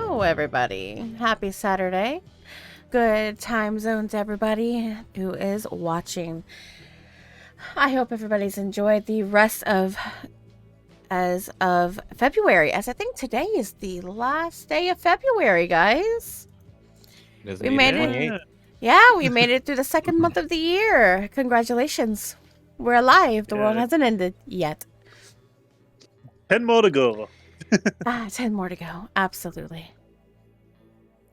Hello, everybody. Happy Saturday. Good time zones, everybody who is watching. I hope everybody's enjoyed the rest of February, as I think today is the last day of February, guys. We made it. Yeah, we made it through the second month of the year. Congratulations. We're alive. The world hasn't ended yet. 10 more to go. 10 more to go. Absolutely.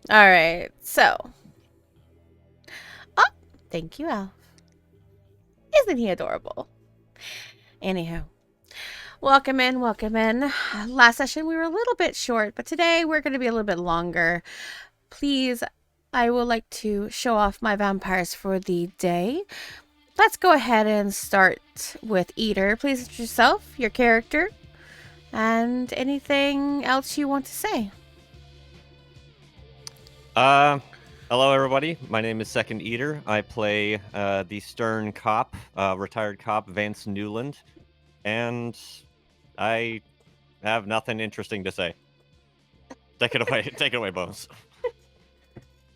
All right. So. Oh, thank you, Alf. Isn't he adorable? Anywho. Welcome in, welcome in. Last session we were a little bit short, but today we're going to be a little bit longer. Please, I would like to show off my vampires for the day. Let's go ahead and start with Eater. Please introduce yourself, your character, and anything else you want to say. Hello everybody. My name is Second Eater. I play the stern cop, retired cop Vance Newland, and I have nothing interesting to say. Take it away, Bones.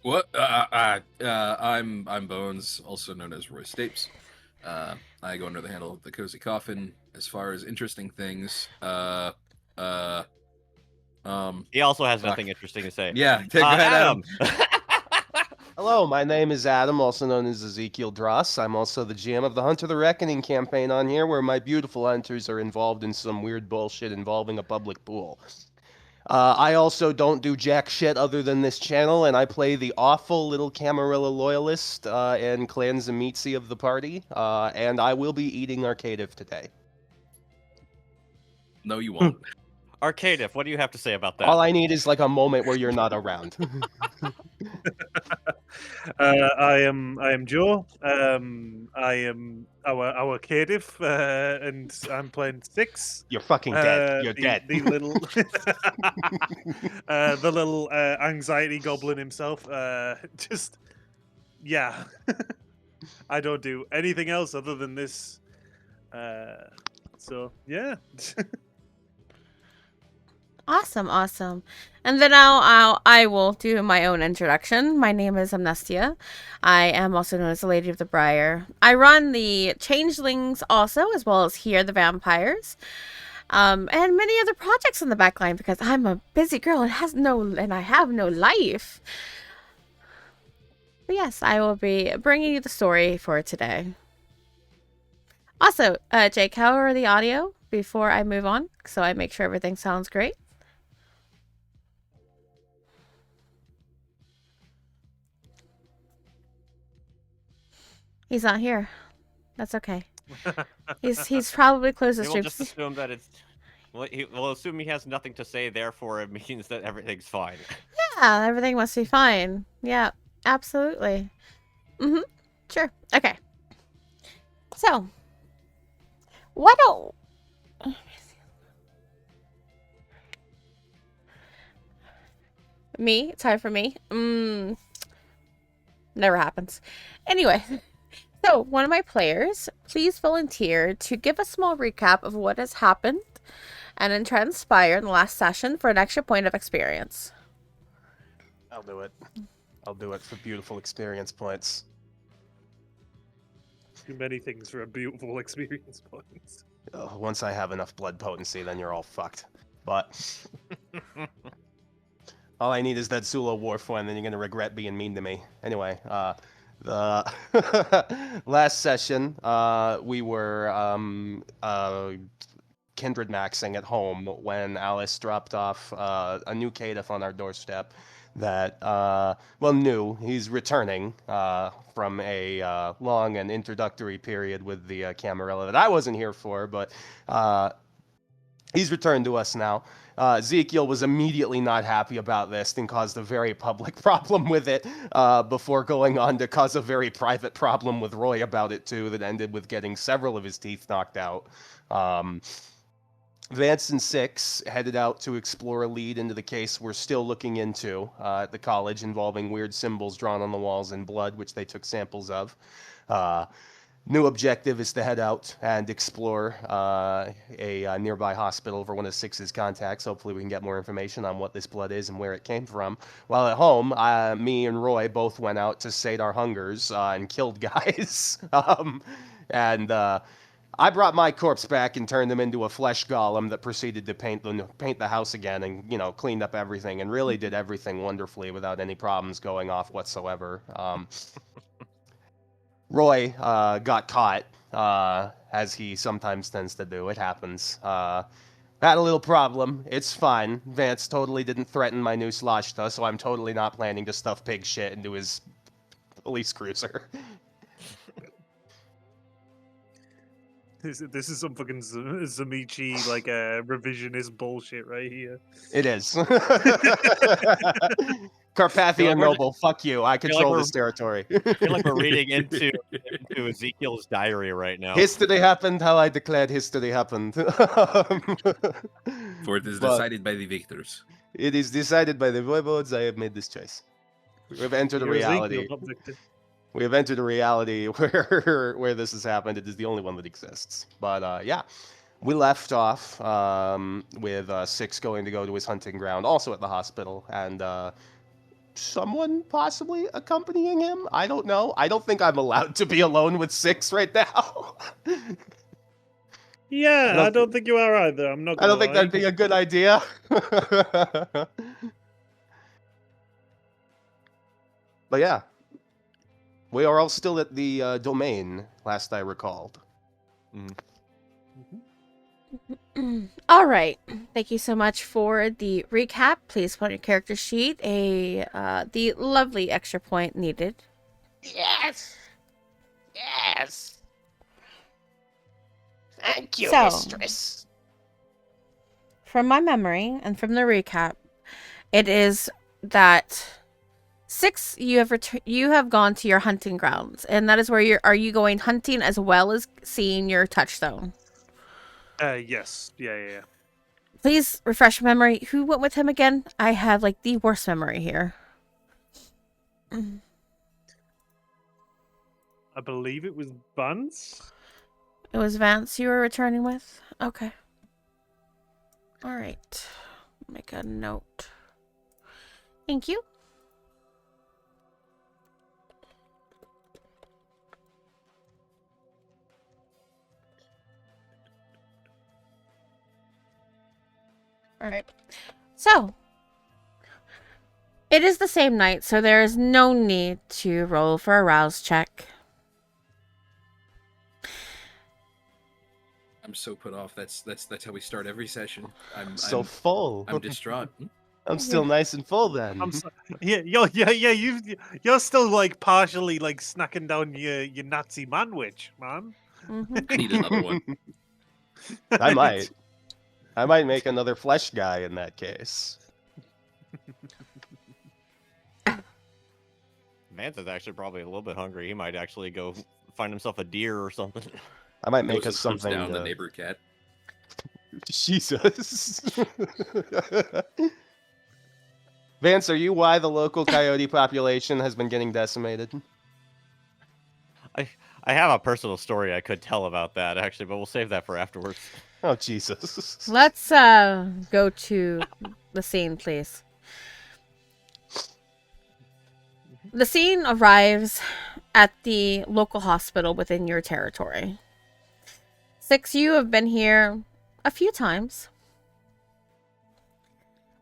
What? I'm Bones, also known as Roy Stapes. I go under the handle of the Cozy Coffin. As far as interesting things, he also has nothing interesting to say. Yeah, go ahead, Adam. Hello, my name is Adam, also known as Ezekiel Dross. I'm also the GM of the Hunter the Reckoning campaign on here, where my beautiful hunters are involved in some weird bullshit involving a public pool. I also don't do jack shit other than this channel, and I play the awful little Camarilla loyalist and Clan Zamitzi of the party, and I will be eating Arcadiv today. No, you won't. Arcadiv, what do you have to say about that? All I need is like a moment where you're not around. I am Joe. I am our Cardiff, and I'm playing 6. You're fucking dead. You're dead. The little, the little anxiety goblin himself. Just, yeah. I don't do anything else other than this. So yeah. Awesome. And then I will do my own introduction. My name is Amnestia. I am also known as the Lady of the Briar. I run the changelings also, as well as here the vampires, and many other projects in the backline because I'm a busy girl and I have no life. But yes, I will be bringing you the story for today. Also, Jake, how are the audio before I move on? So I make sure everything sounds great. He's not here. That's okay. He's probably closed the stream. We'll just assume that it's. We'll assume he has nothing to say, therefore it means that everything's fine. Yeah, everything must be fine. Yeah, absolutely. Sure. Okay. So, what do... Me? It's hard for me. Never happens. Anyway. So, one of my players, please volunteer to give a small recap of what has happened and then transpire in the last session for an extra point of experience. I'll do it. I'll do it for beautiful experience points. Too many things for a beautiful experience points. Once I have enough blood potency, then you're all fucked. But all I need is that Zula Warform, and then you're gonna regret being mean to me. Anyway, the last session, we were kindred maxing at home when Alice dropped off a new caitiff on our doorstep that, he's returning from a long and introductory period with the Camarilla that I wasn't here for, but he's returned to us now. Ezekiel was immediately not happy about this and caused a very public problem with it before going on to cause a very private problem with Roy about it too that ended with getting several of his teeth knocked out. Vance and 6 headed out to explore a lead into the case we're still looking into at the college involving weird symbols drawn on the walls in blood, which they took samples of. new objective is to head out and explore a nearby hospital for one of Six's contacts. Hopefully, we can get more information on what this blood is and where it came from. While at home, me and Roy both went out to sate our hungers and killed guys. And I brought my corpse back and turned them into a flesh golem that proceeded to paint the house again and, cleaned up everything and really did everything wonderfully without any problems going off whatsoever. Roy got caught, as he sometimes tends to do. It happens. Had a little problem. It's fine. Vance totally didn't threaten my new Sloshta, so I'm totally not planning to stuff pig shit into his police cruiser. This is some fucking Zamichi, like, revisionist bullshit right here. It is. Carpathian noble, fuck you. I control this territory. I feel like we're reading into Ezekiel's diary right now. History happened how I declared history happened. For it is But- decided by the victors. It is decided by the voivodes. I have made this choice. We have entered a You're Ezekiel, reality. not Victor. We have entered a reality where this has happened. It is the only one that exists. But yeah, we left off with Six going to go to his hunting ground, also at the hospital, and someone possibly accompanying him. I don't know. I don't think I'm allowed to be alone with Six right now. Yeah, don't I don't think you are either. I'm not. I don't gonna think lie. that'd be a good idea. But yeah, we are all still at the domain, last I recalled. All right. Thank you so much for the recap. Please put on your character sheet the lovely extra point needed. Yes. Yes. Thank you, So- mistress. From my memory and from the recap, it is that Six, you have gone to your hunting grounds, and that is where are you going hunting as well as seeing your touchstone? Yes. Yeah. Please refresh my memory. Who went with him again? I have like the worst memory here. I believe it was Vance. It was Vance you were returning with? Okay. All right. Make a note. Thank you. All right. So, it is the same night, so there is no need to roll for a rouse check. I'm so put off. That's how we start every session. I'm Full. I'm distraught. I'm still nice and full then. I'm so, yeah. You're still like partially like snacking down your Nazi manwich, man. Mhm. I need another one. I might. I might make another flesh guy in that case. Vance is actually probably a little bit hungry. He might actually go find himself a deer or something. I might make Goes us and hunts something. down the neighbor cat. Jesus. Vance, are you why the local coyote population has been getting decimated? I have a personal story I could tell about that actually, but we'll save that for afterwards. Oh, Jesus. Let's go to the scene, please. The scene arrives at the local hospital within your territory. Six, you have been here a few times.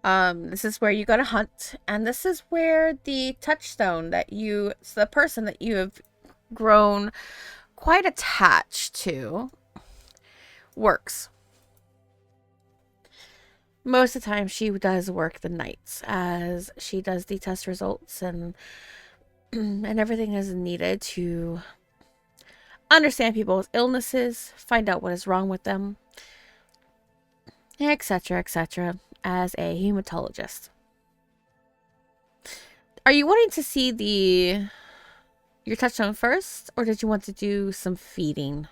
This is where you go to hunt, and this is where the touchstone the person that you have grown quite attached to, works. Most of the time, she does work the nights as she does the test results and everything is needed to understand people's illnesses, find out what is wrong with them, etc., as a hematologist. Are you wanting to see your touchstone first, or did you want to do some feeding?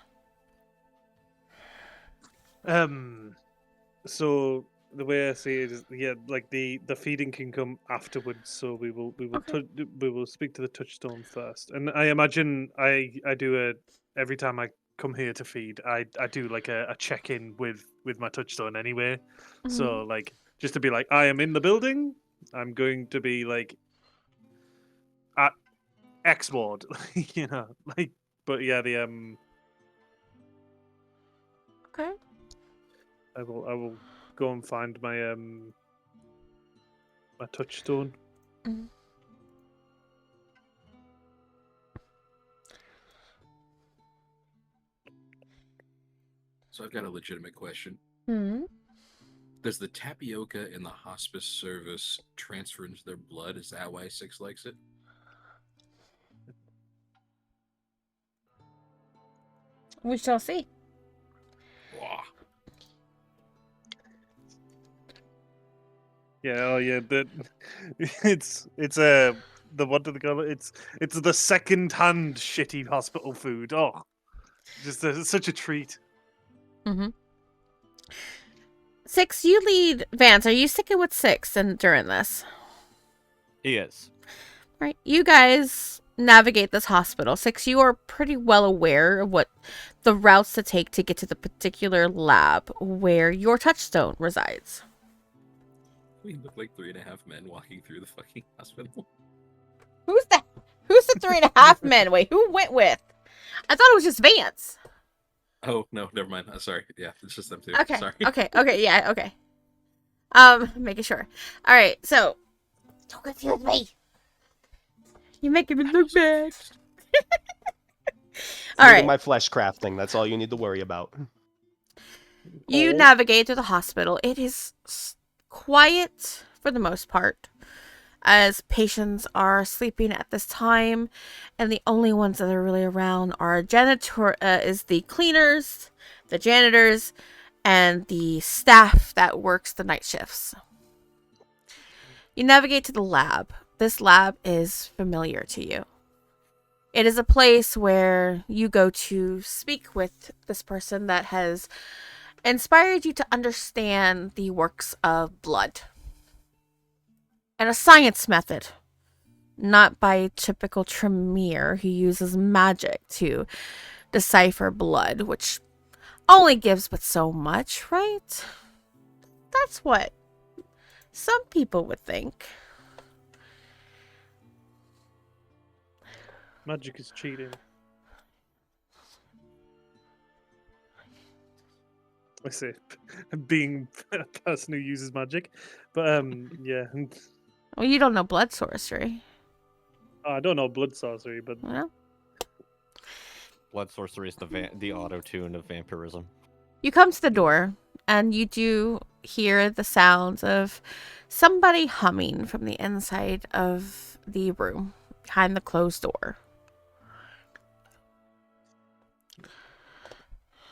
So the way I see it is, yeah, like the feeding can come afterwards. So we will Okay. we will speak to the touchstone first, and I imagine I do every time I come here to feed, I do like a check-in with my touchstone anyway. So like just to be like, I am in the building. I'm going to be like at X ward, you know, like. But yeah, the Okay. I will go and find my my touchstone. Mhm. So I've got a legitimate question. Hmm. Does the tapioca in the hospice service transfer into their blood? Is that why Six likes it? We shall see. Wah. Yeah, oh yeah, it's the what do they call it? It's the second-hand shitty hospital food. Oh, just such a treat. Mm-hmm. 6, you lead Vance. Are you sticking with 6 and during this? He is. Right. You guys navigate this hospital. 6, you are pretty well aware of what the routes to take to get to the particular lab where your touchstone resides. We look like 3.5 men walking through the fucking hospital. Who's the 3.5 men? Wait, who went with? I thought it was just Vance. Oh no, never mind. Sorry. Yeah, it's just them two. Okay. Sorry. Okay. Yeah. Okay. Making sure. All right. So, don't confuse me. You're making me look bad. All Leaving right. my flesh crafting. That's all you need to worry about. You Oh. navigate through the hospital. It is quiet for the most part, as patients are sleeping at this time, and the only ones that are really around are is the cleaners, the janitors, and the staff that works the night shifts. You navigate to the lab. This lab is familiar to you. It is a place where you go to speak with this person that has inspired you to understand the works of blood and a science method, not by typical Tremere who uses magic to decipher blood, which only gives but so much, right? That's what some people would think. Magic is cheating. I say, being a person who uses magic, but yeah. Well, you don't know blood sorcery. I don't know blood sorcery, but Well, Blood sorcery is the auto tune of vampirism. you come to the door, and you do hear the sounds of somebody humming from the inside of the room behind the closed door.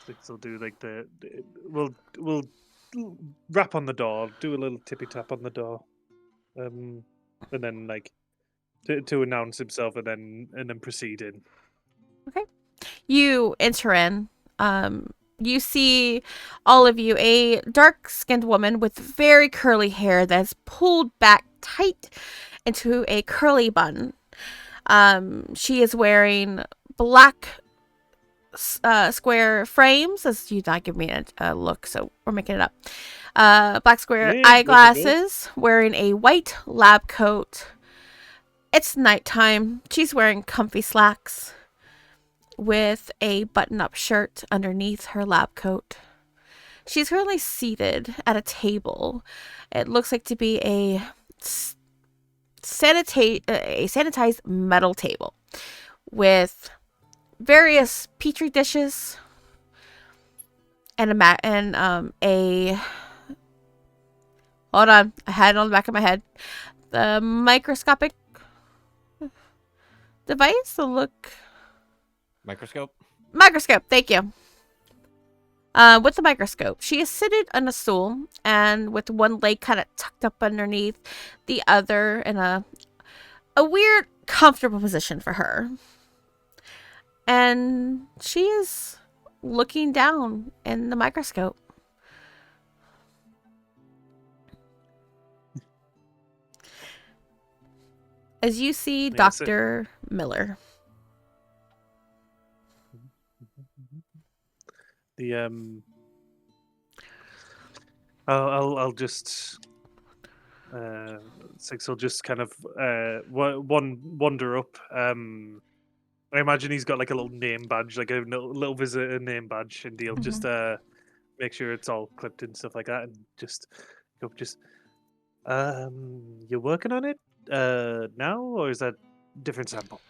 Six will do like we'll rap on the door, do a little tippy tap on the door, and then like to announce himself, and then proceed in. You enter in. You see all of you a dark-skinned woman with very curly hair that's pulled back tight into a curly bun. She is wearing black square frames. As you not give me a look, so we're making it up. Black square Yeah, eyeglasses, wearing a white lab coat. It's nighttime. She's wearing comfy slacks with a button-up shirt underneath her lab coat. She's currently seated at a table. It looks like to be a sanitized metal table with various petri dishes and a hold on, I had it on the back of my head. The microscopic device, the look. Microscope? Microscope, thank you. With the microscope, she is seated on a stool and with one leg kind of tucked up underneath the other in a weird, comfortable position for her. And she is looking down in the microscope. As you see Yeah, so- Dr. Miller. The I'll just Six will just kind of wander up. I imagine he's got like a little name badge, like a little visitor name badge, and he'll just make sure it's all clipped and stuff like that, and just go just you're working on it now, or is that different sample?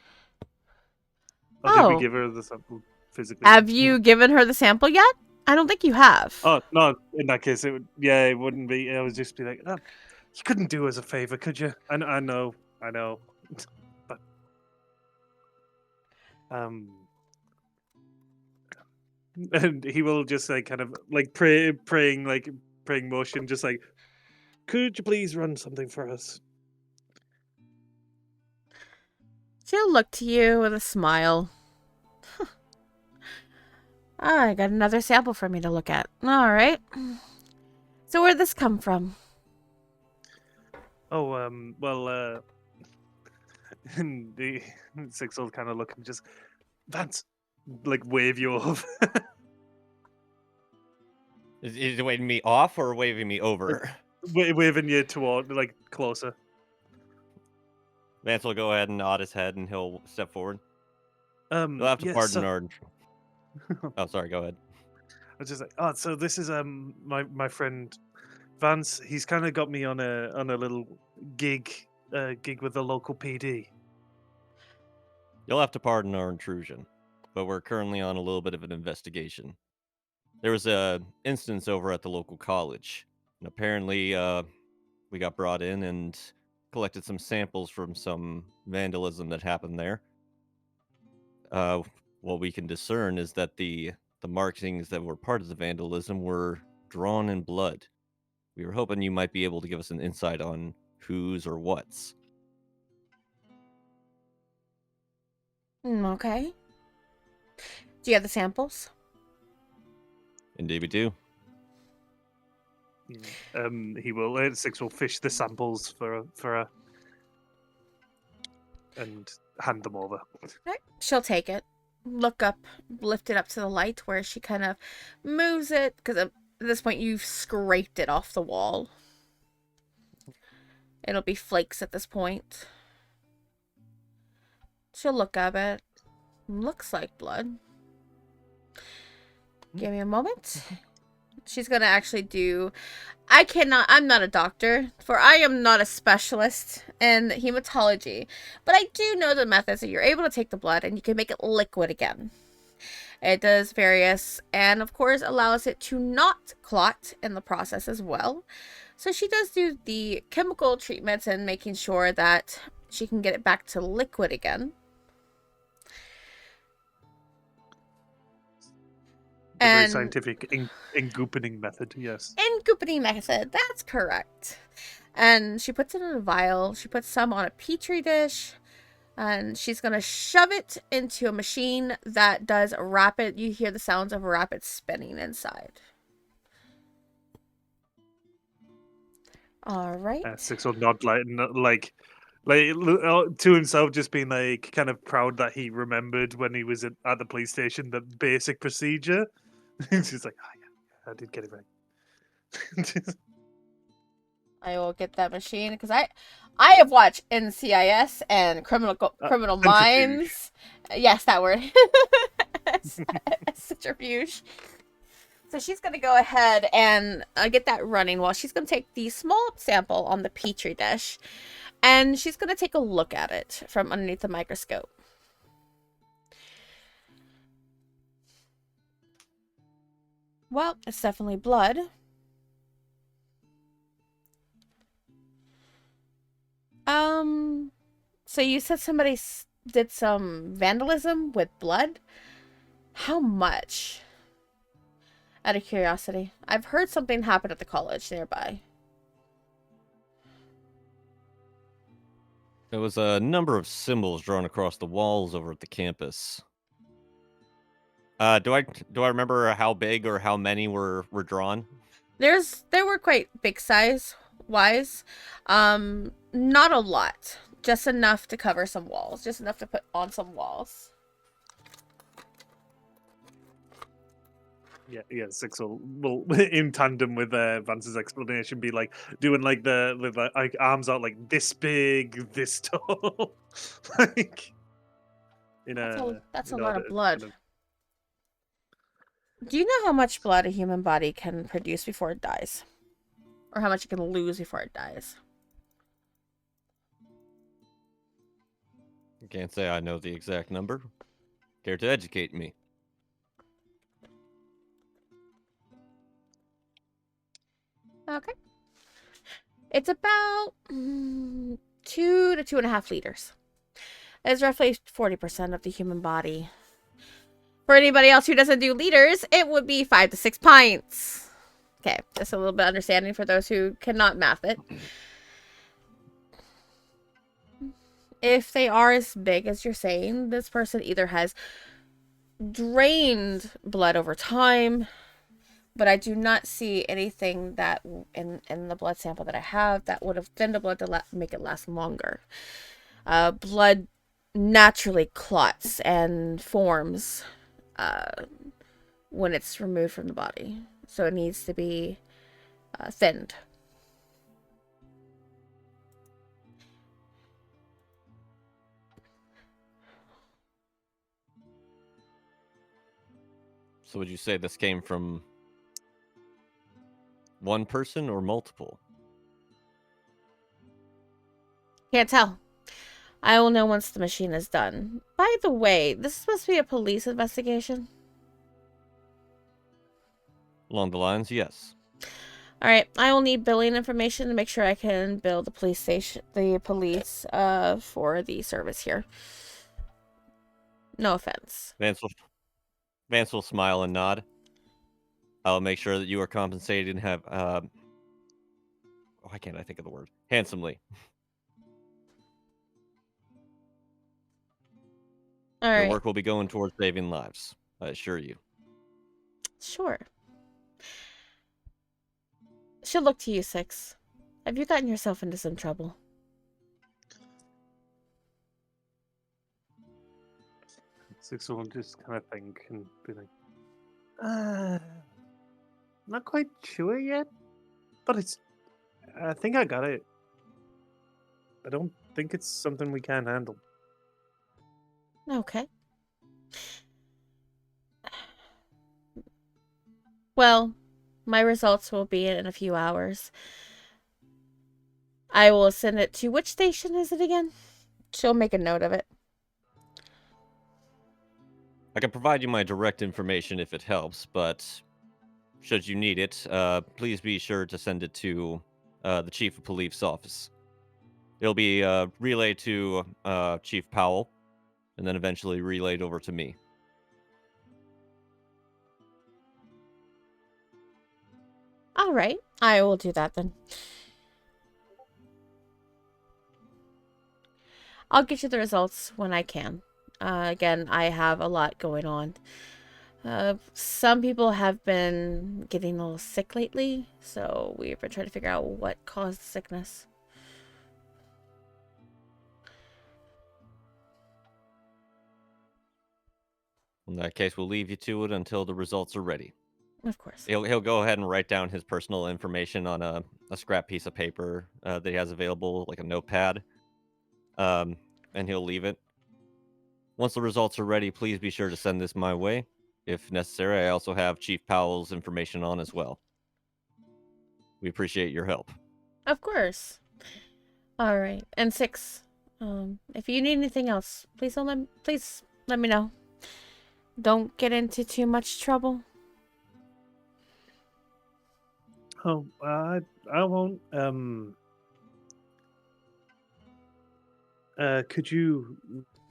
Or did we Oh. give her the sample physically? Have you given her the sample yet? I don't think you have. Oh no! In that case, it wouldn't be. I would just be like, oh, you couldn't do us a favor, could you? I know, but and he will just like kind of like praying motion, just like, could you please run something for us? She'll look to you with a smile. I got another sample for me to look at. All right. So where'd this come from? Oh, well, and the Six will kind of look and just, Vance, like wave you off. Is he waving me off or waving me over? Waving you toward, like, closer. Vance will go ahead and nod his head, and he'll step forward. You'll have to yes, pardon so- our... Oh, sorry, go ahead. I was just like, oh, so this is my friend Vance. He's kind of got me on a little gig with the local PD. You'll have to pardon our intrusion, but we're currently on a little bit of an investigation. There was a instance over at the local college, and apparently we got brought in and collected some samples from some vandalism that happened there. What we can discern is that the markings that were part of the vandalism were drawn in blood. We were hoping you might be able to give us an insight on whose or what's. Okay. Do you have the samples? Indeed we do. He will. Six will fish the samples for her and hand them over. Right. She'll take it, look up, lift it up to the light where she kind of moves it, because at this point you've scraped it off the wall. It'll be flakes at this point. She'll look at it. Looks like blood. Give me a moment. She's gonna actually do... I'm not a doctor, for I am not a specialist in hematology, but I do know the methods that you're able to take the blood and you can make it liquid again. It does various, and of course allows it to not clot in the process as well. So she does do the chemical treatments and making sure that she can get it back to liquid again. A very And scientific engoopening method, yes. Engoopening method, that's correct. And she puts it in a vial. She puts some on a petri dish. And she's going to shove it into a machine that does rapid... You hear the sounds of rapid spinning inside. All right. Six will nod like to himself, just being like kind of proud that he remembered when he was at the police station the basic procedure. He's just like, oh yeah, I did get it right. I will get that machine because I have watched NCIS and Criminal Minds. Yes, that word. Centrifuge. So she's going to go ahead and get that running while she's going to take the small sample on the petri dish and she's going to take a look at it from underneath the microscope. Well, it's definitely blood. So you said somebody did some vandalism with blood? How much? Out of curiosity. I've heard something happened at the college nearby. There was a number of symbols drawn across the walls over at the campus. Do I remember how big or how many were drawn? They were quite big size wise. Not a lot. Just enough to cover some walls. Just enough to put on some walls. Yeah. Six will in tandem with Vance's explanation, be like doing like the like arms out like this big, this tall, like That's a in lot order of to blood. kind of. Do you know how much blood a human body can produce before it dies? Or how much it can lose before it dies? I can't say I know the exact number. Care to educate me? Okay. It's about 2 to 2.5 liters. It's roughly 40% of the human body. For anybody else who doesn't do liters, it would be 5 to 6 pints. Okay, just a little bit of understanding for those who cannot math it. If they are as big as you're saying, this person either has drained blood over time, but I do not see anything that in the blood sample that I have that would have thinned the blood to make it last longer. Blood naturally clots and forms when it's removed from the body, so it needs to be thinned. So would you say this came from one person or multiple? Can't tell. I will know once the machine is done. By the way, this is supposed to be a police investigation. Along the lines, yes. Alright, I will need billing information to make sure I can bill the police for the service here. No offense. Vance will smile and nod. I'll make sure that you are compensated and have why can't I think of the word? Handsomely. Your Alright, work will be going towards saving lives. I assure you. sure. She'll look to you, Six. Have you gotten yourself into some trouble? Six will just kind of think and be like, not quite sure yet, but I think I got it. I don't think it's something we can handle. Okay. Well, my results will be in a few hours. I will send it to which station is it again? She'll make a note of it. I can provide you my direct information if it helps, but should you need it, please be sure to send it to the Chief of Police office. It'll be relayed to Chief Powell, and then eventually relayed over to me. All right, I will do that then. I'll get you the results when I can. Again, I have a lot going on. Some people have been getting a little sick lately, so we've been trying to figure out what caused the sickness. In that case, we'll leave you to it until the results are ready. Of course. He'll go ahead and write down his personal information on a scrap piece of paper that he has available, like a notepad, and he'll leave it. Once the results are ready, please be sure to send this my way. If necessary, I also have Chief Powell's information on as well. We appreciate your help. Of course. All right. And Six, if you need anything else, please let me know. Don't get into too much trouble. Oh, I won't. Could you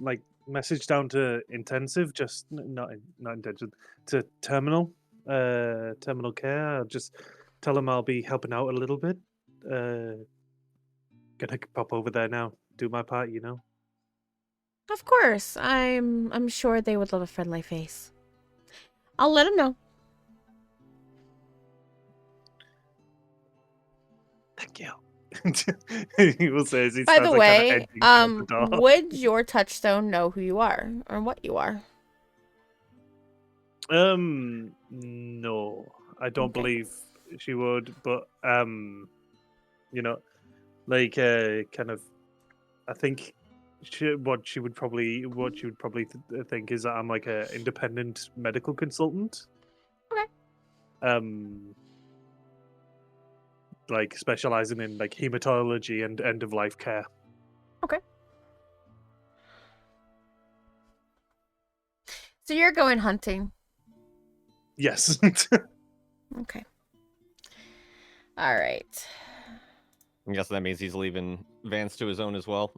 like message down to intensive? Just not intensive to terminal care. I'll just tell them I'll be helping out a little bit. Gonna pop over there now. Do my part, you know. Of course. I'm sure they would love a friendly face. I'll let them know. Thank you. He will say as he By starts, the like, kinda way, edging towards the door. would your touchstone know who you are or what you are? No, I don't Okay. believe she would. But you know, like kind of, I think what she would probably think is that I'm like a independent medical consultant. Okay. Like specializing in like hematology and end of life care. Okay. So you're going hunting. Yes. Okay. All right. I guess that means he's leaving Vance to his own as well.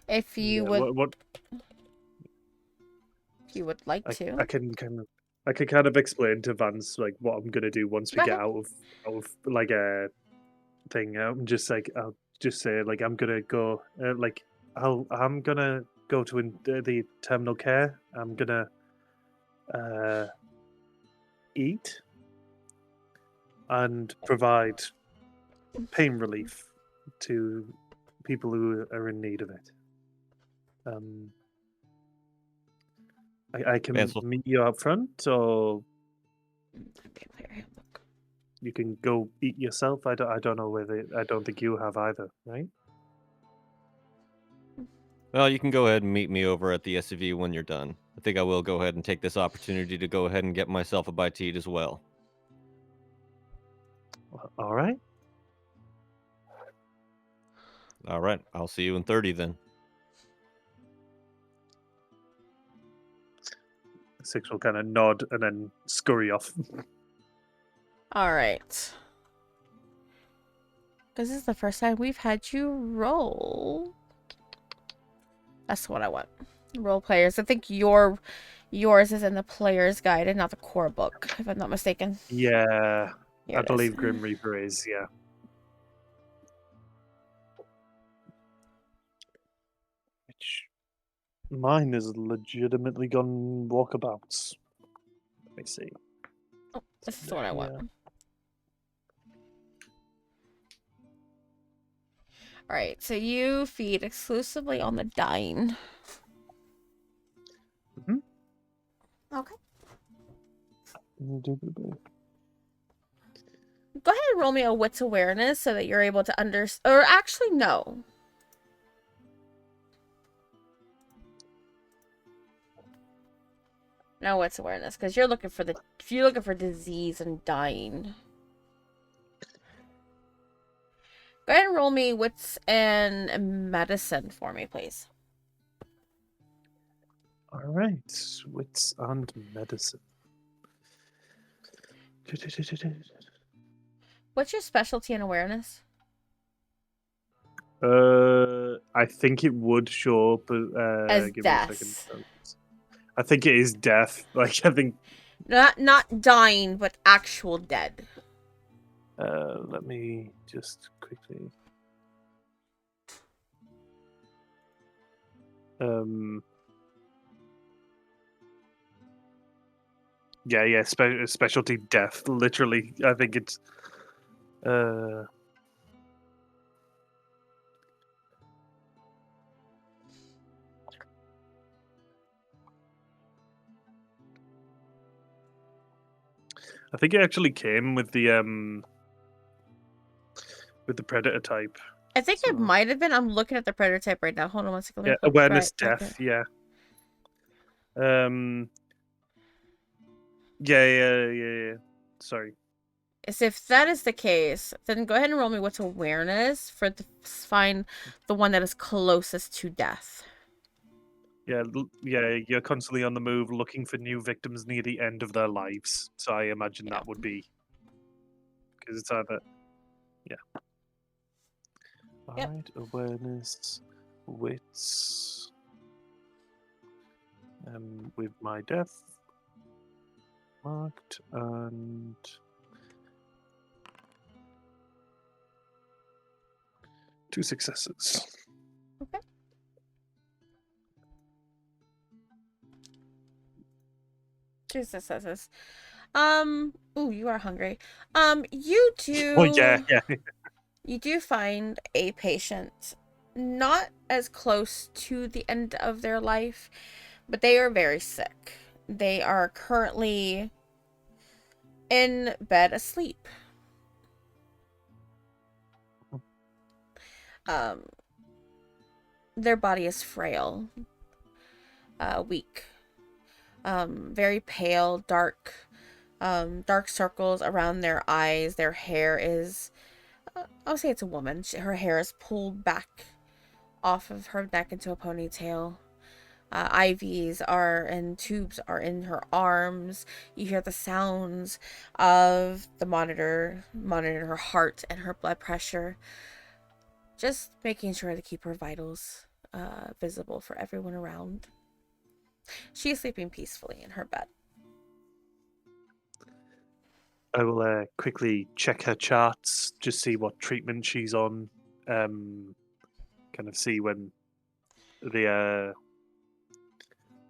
If you Yeah, would, what if you would like I to. can kind of explain to Vance like what I'm gonna do once we Go get ahead. out of like a thing. I'm just like I'll just say like I'm gonna go like I'm gonna go to the terminal care. I'm gonna uh, eat and provide pain relief to people who are in need of it. I can Vance will, meet you up front, or Okay, player handbook. you can go eat yourself. I don't know whether I don't think you have either, right? well, you can go ahead and meet me over at the SUV when you're done. I think I will go ahead and take this opportunity to go ahead and get myself a bite to eat as well. All right. All right, I'll see you in 30 then. Six will kind of nod and then scurry off. All right. This is the first time we've had you roll. That's what I want. Role players. I think yours is in the player's guide and not the core book, if I'm not mistaken. Yeah, Here I it is. believe Grim Reaper is. Yeah. Which mine is legitimately gone walkabouts. Let me see. Oh, this is the one I want. Yeah. All right, so you feed exclusively on the dying. Mhm. Okay. Mm-hmm. Go ahead and roll me a wits awareness so that you're able to or actually no. No wits awareness because you're looking for disease and dying. Go ahead and roll me wits and medicine for me, please. All right, wits and medicine. What's your specialty in awareness? I think it would show up. As Give me a second. death. I think it is death. Like I think. Not dying, but actual dead. Let me just quickly. Yeah. Specialty death. Literally, I think it's. I think it actually came with the predator type. I think it might have been. I'm looking at the predator type right now. Hold on one second. Let me Yeah, flip awareness back death. in. Yeah. Yeah. Sorry. So if that is the case, then go ahead and roll me what's awareness for find the one that is closest to death. Yeah, you're constantly on the move looking for new victims near the end of their lives. So I imagine that would be because it's either. Yeah. All Yep. right, awareness, wits. With my death marked and. Two successes. Okay. Two successes. Ooh, you are hungry. You do. Oh yeah. You do find a patient not as close to the end of their life, but they are very sick. They are currently in bed asleep. Um, their body is frail, weak, very pale, dark circles around their eyes. Their hair is, I would say it's a woman. Her hair is pulled back off of her neck into a ponytail. IVs are and tubes are in her arms. You hear the sounds of the monitoring her heart and her blood pressure. Just making sure to keep her vitals visible for everyone around. She is sleeping peacefully in her bed. I will quickly check her charts, just see what treatment she's on. Kind of see when the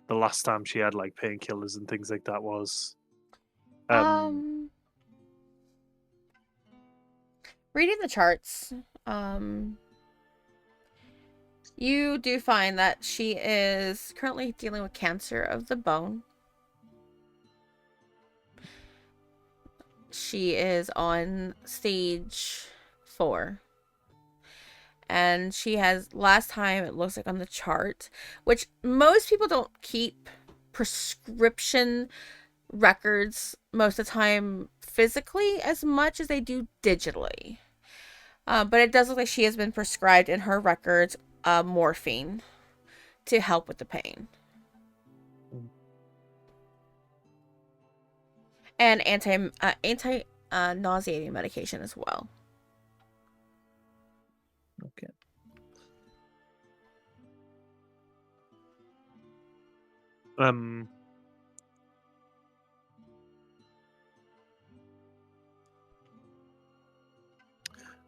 last time she had like painkillers and things like that was. Reading the charts, you do find that she is currently dealing with cancer of the bone. She is on stage 4. And she has, last time it looks like on the chart, which most people don't keep prescription records most of the time physically as much as they do digitally. But it does look like she has been prescribed in her records morphine to help with the pain. And anti nauseating medication as well. Okay.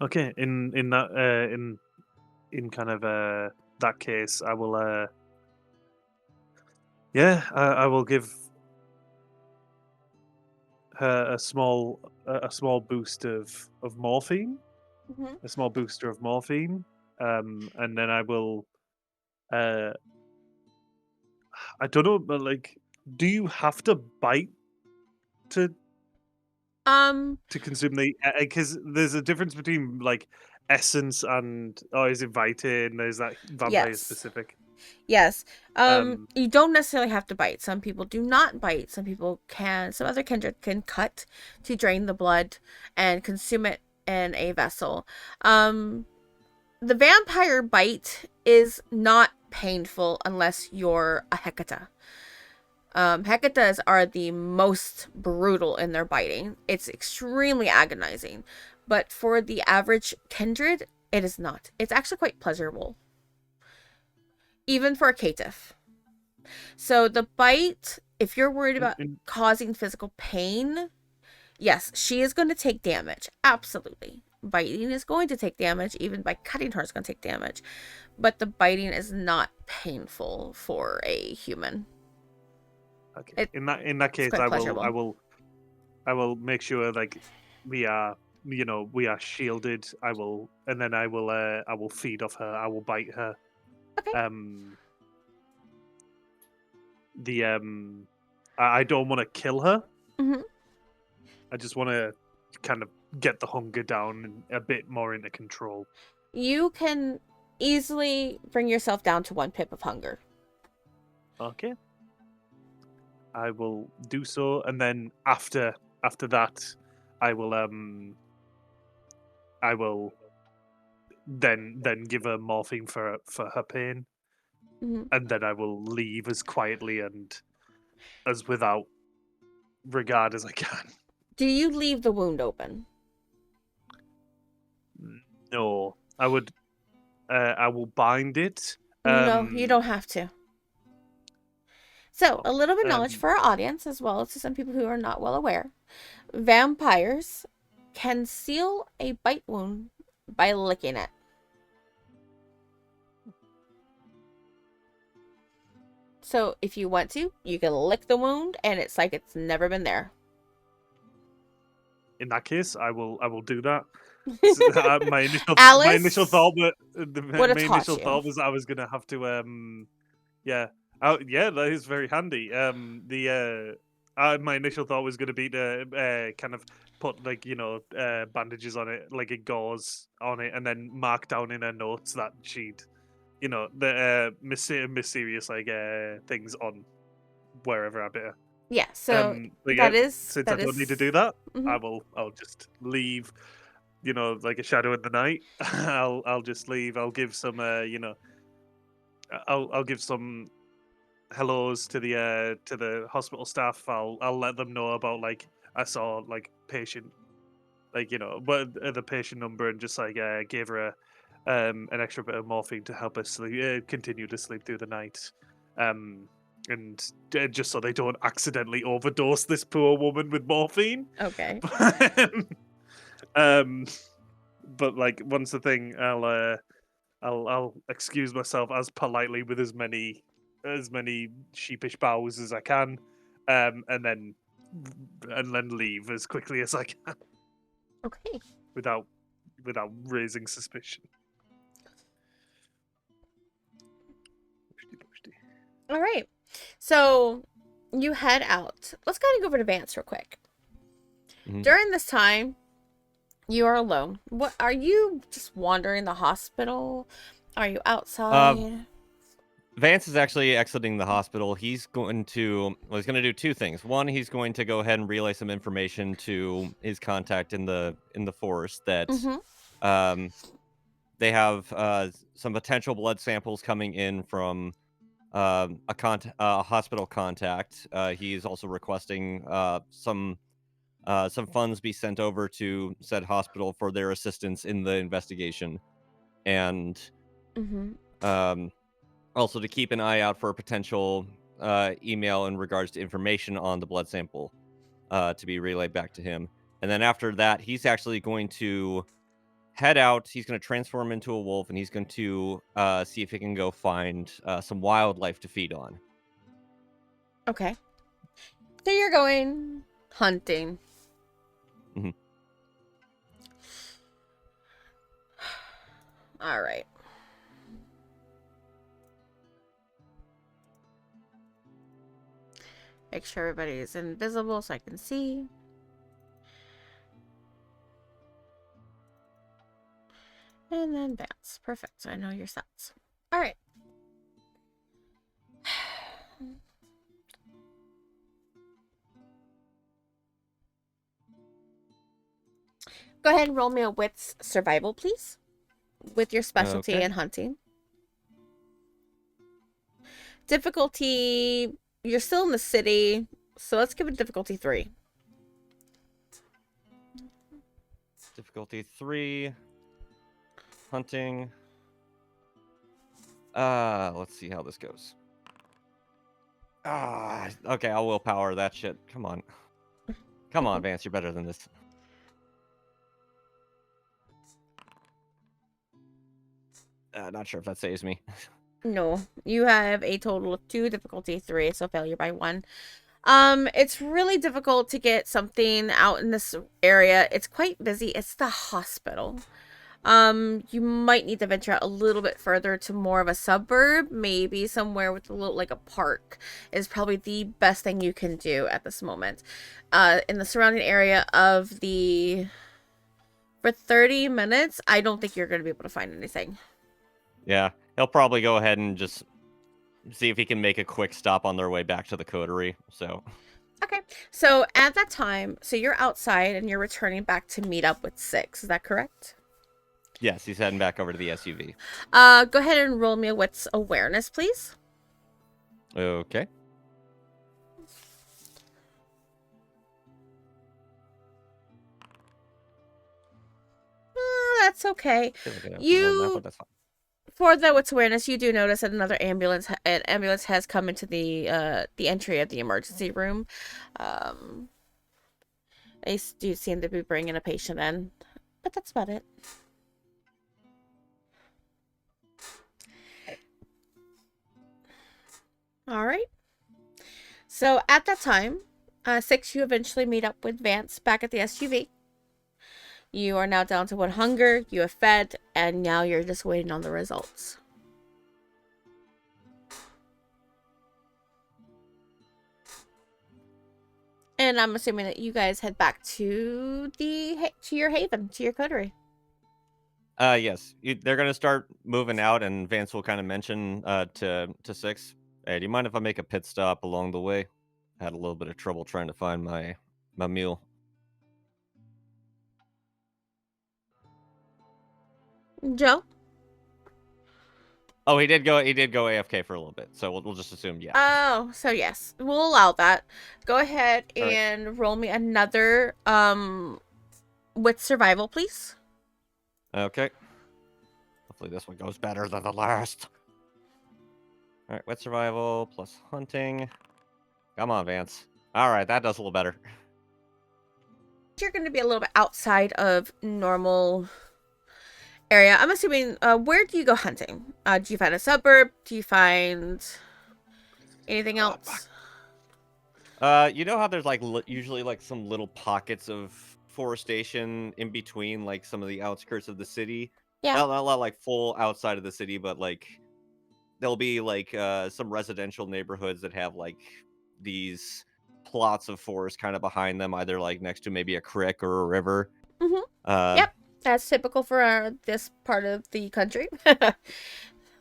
Okay. In that in kind of that case, I will I will give her a small boost of morphine, Mm-hmm. a small booster of morphine, and then I will I don't know, but like, do you have to bite to consume the? Because there's a difference between like essence and is it Vitae? There's that vampire Yes. specific. Yes. You don't necessarily have to bite. Some people do not bite. Some people can. Some other kindred can cut to drain the blood and consume it in a vessel. The vampire bite is not painful unless you're a Hecata. Hecatas are the most brutal in their biting. It's extremely agonizing. But for the average kindred, it is not. It's actually quite pleasurable. Even for a caitiff. So the bite, if you're worried about causing physical pain, yes, she is going to take damage. Absolutely. Biting is going to take damage. Even by cutting her is going to take damage. But the biting is not painful for a human. Okay. In that case, I will make sure like we are shielded. I will feed off her. I will bite her. Okay. I don't want to kill her. Mm-hmm. I just want to kind of get the hunger down and a bit more into control. You can easily bring yourself down to 1 pip of hunger. Okay. I will do so, and then after that, I will then give her morphine for her pain, and then I will leave as quietly and as without regard as I can. Do you leave the wound open? No, I would. I will bind it. No, you don't have to. So, a little bit of knowledge for our audience, as well as to some people who are not well aware. Vampires can seal a bite wound by licking it. So, if you want to, you can lick the wound, and it's like it's never been there. in that case, I will do that. My Alice initial thought would have taught you. was I was gonna have to yeah. Yeah, that is very handy. My initial thought was going to be to kind of put bandages on it, like a gauze on it, and then mark down in her notes that she'd, the mysterious things on wherever I bit her. Yeah, so But yeah, that is since I don't need to do that, mhm. I'll just leave. Like a shadow in the night. I'll just leave. I'll give some I'll give some hellos to the hospital staff. I'll let them know about like I saw like patient but the patient number and just gave her an extra bit of morphine to help us sleep, continue to sleep through the night. And just so they don't accidentally overdose this poor woman with morphine. Okay. But like once the thing, I'll excuse myself as politely with as many sheepish bows as I can, and then leave as quickly as I can Okay. without raising suspicion. All right. So you head out. Let's kind of go over to Vance real quick. Mhm. During this time, you are alone. What are you just wandering the hospital? Are you outside? Vance is actually exiting the hospital. He's going to do two things. One, he's going to go ahead and relay some information to his contact in the forest that Mm-hmm. they have some potential blood samples coming in from a hospital contact. He's also requesting some funds be sent over to said hospital for their assistance in the investigation, and Mm-hmm. also to keep an eye out for a potential email in regards to information on the blood sample to be relayed back to him. And then after that, he's actually going to head out. He's going to transform into a wolf, and he's going to see if he can go find some wildlife to feed on. Okay. So you're going hunting. Mhm. All right. Make sure everybody is invisible so I can see. And then Vance. Perfect. So I know your stats. All right. Go ahead and roll me a wits survival, please. With your specialty Okay. in hunting. Difficulty, you're still in the city, so let's give it difficulty 3. Difficulty 3. Hunting. Let's see how this goes. Okay, I'll willpower that shit. Come on. Come on, Vance, you're better than this. Not sure if that saves me. No, you have a total of 2, difficulty 3, so failure by 1. It's really difficult to get something out in this area. It's quite busy. It's the hospital. You might need to venture out a little bit further to more of a suburb, maybe somewhere with a little, like a park is probably the best thing you can do at this moment. In the surrounding area of for 30 minutes, I don't think you're going to be able to find anything. Yeah, he'll probably go ahead and just see if he can make a quick stop on their way back to the coterie. So. Okay, so at that time, so you're outside and you're returning back to meet up with 6. Is that correct? Yes, he's heading back over to the SUV. Go ahead and roll me a wits awareness, please. Okay. That's okay. That's fine. For the wits awareness, you do notice that an ambulance has come into the entry of the emergency room. They do seem to be bringing a patient in, but that's about it. All right. So at that time, 6, you eventually meet up with Vance back at the SUV. You are now down to 1 hunger. You have fed, and now you're just waiting on the results. And I'm assuming that you guys head back to your haven, to your coterie. Yes. They're gonna start moving out, and Vance will kind of mention to Six, "Hey, do you mind if I make a pit stop along the way? Had a little bit of trouble trying to find my mule." Joe? Oh, he did go AFK for a little bit, so we'll just assume yeah. Oh, so yes, we'll allow that. Go ahead All right. and roll me another with survival, please. Okay. Hopefully this one goes better than the last. All right, wet survival plus hunting. Come on, Vance. All right, that does a little better. You're going to be a little bit outside of normal area. I'm assuming, where do you go hunting? Do you find a suburb? Do you find anything else? You know how there's like usually like some little pockets of forestation in between like some of the outskirts of the city? Yeah. Not like full outside of the city, but like there'll be like some residential neighborhoods that have like these plots of forest kind of behind them, either like next to maybe a creek or a river. Mm-hmm. Yep. That's typical for this part of the country.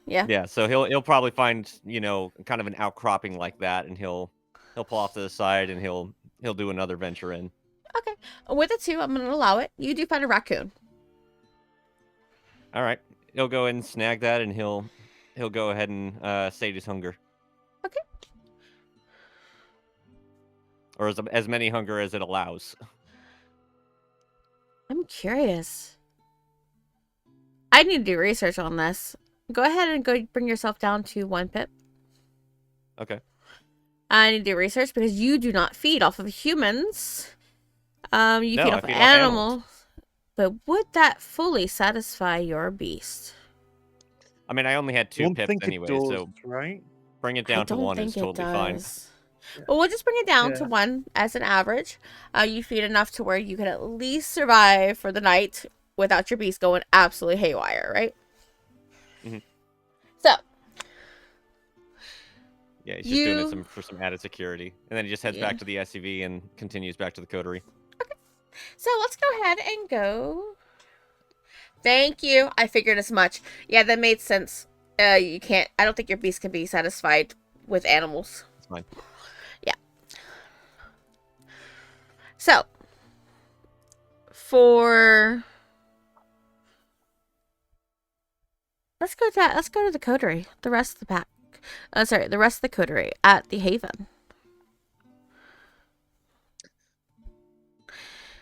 Yeah. Yeah, so he'll probably find, you know, kind of an outcropping like that, and he'll pull off to the side and he'll do another venture in. Okay. With a 2, I'm going to allow it. You do find a raccoon. All right, he'll go and snag that, and he'll go ahead and sate his hunger. Okay. Or as many hunger as it allows. I'm curious. I need to do research on this. Go ahead and go bring yourself down to 1 pip. Okay. I need to do research because you do not feed off of humans. You feed I off of feed off animals. But would that fully satisfy your beast? I mean, I only had 2 Don't pips think anyway, it does, so right? bring it I down to don't 1 think is it totally fine. does. Well, we'll just bring it down to Yeah. 1 as an average. You feed enough to where you can at least survive for the night without your beast going absolutely haywire, right? Mhm. So. Yeah, he's just doing it for some added security. And then he just heads Yeah. back to the SUV and continues back to the coterie. So let's go ahead and go. Thank you. I figured as much. Yeah, that made sense. You can't. I don't think your beast can be satisfied with animals. It's fine. Yeah. So let's go to the coterie. The rest of the pack. The rest of the coterie at the Haven.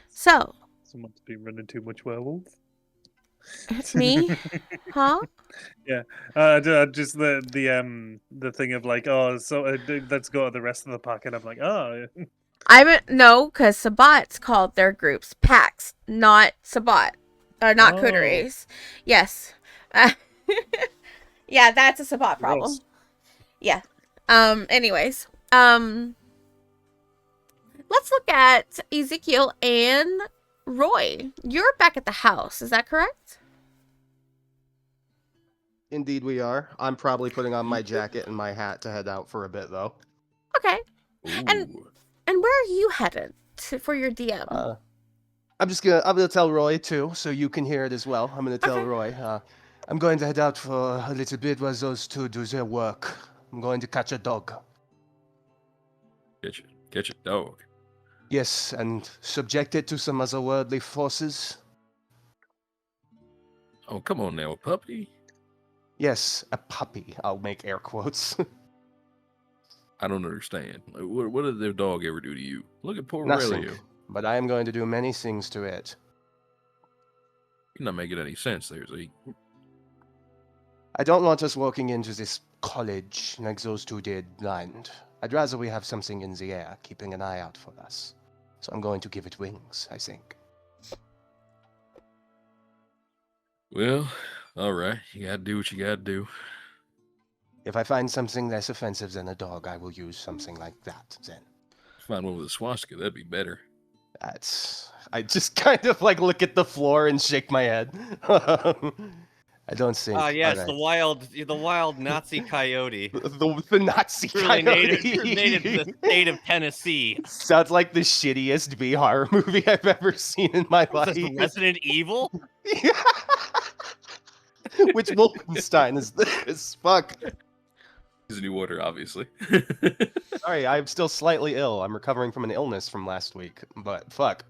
So. Someone's been running too much werewolf. Me? Huh? Yeah. Just the thing of like, oh, so let's go to the rest of the pack, and I'm like, oh. No, because Sabat's called their groups packs, not Sabat, not coteries. Yes. Yeah, that's a Sabat problem. Gross. Yeah. Anyways, let's look at Ezekiel and Roy. You're back at the house, is that correct? Indeed, we are. I'm probably putting on my jacket and my hat to head out for a bit, though. Okay. And where are you headed for your DM? I'm gonna tell Roy too, so you can hear it as well. I'm gonna tell Roy. I'm going to head out for a little bit while those two do their work. I'm going to catch a dog. Catch a dog. Yes, and subject it to some otherworldly forces. Oh, come on now, a puppy. Yes, a puppy. I'll make air quotes. I don't understand. Like, what did their dog ever do to you? Look at poor Nothing. Aurelio. But I am going to do many things to it. You're not making any sense there, Zeke. I don't want us walking into this college like those two did blind. I'd rather we have something in the air, keeping an eye out for us. So I'm going to give it wings, I think. Well, all right. You gotta do what you gotta do. If I find something less offensive than a dog, I will use something like that then. Find one with a swastika, that'd be better. I just kind of like look at the floor and shake my head. I don't think. Ah, yes, alright. the wild Nazi coyote. The Nazi Truly coyote. native to the state of Tennessee. Sounds like the shittiest B horror movie I've ever seen in my Was life. this Resident Evil? Which Wolfenstein is this? Fuck. Is a new order, obviously. Sorry, I'm still slightly ill. I'm recovering from an illness from last week, but fuck.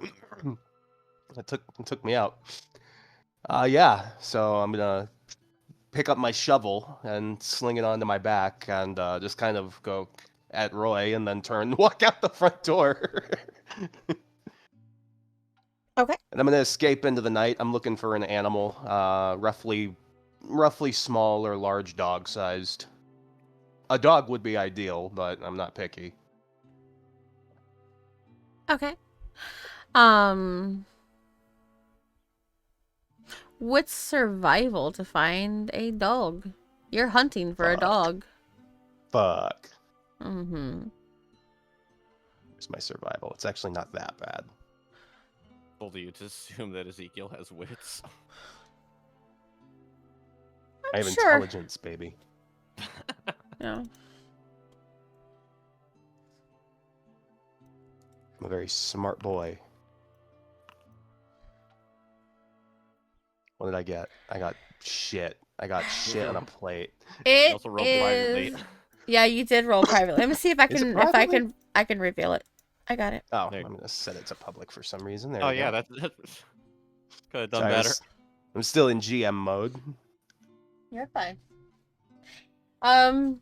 It took me out. Yeah, so I'm gonna pick up my shovel and sling it onto my back and just kind of go at Roy and then turn and walk out the front door. Okay. And I'm gonna escape into the night. I'm looking for an animal, roughly small or large dog sized. A dog would be ideal, but I'm not picky. Okay. What's survival to find a dog? You're hunting for a Fuck. dog. Fuck. Mm-hmm. Here's my survival. It's actually not that bad. Told you to assume that Ezekiel has wits. I have Sure. intelligence, baby. Yeah. I'm a very smart boy. What did I get? I got shit. I got shit on a plate. It also rolled privately. is. Yeah, you did roll privately. Let me see if I Is it can privately? I can reveal it. I got it. Oh, There. I'm gonna set it to public for some reason. There Oh we yeah, go. that could have done Sorry, better. I'm still in GM mode. You're fine. I'm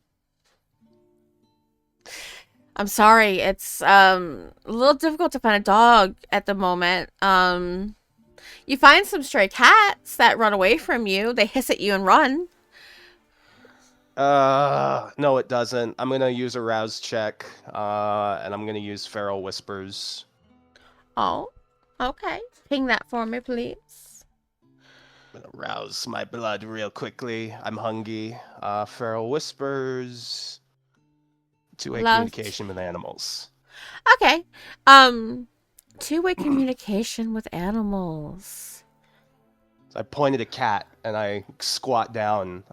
sorry. It's a little difficult to find a dog at the moment. You find some stray cats that run away from you. They hiss at you and run. No, it doesn't. I'm gonna use a rouse check, and I'm gonna use feral whispers. Oh, okay. Ping that for me, please. I'm gonna rouse my blood real quickly. I'm hungry. Feral whispers. Two-way Love- communication with animals. Okay. Two-way communication with animals. So I point at a cat and I squat down,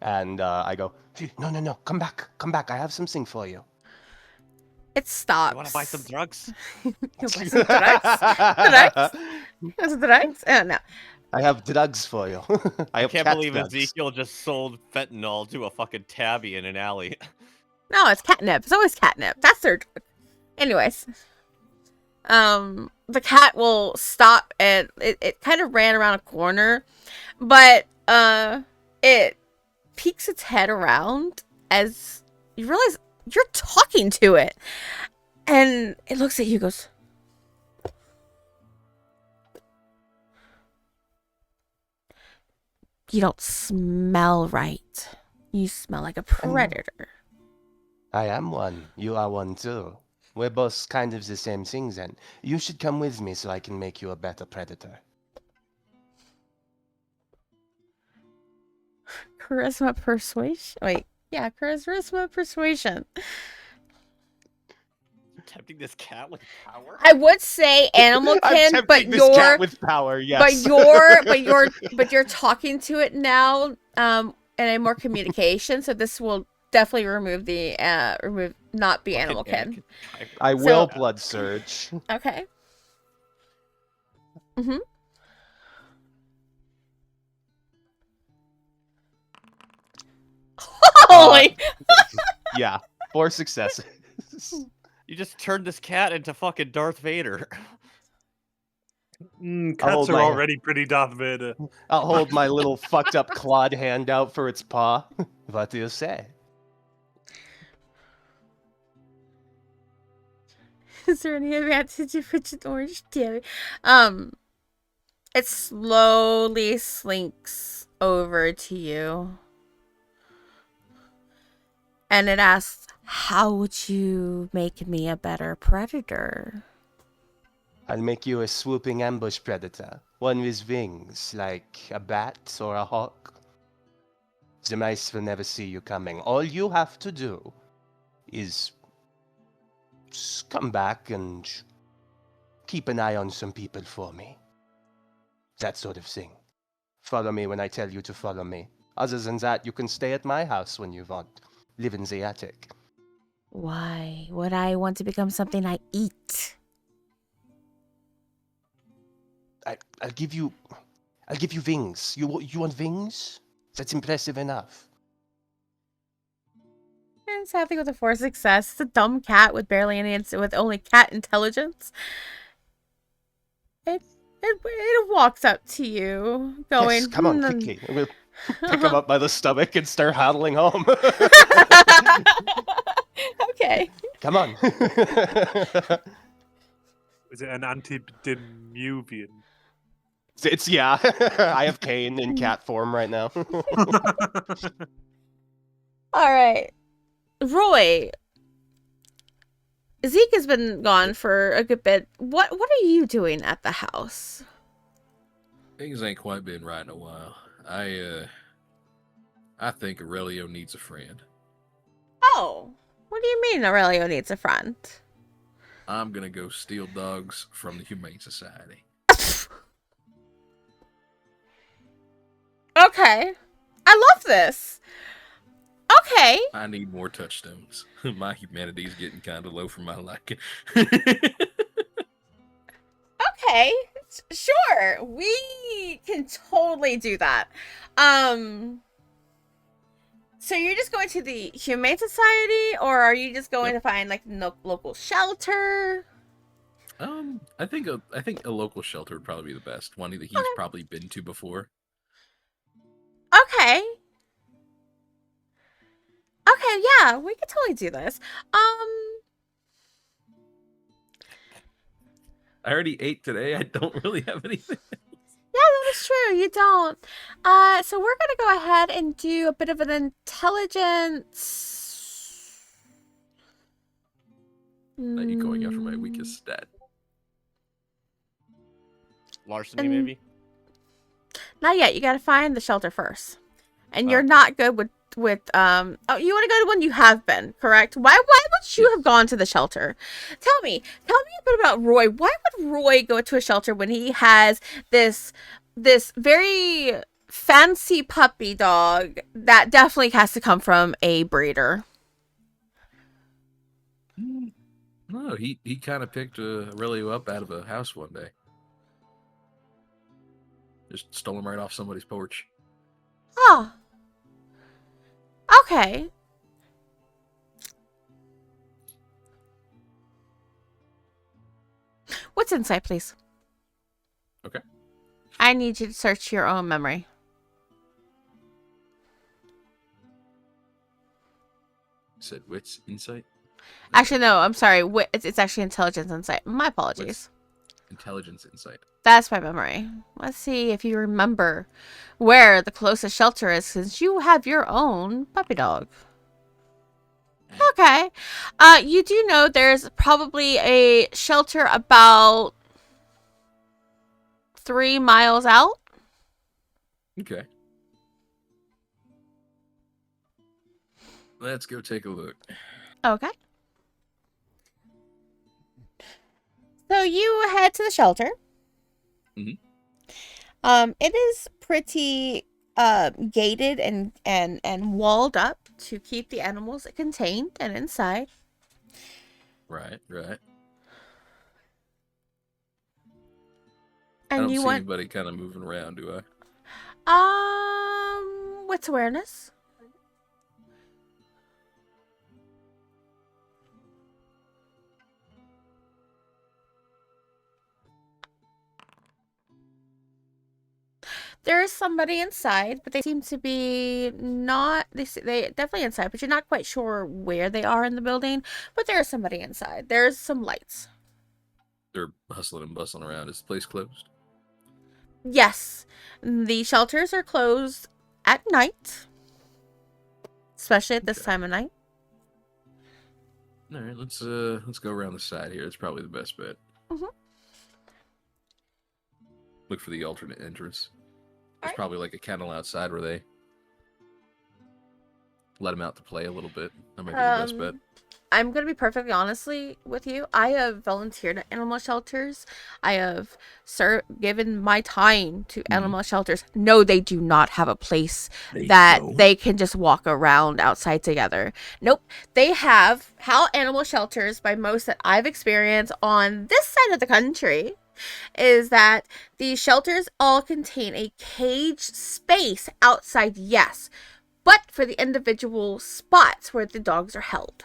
and I go, no, come back. I have something for you. It stops. You want to buy some drugs? You buy some drugs? Some drugs? Oh, no. I have drugs for you. I I have can't cat believe drugs. Ezekiel just sold fentanyl to a fucking tabby in an alley. No, it's catnip. It's always catnip. That's their drug. Anyways. The cat will stop and it kind of ran around a corner, but it peeks its head around as you realize you're talking to it. And it looks at you and goes, "You don't smell right. You smell like a predator." I am one. You are one too. We're both kind of the same thing then. You should come with me so I can make you a better predator. Charisma persuasion. Wait, yeah, charisma persuasion. Tempting this cat with power? I would say I'm animalkin, tempting but this cat with power, yes. but you're talking to it now, in a more communication. So this will definitely remove the not be animalkin. I So- will blood surge. Okay. Mm-hmm. Holy! Yeah, 4 successes. You just turned this cat into fucking Darth Vader. I'll Cats hold are my- already pretty Darth Vader. I'll hold my little fucked up clawed hand out for its paw. What do you say? Is there any advantage if it's an orange tabby? It slowly slinks over to you. And it asks, "How would you make me a better predator?" I'll make you a swooping ambush predator. One with wings, like a bat or a hawk. The mice will never see you coming. All you have to do is just come back and keep an eye on some people for me. That sort of thing. Follow me when I tell you to follow me. Other than that, you can stay at my house when you want. Live in the attic. Why would I want to become something I eat? I'll give you wings. You want wings? That's impressive enough. And sadly, with a 4 success, it's a dumb cat with barely any, with only cat intelligence. It walks up to you, going, Yes, come on, "Hmm." quickly. We'll pick him up by the stomach and start hoddling home. Okay. Come on. Is it an antediluvian? It's yeah. I have Kane in cat form right now. All right. Roy. Zeke has been gone for a good bit. What are you doing at the house? Things ain't quite been right in a while. I think Aurelio needs a friend. Oh. What do you mean Aurelio needs a friend? I'm gonna go steal dogs from the Humane Society. Okay. I love this. Okay. I need more touchstones. My humanity's getting kind of low for my liking. Okay. Sure. We can totally do that. So you're just going to the Humane Society, or are you just going to find like no local shelter? I think a local shelter would probably be the best. One that he's probably been to before. Okay. Okay, yeah, we could totally do this. I already ate today. I don't really have anything. Yeah, that is true. You don't. So we're gonna go ahead and do a bit of an intelligence. Are you going after my weakest stat? Larceny, maybe? Not yet. You gotta find the shelter first. And Oh. you're not good with oh, you want to go to one you have been, correct? Why would you have gone to the shelter? Tell me a bit about Roy. Why would Roy go to a shelter when he has this very fancy puppy dog that definitely has to come from a breeder? No, he kind of picked Aurelio up out of a house one day. Just stole him right off somebody's porch. Oh. Okay. What's insight, please? Okay. I need you to search your own memory. You said wits, insight? Actually, no, I'm sorry. It's actually intelligence insight. My apologies. Wits, intelligence, insight. That's my memory. Let's see if you remember where the closest shelter is, since you have your own puppy dog. Okay. You do know there's probably a shelter about 3 miles out. Okay. Let's go take a look. Okay. So you head to the shelter. Mhm. It is pretty gated and walled up to keep the animals contained and inside. Right. I And don't you see want anybody kind of moving around, do I? what's awareness? There is somebody inside, but they seem to be not. They definitely inside, but you're not quite sure where they are in the building. But there is somebody inside. There's some lights. They're hustling and bustling around. Is the place closed? Yes, the shelters are closed at night, especially at this Okay. time of night. All right, let's go around the side here. It's probably the best bet. Mhm. Look for the alternate entrance. There's Alright. probably like a kennel outside where they let them out to play a little bit. That might be the best bet. I'm gonna be perfectly honestly with you. I have volunteered at animal shelters. I have given my time to animal shelters. No, they do not have a place that they can just walk around outside together. Nope. They have how animal shelters, by most that I've experienced on this side of the country, is that these shelters all contain a cage space outside, yes, but for the individual spots where the dogs are held.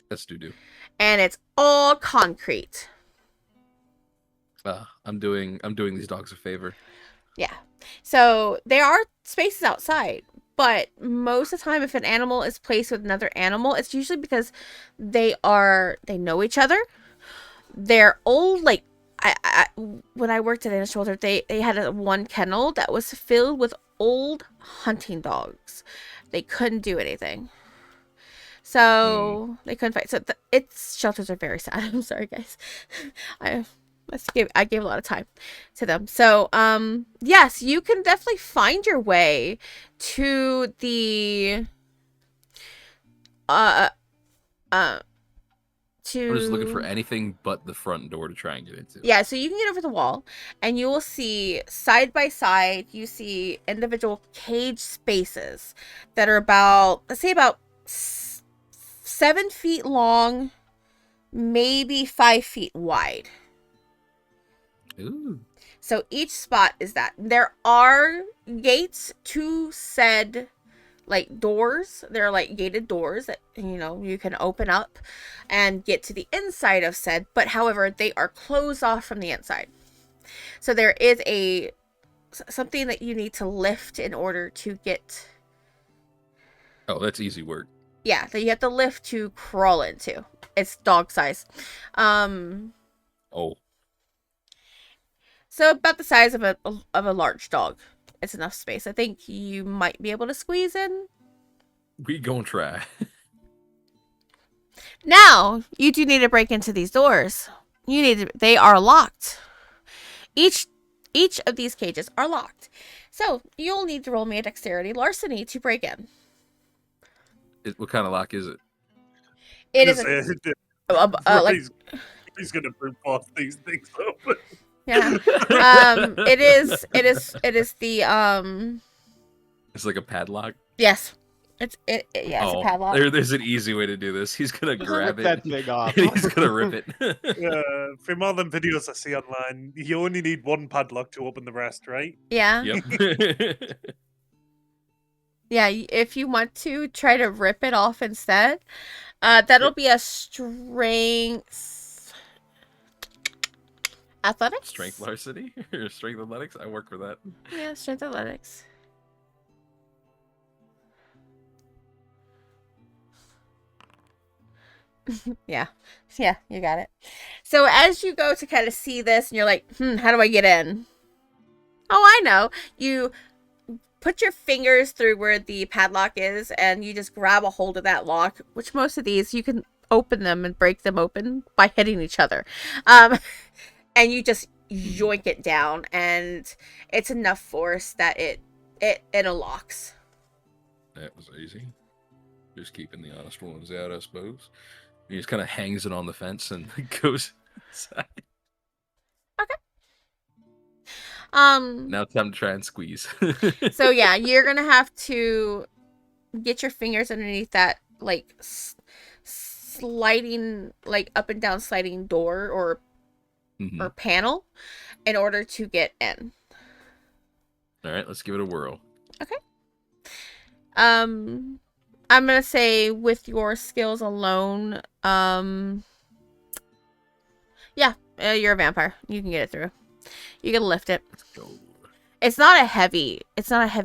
That's doo-doo. And it's all concrete. I'm doing these dogs a favor. Yeah. So there are spaces outside, but most of the time if an animal is placed with another animal, it's usually because they know each other. They're old, like when I worked at a shelter, they had one kennel that was filled with old hunting dogs. They couldn't do anything. So they couldn't fight. So its shelters are very sad. I'm sorry, guys. I gave a lot of time to them. So yes, you can definitely find your way to the I'm just looking for anything but the front door to try and get into. Yeah, so you can get over the wall, and you will see side by side, you see individual cage spaces that are about, let's say about 7 feet long, maybe 5 feet wide. Ooh. So each spot is that. There are gates to said like doors. They're like gated doors that you can open up and get to the inside of said, but however they are closed off from the inside. So there is something that you need to lift in order to get. Oh, that's easy work. Yeah, that you have to lift to crawl into. It's dog size. Oh. So about the size of a large dog. It's enough space. I think you might be able to squeeze in. We gonna try. Now, you do need to break into these doors. They are locked. Each of these cages are locked. So, you'll need to roll me a dexterity larceny to break in. What kind of lock is it? It is like he's gonna brute force these things open. yeah. It is the It's like a padlock. yes. It's a padlock. There's an easy way to do this. He's gonna grab Rip that it. thing off. And he's gonna rip it. From all them videos I see online, you only need one padlock to open the rest, right? Yeah. Yep. Yeah, if you want to try to rip it off instead, that'll be a strength athletics. Strength larceny or strength athletics? I work for that. Yeah, strength athletics. Yeah, you got it. So as you go to kind of see this, and you're like, how do I get in? Oh, I know. You put your fingers through where the padlock is, and you just grab a hold of that lock, which most of these, you can open them and break them open by hitting each other. And you just yoink it down, and it's enough force that it unlocks. That was easy. Just keeping the honest ones out, I suppose. He just kind of hangs it on the fence and goes inside. Okay. Now it's time to try and squeeze. So yeah, you're gonna have to get your fingers underneath that like sliding, like up and down sliding door or panel in order to get in. All right, let's give it a whirl. Okay. I'm gonna say with your skills alone, you're a vampire. You can get it through. You can lift it. Let's go. It's not a heavy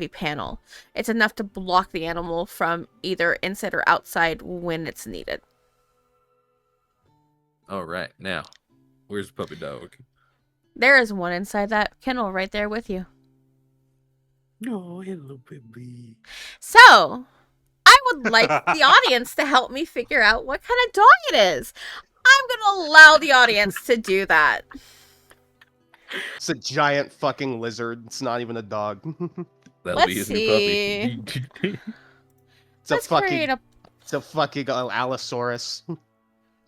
panel. It's enough to block the animal from either inside or outside when it's needed. All right, now, where's the puppy dog? There is one inside that kennel right there with you. No, hello, baby. So, I would like the audience to help me figure out what kind of dog it is. I'm going to allow the audience to do that. It's a giant fucking lizard. It's not even a dog. That'll Let's be his see. new puppy. It's a Let's fucking create a It's a fucking Allosaurus.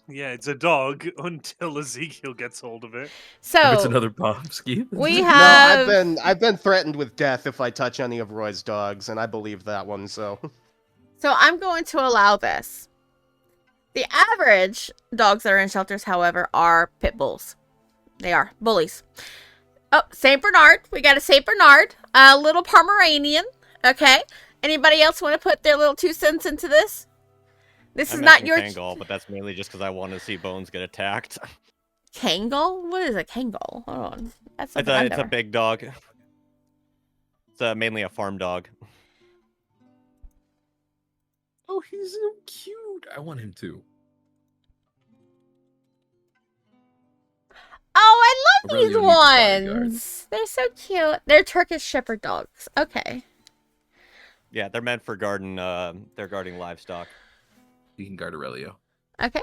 Yeah, it's a dog until Ezekiel gets hold of it. If it's So another Pomsky. we No, have. I've been threatened with death if I touch any of Roy's dogs, and I believe that one. So So I'm going to allow this. The average dogs that are in shelters, however, are pit bulls. They are bullies. Oh, Saint Bernard. We got a Saint Bernard, a little Pomeranian. Okay. Anybody else want to put their little 2 cents into this? This I is not mentioned your Kangol, but that's mainly just because I want to see Bones get attacked. Kangol. What is a Kangol? Hold on. That's It's something a, I've it's a never. big dog. It's mainly a farm dog. Oh, he's so cute. I want him to. Oh, I love Aurelio these needs a bodyguard. ones. They're so cute. They're Turkish Shepherd dogs. Okay. Yeah, they're meant for guarding. They're guarding livestock. He can guard Aurelio. Okay.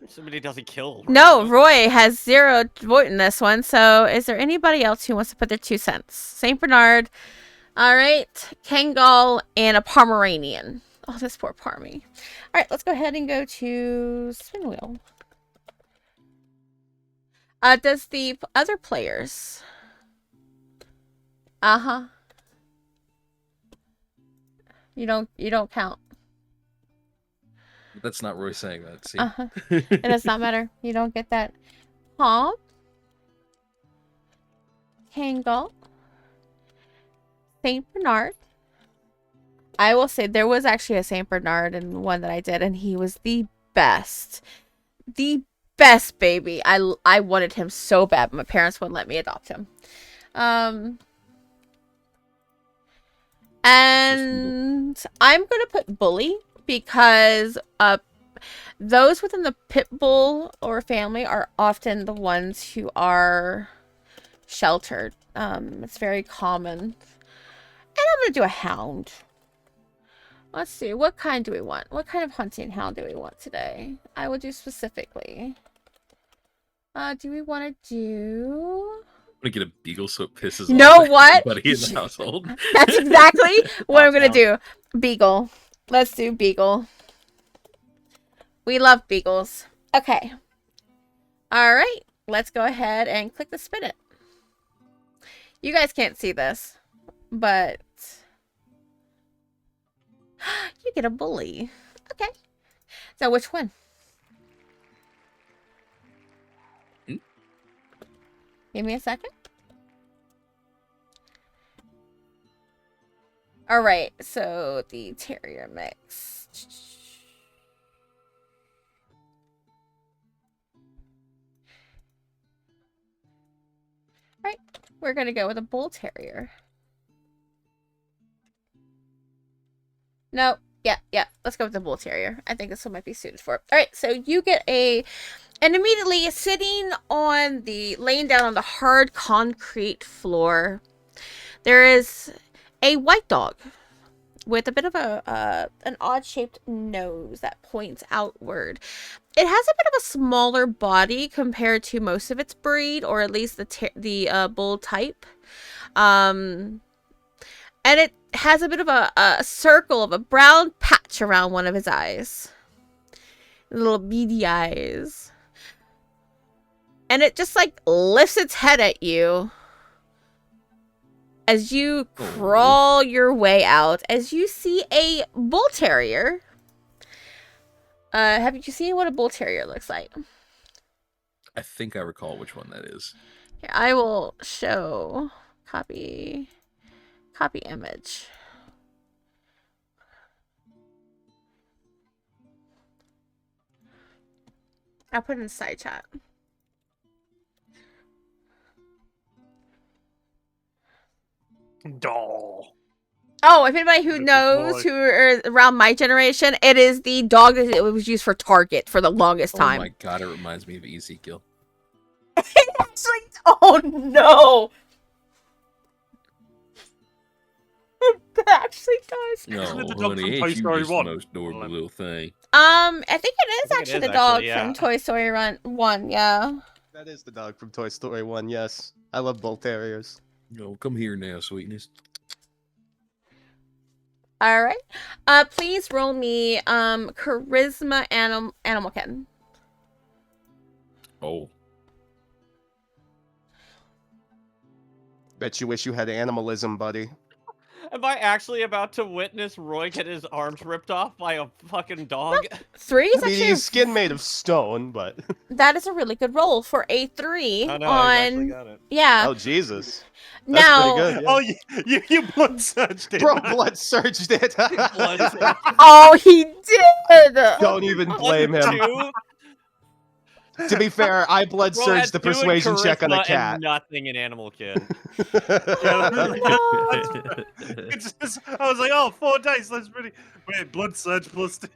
Somebody doesn't kill. No, Roy has 0 vote in this one. So, is there anybody else who wants to put their 2 cents? Saint Bernard. All right, Kangol and a Pomeranian. Oh, this poor Parmy. All right, let's go ahead and go to spin wheel. Does the other players? Uh-huh. You don't count. That's not Roy saying that. See? Uh-huh. It does not matter. You don't get that. Palm. Kangol. Saint Bernard. I will say there was actually a Saint Bernard in one that I did, and he was the best. The best baby. I wanted him so bad, but my parents wouldn't let me adopt him. And I'm gonna put bully because those within the pit bull or family are often the ones who are sheltered. It's very common. And I'm gonna do a hound. Let's see, what kind do we want? What kind of hunting hound do we want today? I will do specifically. Do we want to do... I'm gonna get a beagle so it pisses You know off what? everybody in the household. That's exactly what I'm gonna Awesome. do. Beagle. Let's do beagle. We love beagles. Okay. All right. Let's go ahead and click the spin it. You guys can't see this, but you get a bully. Okay. So which one? Give me a second. All right. So the terrier mix. Right, we're gonna go with a bull terrier. No, yeah, let's go with the bull terrier. I think this one might be suited for it. All right, so you get and immediately laying down on the hard concrete floor, there is a white dog with a bit of an odd-shaped nose that points outward. It has a bit of a smaller body compared to most of its breed, or at least the bull type. And it has a bit of a circle of a brown patch around one of his eyes. Little beady eyes. And it just like lifts its head at you as you crawl your way out, as you see a bull terrier. Have you seen what a bull terrier looks like? I think I recall which one that is. Here, I will show copy image. I'll put it in side chat. Doll. Oh, if anybody who Good knows, boy. who are around my generation, it is the dog that it was used for Target for the longest Oh time. my god, it reminds me of Ezekiel. Actually, oh no! It actually does. No, Isn't it the dog honey, from Toy ain't you Story just the 1? most adorable little thing? I think it is I think it actually is the dog actually, yeah. from Toy Story 1, yeah. that is the dog from Toy Story 1. Yes, I love bull terriers. No, come here now, sweetness. All right. Please roll me charisma animal kin. Oh. Bet you wish you had animalism, buddy. Am I actually about to witness Roy get his arms ripped off by a fucking dog? 3 is I mean, actually he's skin made of stone, but... that is a really good roll for a 3 Oh no, on he's actually got it. yeah. Oh, Jesus. That's Now pretty good, yeah. Oh, you blood searched it. Bro, blood surged it. oh, he did. Don't even blame him. Two, To be fair, I blood Bro had surged the 2 in persuasion check on a charisma cat. and nothing in animal kin. It's just, I was like, oh, 4 dice. That's pretty. Wait, blood surge plus 2.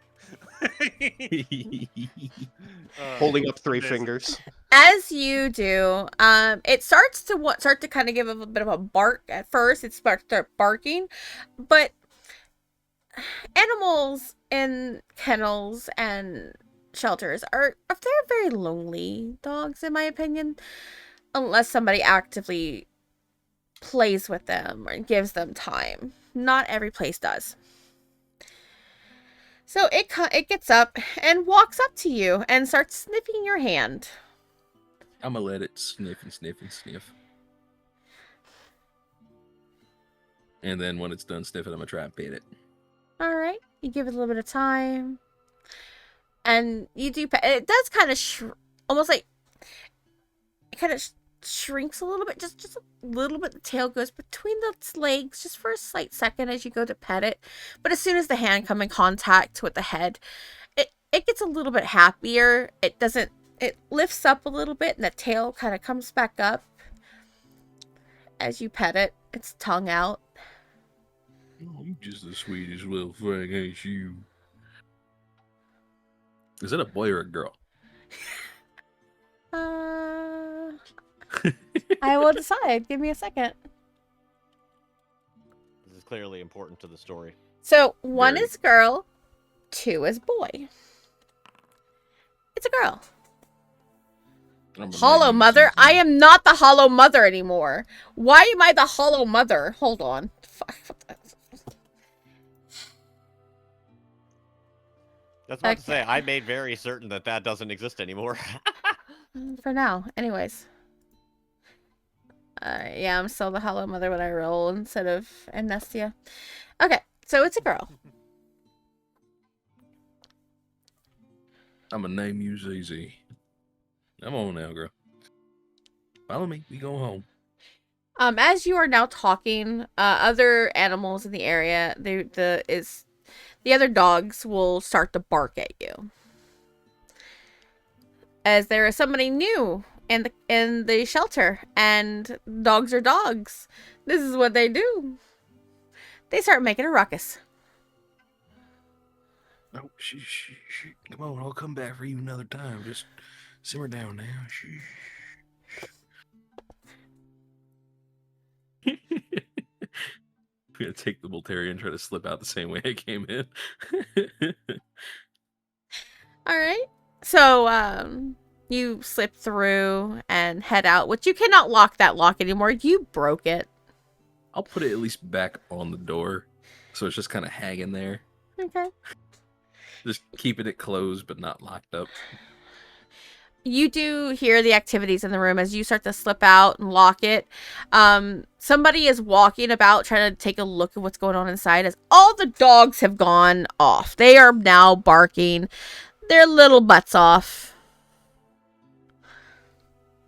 Holding up 3 amazing. fingers. As you do, it starts to kind of give a bit of a bark at first. It starts to start barking, but animals in kennels and shelters are they're very lonely dogs, in my opinion, unless somebody actively plays with them or gives them time. Not every place does. So it gets up and walks up to you and starts sniffing your hand. I'm gonna let it sniff and sniff and sniff. And then when it's done sniffing, I'm gonna try and pet it. All right, you give it a little bit of time, and you do. It does kind of almost like it kind of shrinks a little bit, just a little bit. The tail goes between its legs just for a slight second as you go to pet it, but as soon as the hand come in contact with the head, it gets a little bit happier. It doesn't. It lifts up a little bit, and the tail kind of comes back up as you pet it. Its tongue out. Oh, you just the sweetest little thing, ain't you? Is it a boy or a girl? I will decide. Give me a second. This is clearly important to the story. So 1 Very. is girl, 2 is boy. It's a girl. I'm gonna Hollow name mother? Susan. I am not the hollow mother anymore. Why am I the hollow mother? Hold on. Fuck. That's about to say, Okay. I made very certain that that doesn't exist anymore. For now. Anyways. Yeah, I'm still the hollow mother when I roll instead of Amnestia. Okay, so it's a girl. I'm gonna name you ZZ. Come on now, girl. Follow me. We go home. As you are now talking, other animals in the area, the other dogs will start to bark at you, as there is somebody new in the shelter, and dogs are dogs. This is what they do. They start making a ruckus. Oh, shh. Come on, I'll come back for you another time. Just simmer down now. Shh. I'm gonna take the Voltairean and try to slip out the same way I came in. All right. So you slip through and head out, which you cannot lock that lock anymore. You broke it. I'll put it at least back on the door, so it's just kind of hanging there. Okay. Just keeping it closed but not locked up. You do hear the activities in the room as you start to slip out and lock it. Somebody is walking about trying to take a look at what's going on inside, as all the dogs have gone off. They are now barking their little butts off.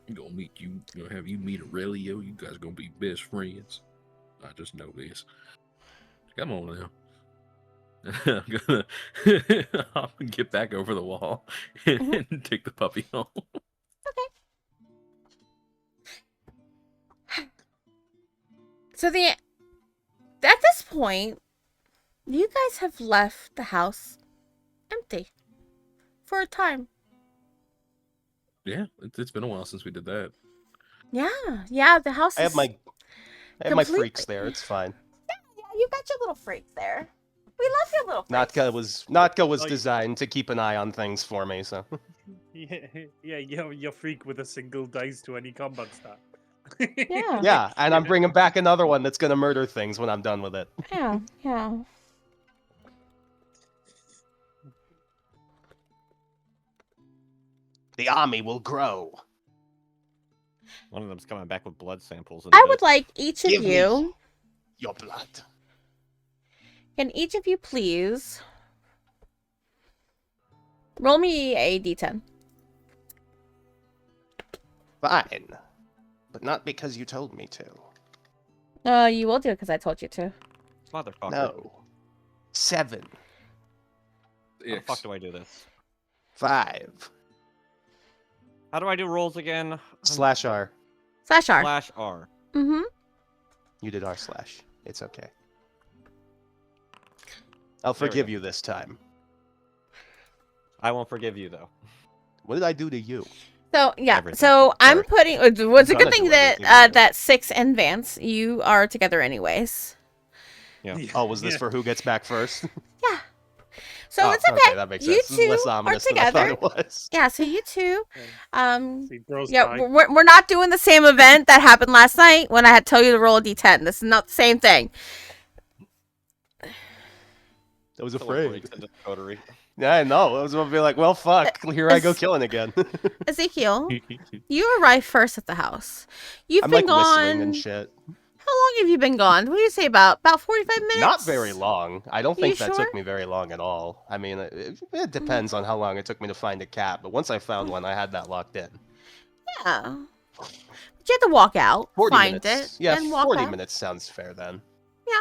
I'm gonna meet you. Gonna have you meet Aurelio. You guys gonna be best friends. I just know this. Come on now. I'm gonna get back over the wall and take the puppy home. So at this point, you guys have left the house empty for a time. Yeah, it's been a while since we did that. Yeah, the house I have is... my freaks completely- there. It's fine. Yeah, you got your little freaks there. We love your little freaks. Natka was Oh, yeah. designed to keep an eye on things for me, so Yeah, you're freak with a single dice to any combat stat. Yeah. yeah, and I'm bringing back another one that's gonna murder things when I'm done with it. Yeah. the army will grow. One of them's coming back with blood samples. I would like each of Give me you. your blood. Can each of you please roll me a d10? Fine. But not because you told me to. You will do it because I told you to. Motherfucker. No. 7. How the fuck do I do this? 5. How do I do rolls again? Slash R. Slash R. Slash R. Mm-hmm. You did R slash. It's okay. I'll There we forgive go. you this time. I won't forgive you though. What did I do to you? So yeah, Everything. so I'm Sorry. putting. What's a Trying good to thing do that everything to you. that 6 and Vance, you are together anyways. Yeah. Oh, was this Yeah. for who gets back first? Yeah. So Oh, it's okay. That makes You sense. This is two less are ominous than I together. thought it was. Yeah. So you two. See, bros Yeah, die. we're not doing the same event that happened last night when I had to tell you to roll a d10. This is not the same thing. I was Philip afraid. breaks into the coterie. Yeah, I know. I was going to be like, well, fuck. Here I go It's- killing again. Ezekiel, you arrived first at the house. You've I'm been like whistling gone. and shit. How long have you been gone? What do you say about 45 minutes? Not very long. I don't You think that sure? took me very long at all. I mean, it depends on how long it took me to find a cat, but once I found one, I had that locked in. Yeah. But you had to walk out, 40 find minutes. it, Yeah, and walk 40 out. minutes sounds fair then. Yeah.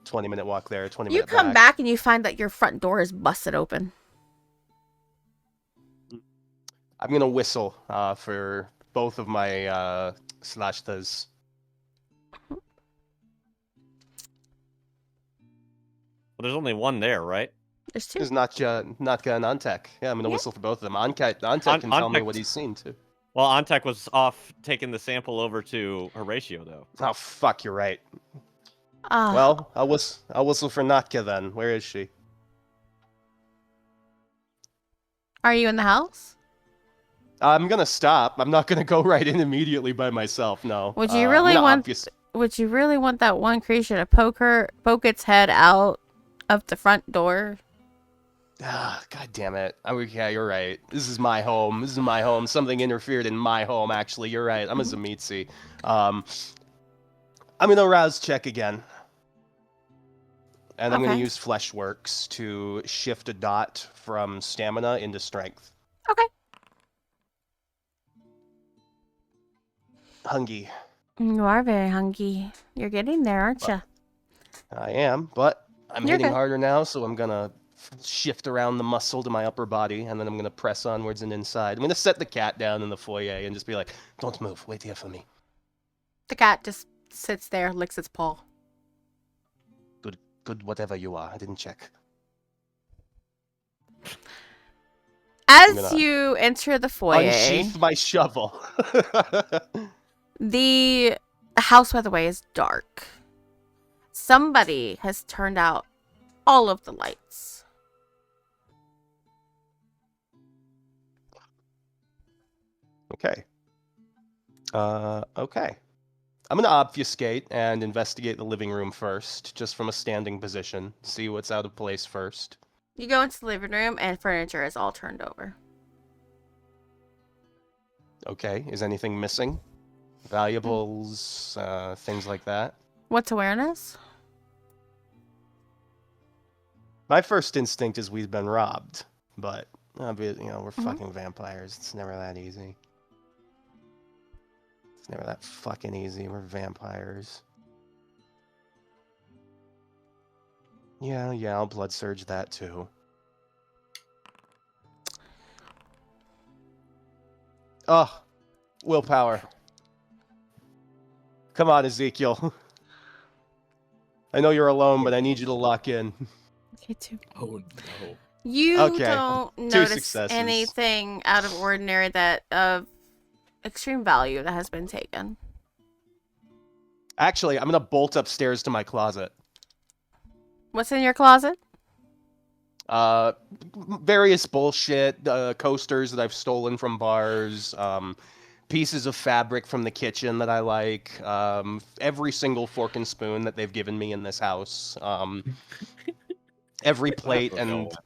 20-minute walk there, 20 You minute come back and you find that your front door is busted open. I'm going to whistle for both of my slashtas. Well, there's only one there, right? There's 2. Is Natka and Antek. Yeah, I'm going to Yeah. whistle for both of them. Antek can tell me Antek- what he's seen too. Well, Antek was off taking the sample over to Horatio, though. Oh, fuck, you're right. Ah, Well, I'll whistle for Natka then. Where is she? are you in the house? I'm gonna stop. I'm not gonna go right in immediately by myself. No. Would you I'm really gonna want- Would you really want that one creature to poke its head out of the front door? Ah, God damn it. Yeah, you're right. This is my home. This is my home. Something interfered in my home. Actually, you're right. I'm a Zamitsi. I'm gonna rouse check again. And I'm gonna Okay. use Fleshworks to shift a dot from stamina into strength. Okay. Hungry. You are very hungry. You're getting there, aren't you? I am, but I'm You're hitting good. harder now, so I'm gonna shift around the muscle to my upper body, and then I'm gonna press onwards and inside. I'm gonna set the cat down in the foyer and just be like, "Don't move. Wait here for me." The cat just sits there, licks its paw. Good, whatever you are. I didn't check. As gonna you enter the foyer, Unsheath my shovel. the house, by the way, is dark. Somebody has turned out all of the lights. Okay. Okay. I'm gonna obfuscate and investigate the living room first, just from a standing position. See what's out of place first. You go into the living room, and furniture is all turned over. Okay. Is anything missing? Valuables, things like that. What's awareness? My first instinct is we've been robbed, but we're Mhm. fucking vampires. It's never that easy. It's never that fucking easy. We're vampires. Yeah, I'll blood surge that too. Oh, willpower. Come on, Ezekiel. I know you're alone, but I need you to lock in. Okay, 2. Oh no. You Okay, don't 2 notice successes. anything out of ordinary that of extreme value that has been taken. Actually, I'm gonna bolt upstairs to my closet. What's in your closet? Various bullshit, coasters that I've stolen from bars, pieces of fabric from the kitchen that I like, every single fork and spoon that they've given me in this house, every plate Oh, no. and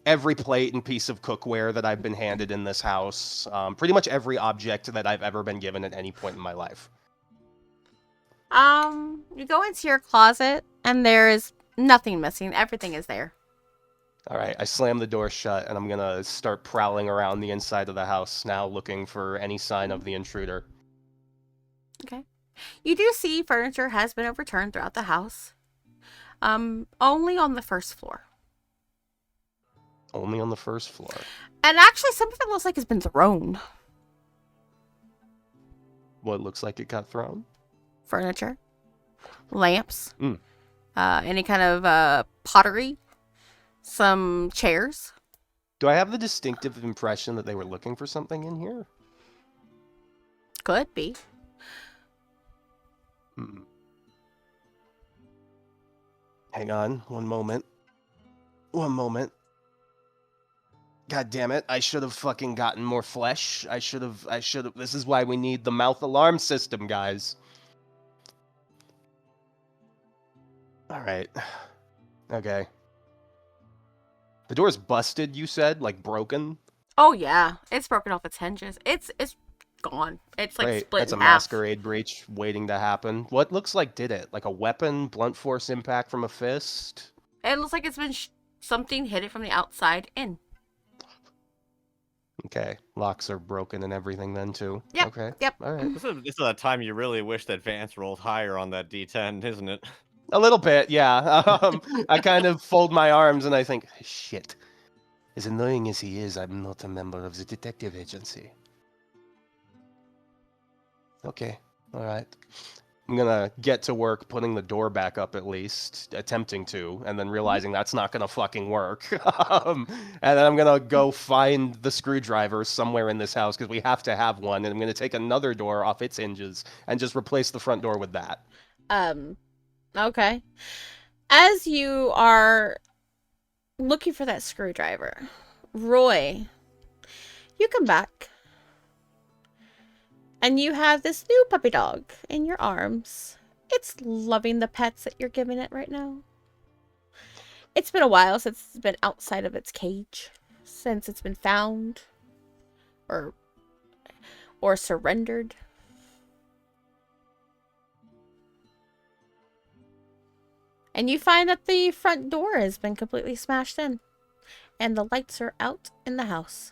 every plate and piece of cookware that I've been handed in this house. Pretty much every object that I've ever been given at any point in my life. You go into your closet and there is nothing missing. Everything is there. All right, I slam the door shut and I'm gonna start prowling around the inside of the house now, looking for any sign of the intruder. Okay. You do see furniture has been overturned throughout the house. Only on the first floor. Only on the first floor. And actually, some of it looks like it's been thrown. What looks like it got thrown? Furniture, lamps, Mm. any kind of pottery, some chairs. Do I have the distinctive impression that they were looking for something in here? Could be. Hmm. Hang on, one moment. One moment. God damn it, I should have fucking gotten more flesh. I should have. This is why we need the mouth alarm system, guys. Alright. Okay. The door's busted, you said? Like broken? Oh yeah, it's broken off its hinges. It's gone. It's like Great, split that's a in half. masquerade breach waiting to happen. What looks like did it? Like a weapon, blunt force impact from a fist? It looks like it's been something hit it from the outside in. Okay, locks are broken and everything then too. Yep, Okay. yep. All right. This is that time you really wish that Vance rolled higher on that D10, isn't it? A little bit, yeah. I kind of fold my arms and I think, shit. As annoying as he is, I'm not a member of the detective agency. Okay, all right. I'm gonna get to work putting the door back up at least, attempting to, and then realizing that's not gonna fucking work. And then I'm gonna go find the screwdriver somewhere in this house because we have to have one, and I'm gonna take another door off its hinges and just replace the front door with that. Okay. As you are looking for that screwdriver, Roy, you come back. And you have this new puppy dog in your arms. It's loving the pets that you're giving it right now. It's been a while since it's been outside of its cage. Since it's been found. Or surrendered. And you find that the front door has been completely smashed in. And the lights are out in the house.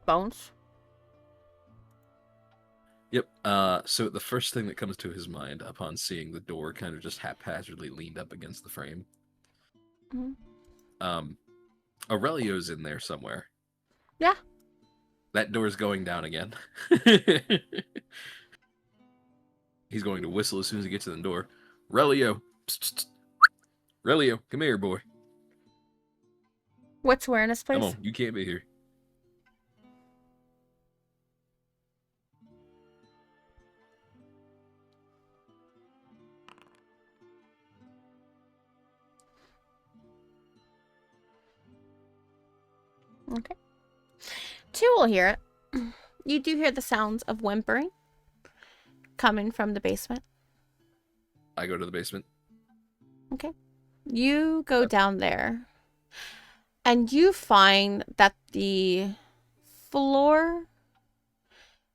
Bones? Yep. So the first thing that comes to his mind upon seeing the door kind of just haphazardly leaned up against the frame. Mm-hmm. Aurelio's in there somewhere. Yeah. That door's going down again. He's going to whistle as soon as he gets to the door. Aurelio! Psst, psst, psst. Aurelio, come here, boy. What's awareness, please? Come on, you can't be here. Okay. Two will hear it. You do hear the sounds of whimpering coming from the basement. I go to the basement. Okay. You go down there and you find that the floor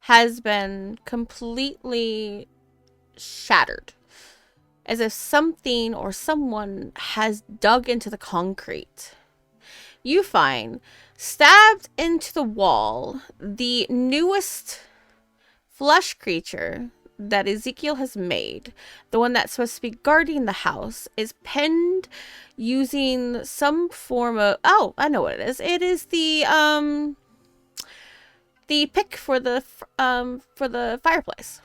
has been completely shattered. As if something or someone has dug into the concrete. You find, stabbed into the wall, the newest flesh creature that Ezekiel has made, the one that's supposed to be guarding the house, is pinned using some form of... Oh, I know what it is. It is the pick for the fireplace.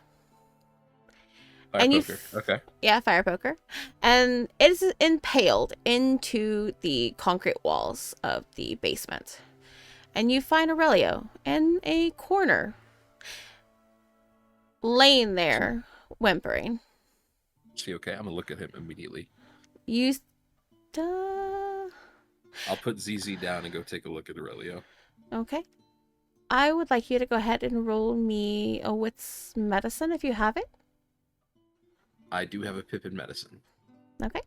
Fire And poker. Okay. Yeah, fire poker. And it is impaled into the concrete walls of the basement. And you find Aurelio in a corner, laying there, whimpering. Is he okay? I'm gonna look at him immediately. You... I'll put ZZ down and go take a look at Aurelio. Okay. I would like you to go ahead and roll me a wits medicine if you have it. I do have a pip in medicine. Okay.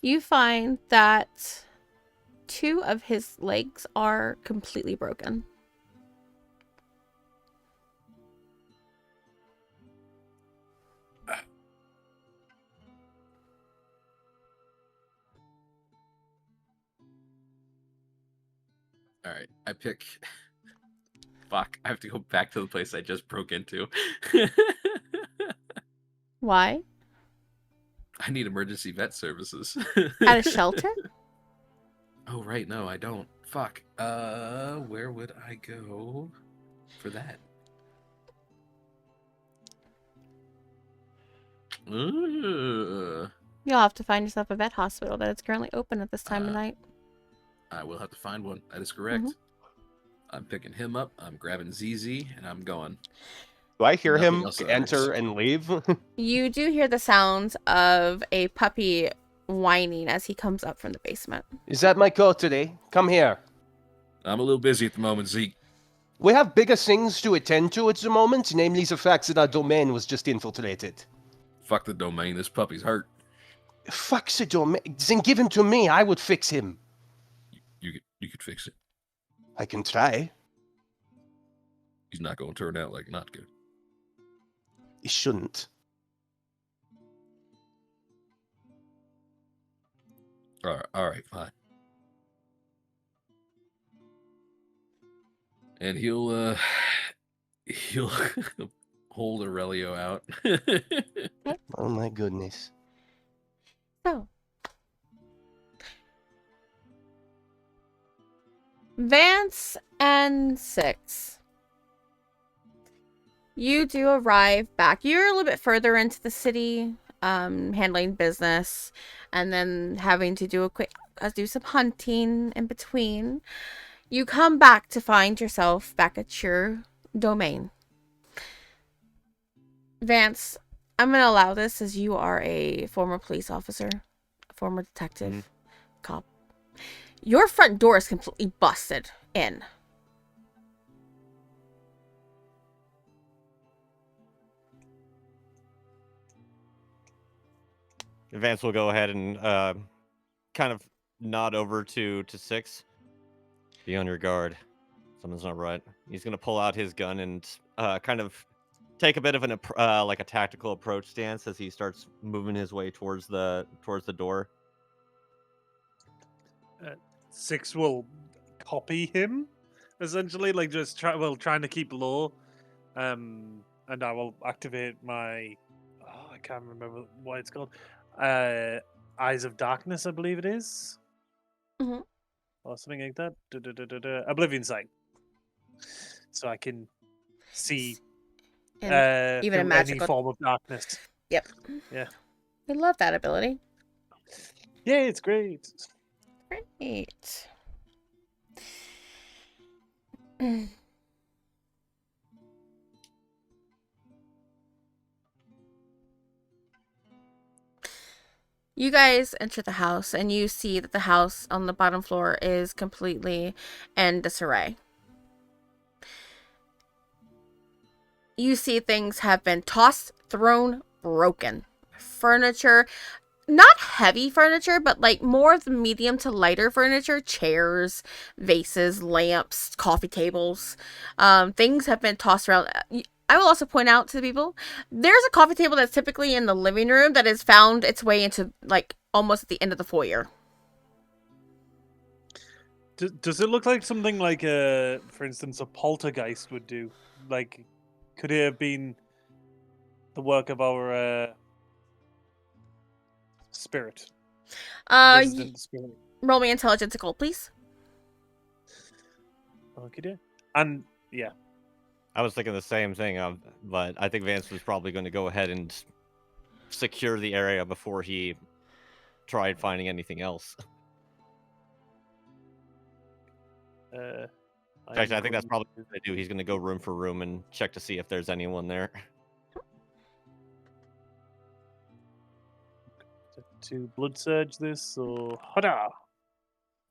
You find that 2 of his legs are completely broken. All right, I pick. Fuck, I have to go back to the place I just broke into. Why? I need emergency vet services. At a shelter? Oh, right, no, I don't. Fuck. Where would I go for that? You'll have to find yourself a vet hospital that is currently open at this time of night. I will have to find one. That is correct. I'm picking him up. I'm grabbing ZZ, and I'm going. Do I hear Nothing him else enter matters. and leave? You do hear the sounds of a puppy whining as he comes up from the basement. Is that my coat today? Come here. I'm a little busy at the moment, Zeke. We have bigger things to attend to at the moment, namely the fact that our domain was just infiltrated. Fuck the domain. This puppy's hurt. Fuck the domain. Then give him to me. I would fix him. You could fix it. I can try. He's not going to turn out like not good. He shouldn't. All right, fine. And he'll hold Aurelio out. Oh my goodness. So, Vance and 6. You do arrive back. You're a little bit further into the city, handling business, and then having to do do some hunting in between. You come back to find yourself back at your domain. Vance, I'm going to allow this as you are a former police officer, a former detective, cop. Your front door is completely busted in. Vance will go ahead and kind of nod over to 6. Be on your guard. Something's not right. He's gonna pull out his gun and kind of take a bit of an like a tactical approach stance as he starts moving his way towards the door. 6 will copy him, essentially, like just trying to keep low. And I will activate my I can't remember what it's called. Eyes of Darkness, I believe it is. Mhm. Or something like that. Oblivion Sight. So I can see And even a through magical... any form of darkness. Yep. Yeah. I love that ability. Yeah, it's great. Great. You guys enter the house and you see that the house on the bottom floor is completely in disarray. You see things have been tossed, thrown, broken. Furniture, not heavy furniture, but like more of the medium to lighter furniture, chairs, vases, lamps, coffee tables. Things have been tossed around. I will also point out to the people, there's a coffee table that's typically in the living room that has found its way into like almost at the end of the foyer. Does it look like something like for instance, a poltergeist would do? Like, could it have been the work of our spirit? Resident spirit. Roll me intelligence, please. Okay, and yeah. I was thinking the same thing, but I think Vance was probably going to go ahead and secure the area before he tried finding anything else. In fact, I think that's probably what he's going to do. He's going to go room for room and check to see if there's anyone there. to blood surge this, so hada!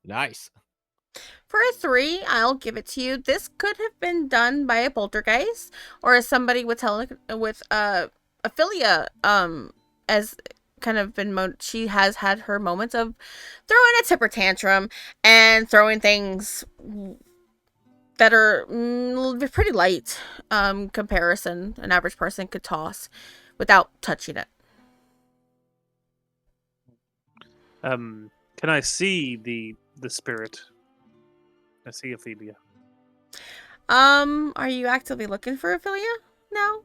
Nice. For a 3, I'll give it to you. This could have been done by a poltergeist or somebody with Ophelia as kind of been she has had her moments of throwing a temper tantrum and throwing things that are pretty light comparison an average person could toss without touching it. Can I see the spirit? I see Ophelia. Are you actively looking for Ophelia now?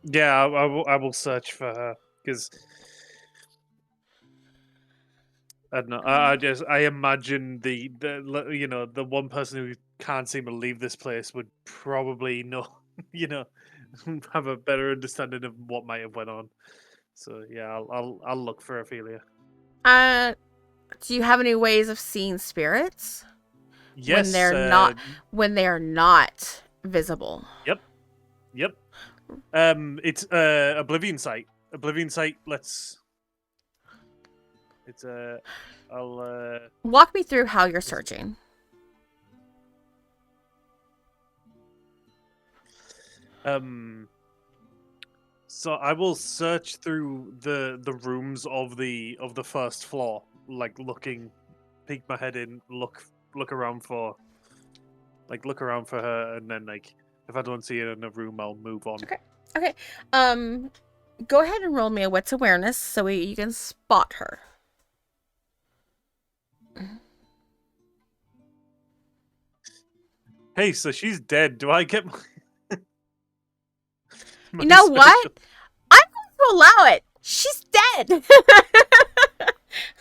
Yeah, I will search for her because I don't know. I imagine the the one person who can't seem to leave this place would probably know, have a better understanding of what might have went on. So yeah, I'll look for Ophelia. Do you have any ways of seeing spirits Yes, when they are not visible? Yep. It's Oblivion Sight. Oblivion Sight. I'll Walk me through how you're searching. So I will search through the rooms of the first floor, like peek my head in, look around for her, and then like if I don't see her in a room, I'll move on. Okay. Go ahead and roll me a wits awareness so you can spot her. Hey, so she's dead. Do I get my... You know what? I'm going to allow it. She's dead.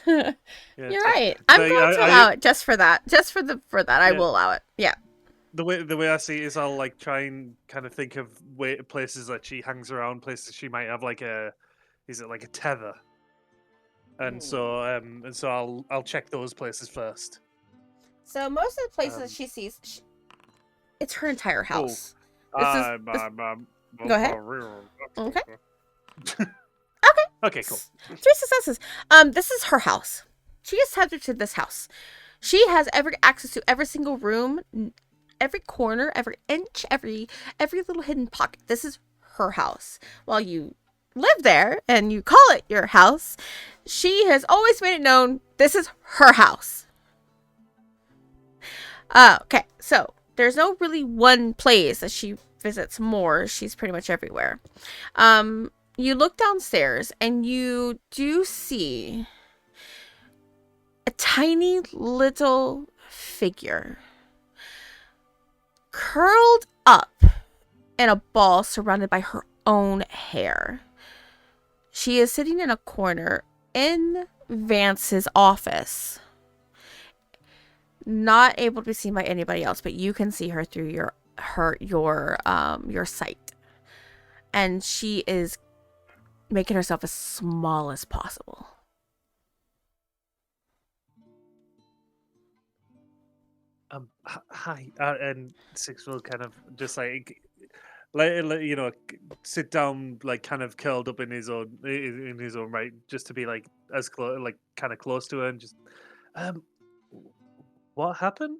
Yeah, You're right. I'm going to allow it just for that. Just for that, I will allow it. Yeah. The way I see it is I'll like try and kind of think of places that she hangs around, places she might have like a tether, and so I'll check those places first. So most of the places she sees, it's her entire house. Go ahead. Okay. Okay, cool. 3 successes. This is her house. She is tethered to this house. She has every access to every single room, every corner, every inch, every little hidden pocket. This is her house. While you live there and you call it your house, she has always made it known this is her house. Okay, so there's no really one place that she visits more. She's pretty much everywhere. You look downstairs and you do see a tiny little figure curled up in a ball surrounded by her own hair. She is sitting in a corner in Vance's office, not able to be seen by anybody else, but you can see her through your sight, and she is making herself as small as possible. Hi, and Six will kind of just like sit down, like kind of curled up in his own right, just to be like as close, like kind of close to her, and just what happened?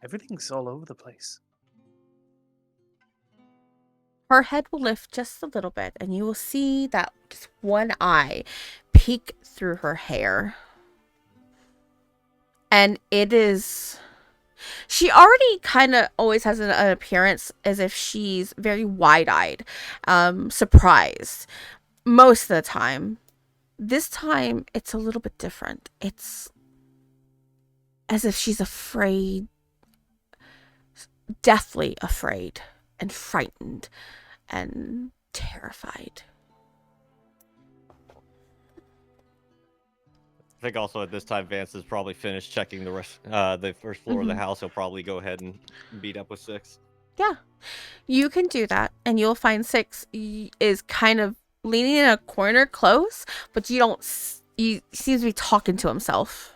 Everything's all over the place. Her head will lift just a little bit, and you will see that just one eye peek through her hair. And it is... She already kind of always has an appearance as if she's very wide-eyed, surprised most of the time. This time, it's a little bit different. It's as if she's afraid, deathly afraid, and frightened, and terrified. I think also at this time Vance has probably finished checking the first floor of the house. He'll probably go ahead and meet up with Six. Yeah, you can do that, and you'll find Six is kind of leaning in a corner close, but he seems to be talking to himself.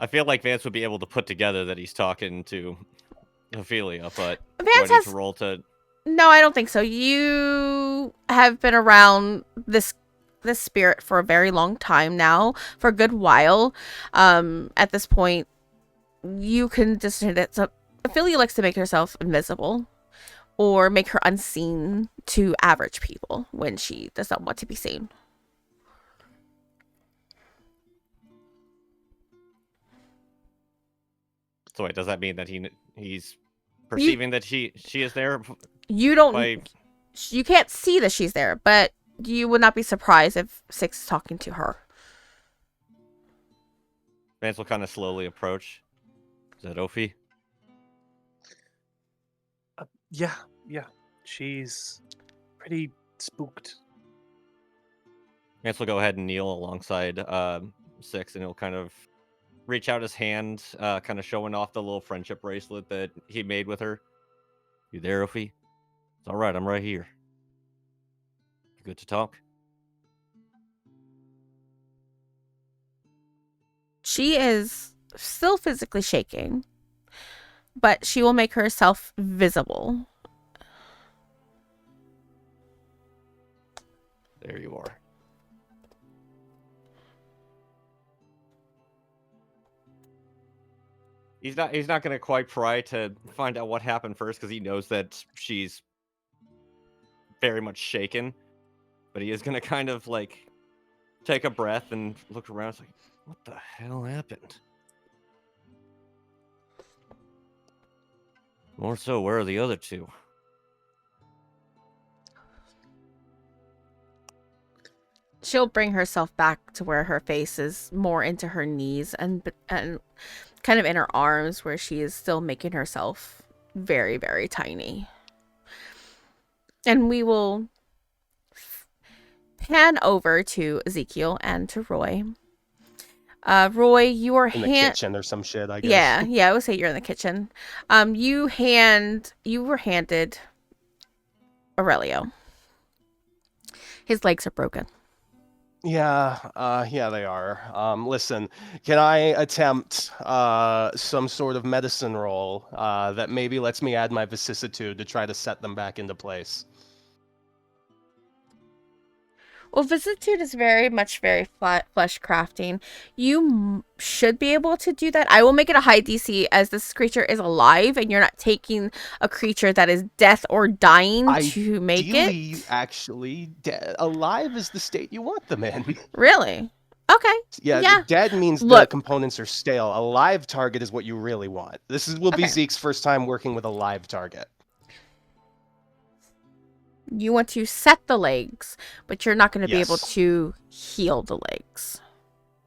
I feel like Vance would be able to put together that he's talking to Ophelia, but Vance do I need to roll to... No, I don't think so. You have been around this spirit for a very long time now, for a good while. At this point, you can just hit it. So Ophelia likes to make herself invisible or make her unseen to average people when she does not want to be seen. So wait, does that mean that he's perceiving that she is there? You don't. By... You can't see that she's there, but you would not be surprised if Six is talking to her. Vance will kind of slowly approach. Is that Ophi? Yeah. She's pretty spooked. Vance will go ahead and kneel alongside Six, and he'll kind of reach out his hand, kind of showing off the little friendship bracelet that he made with her. You there, Ophi? It's all right. I'm right here. You good to talk? She is still physically shaking, but she will make herself visible. There you are. He's not going to quite try to find out what happened first because he knows that she's very much shaken. But he is going to kind of like take a breath and look around. It's like, what the hell happened? More so, where are the other two? She'll bring herself back to where her face is more into her knees and kind of in her arms, where she is still making herself very, very tiny. And we will pan over to Ezekiel and to Roy. Roy, you are In the kitchen or some shit, I guess. Yeah, I would say you're in the kitchen. You were handed Aurelio. His legs are broken. Yeah, they are. Listen, can I attempt some sort of medicine roll that maybe lets me add my vicissitude to try to set them back into place? Well, vicissitude is very flesh crafting. You should be able to do that. I will make it a high DC as this creature is alive and you're not taking a creature that is death or dying to make Ideally, it. actually, alive is the state you want them in. Really? Okay. Yeah. Dead means the components are stale. A live target is what you really want. Will be Zeke's first time working with a live target. You want to set the legs, but you're not going to be able Yes. to heal the legs.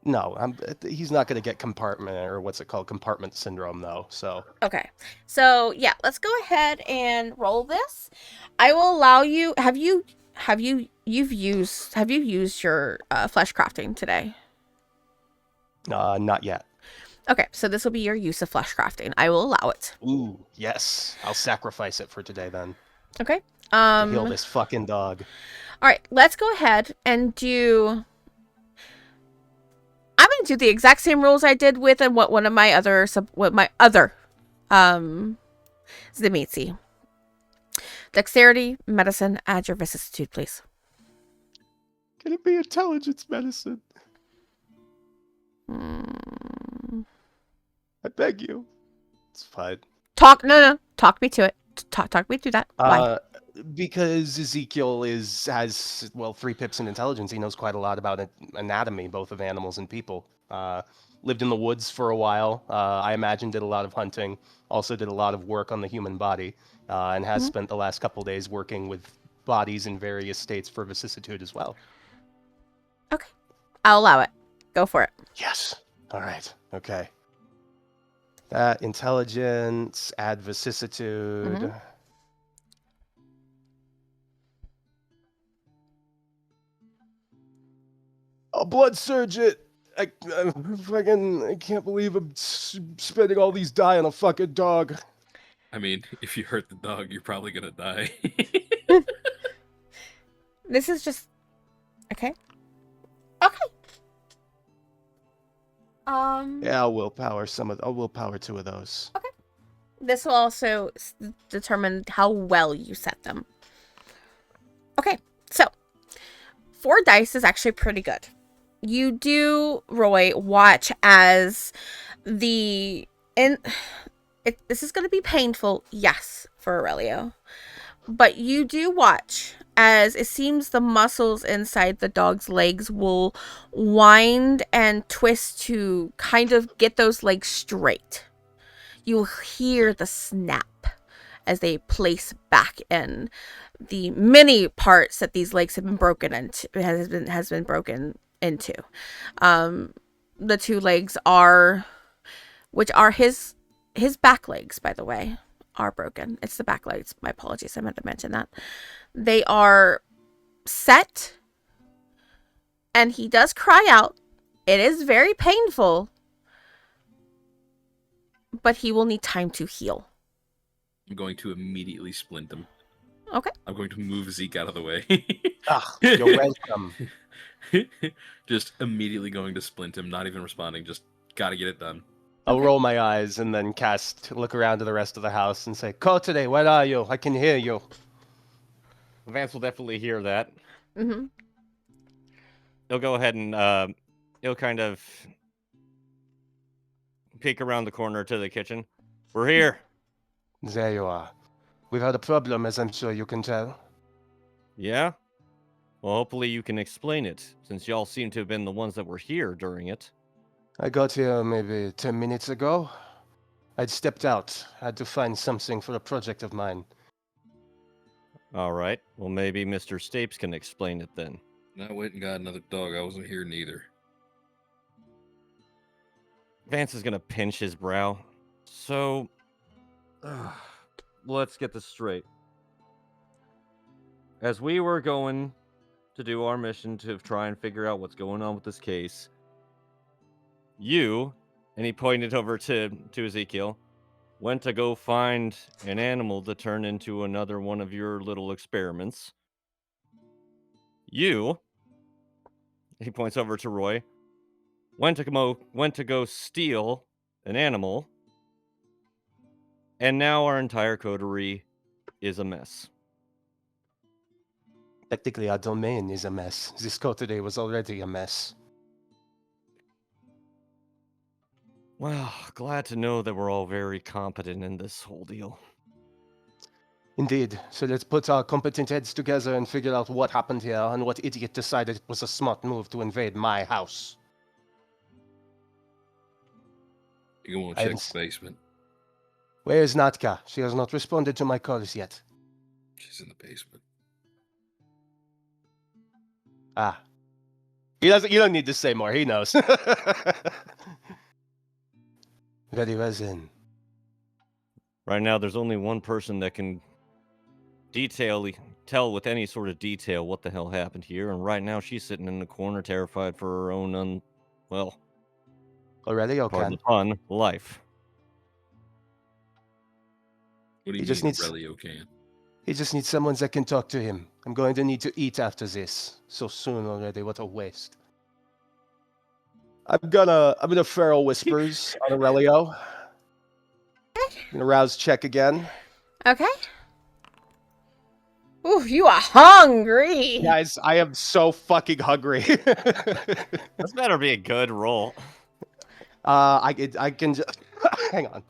No, he's not going to get compartment syndrome though. So Okay. So yeah, let's go ahead and roll this. I will allow you. Have you used your flesh crafting today? not yet. Okay, so this will be your use of flesh crafting. I will allow it. Ooh, yes, I'll sacrifice it for today then. Okay. To heal this fucking dog. All right, let's go ahead and do. I'm going to do the exact same rules I did with and what my other Zimitsi. Dexterity, medicine, add your vicissitude, please. Can it be intelligence medicine? I beg you. It's fine. Talk me to it. Talk me through that. Why? Because Ezekiel has 3 pips in intelligence. He knows quite a lot about anatomy, both of animals and people. Lived in the woods for a while. I imagine did a lot of hunting. Also did a lot of work on the human body, and has spent the last couple days working with bodies in various states for vicissitude as well. Okay, I'll allow it. Go for it. Yes. All right. Okay. That intelligence, add vicissitude. I'll blood surge it. I can't believe I'm spending all these die on a fucking dog. I mean, if you hurt the dog, you're probably gonna die. This is just okay. Okay. Yeah, I'll willpower 2 of those. This will also determine how well you set them. Okay, so 4 dice is actually pretty good. You do, Roy, watch as this is going to be painful, yes, for Aurelio. But you do watch as it seems the muscles inside the dog's legs will wind and twist to kind of get those legs straight. You'll hear the snap as they place back in the many parts that these legs have been broken into. Has been broken into. The 2 legs which are his back legs, by the way, are broken. It's the back legs. My apologies. I meant to mention that. They are set, and he does cry out. It is very painful, but he will need time to heal. I'm going to immediately splint him. Okay. I'm going to move Zeke out of the way. You're welcome. Just immediately going to splint him, not even responding. Just gotta get it done. I'll Okay. roll my eyes and then look around to the rest of the house and say, Kotere, where are you? I can hear you. Vance will definitely hear that. Mm-hmm. He'll go ahead and he'll kind of peek around the corner to the kitchen. We're here. There you are. We've had a problem, as I'm sure you can tell. Yeah? Well, hopefully you can explain it, since y'all seem to have been the ones that were here during it. I got here maybe 10 minutes ago. I'd stepped out, had to find something for a project of mine. All right. Well, maybe Mr. Stapes can explain it then. I went and got another dog. I wasn't here neither. Vance is going to pinch his brow. So, let's get this straight. As we were going to do our mission to try and figure out what's going on with this case, you, and he pointed over to Ezekiel, went to go find an animal to turn into another one of your little experiments. You, he points over to Roy, went to go steal an animal, and now our entire coterie is a mess. Technically, our domain is a mess. This Kotere was already a mess. Well, glad to know that we're all very competent in this whole deal. Indeed. So let's put our competent heads together and figure out what happened here and what idiot decided it was a smart move to invade my house. You go and I check haven't the basement. Where is Natka? She has not responded to my calls yet. She's in the basement. Ah. You don't need to say more. He knows. Very well then. Right now, there's only one person that can tell with any sort of detail what the hell happened here, and right now she's sitting in the corner, terrified for her own, Already, pardon okay. the pun, life. What do He you just mean, needs- Aurelio can? He just needs someone that can talk to him. I'm going to need to eat after this. So soon already, what a waste. I'm gonna feral whispers on Aurelio. I'm gonna rouse check again. Okay. Ooh, you are hungry. Guys, I am so fucking hungry. This better be a good roll. I can just hang on.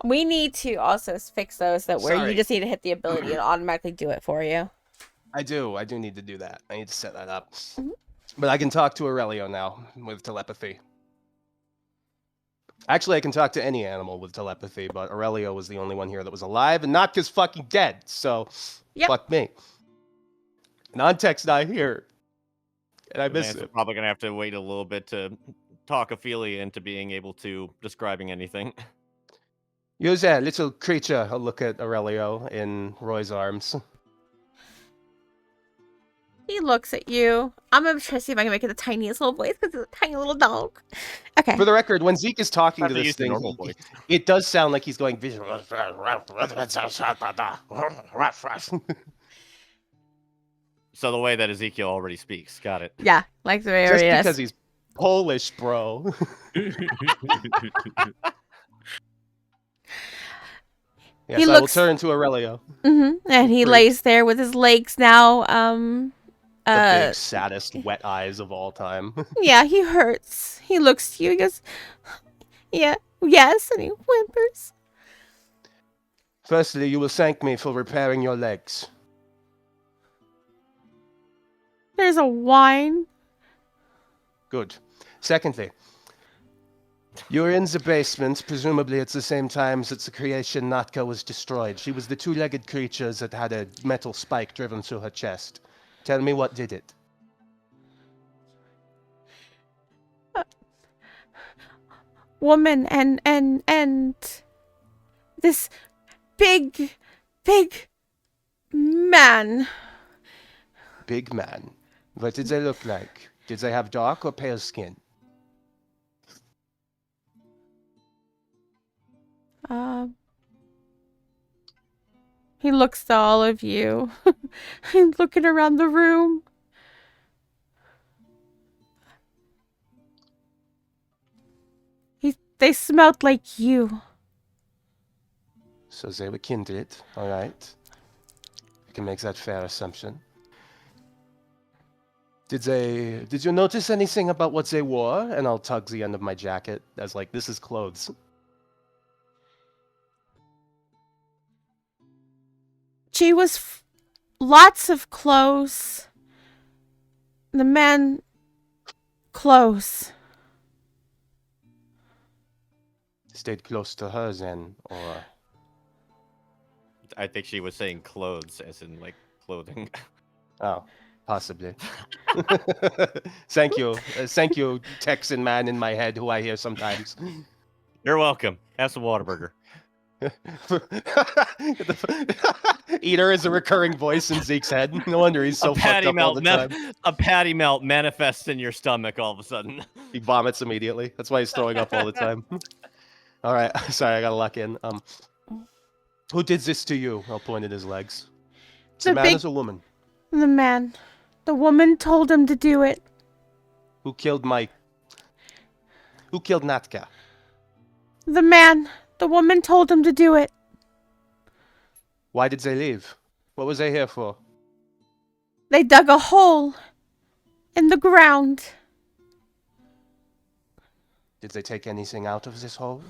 We need to also fix those that where Sorry. you just need to hit the ability and automatically do it for you. I do need to do that. I need to set that up. Mhm. But I can talk to Aurelio now with telepathy. Actually, I can talk to any animal with telepathy, but Aurelio was the only one here that was alive, and Notka's fucking dead, so Yep. fuck me. Non-tech's not here. And I miss Vance is it. probably gonna have to wait a little bit to talk Ophelia into being able to describing anything. Use that little creature. I'll look at Aurelio in Roy's arms. He looks at you. I'm gonna try to see if I can make it the tiniest little voice because it's a tiny little dog. Okay. For the record, when Zeke is talking Have to to this use the thing, normal voice. it does sound like he's going visual. So the way that Ezekiel already speaks, got it. Yeah, like the way Just it is. because he's Polish, bro. Yes, He I will looks- turn to Aurelio. And he Great. lays there with his legs now. The big, saddest, wet eyes of all time. Yeah, he hurts. He looks to you. He goes, yeah, yes, and he whimpers. Firstly, you will thank me for repairing your legs. There's a whine. Good. Secondly, you were in the basement, presumably at the same time that the creation Natka was destroyed. She was the two-legged creature that had a metal spike driven through her chest. Tell me what did it. Woman and this big man. Big man. What did they look like? Did they have dark or pale skin? He looks to all of you. He's looking around the room. They smelled like you. So they were kindred, all right. You can make that fair assumption. Did you notice anything about what they wore? And I'll tug the end of my jacket as like, this is clothes. She was lots of clothes. The man, clothes. Stayed close to her then, or... I think she was saying clothes, as in like clothing. Oh, possibly. Thank you. Thank you, Texan man in my head who I hear sometimes. You're welcome. Have some Whataburger. Eater is a recurring voice in Zeke's head. No wonder he's so fucked up all the time. A patty melt manifests in your stomach all of a sudden. He vomits immediately. That's why he's throwing up all the time. All right, sorry, I gotta lock in. Who did this to you? I'll point at his legs. It's a man or a woman? The man. The woman told him to do it. Who killed Natka? The man. The woman told him to do it. Why did they leave? What was they here for? They dug a hole in the ground. Did they take anything out of this hole?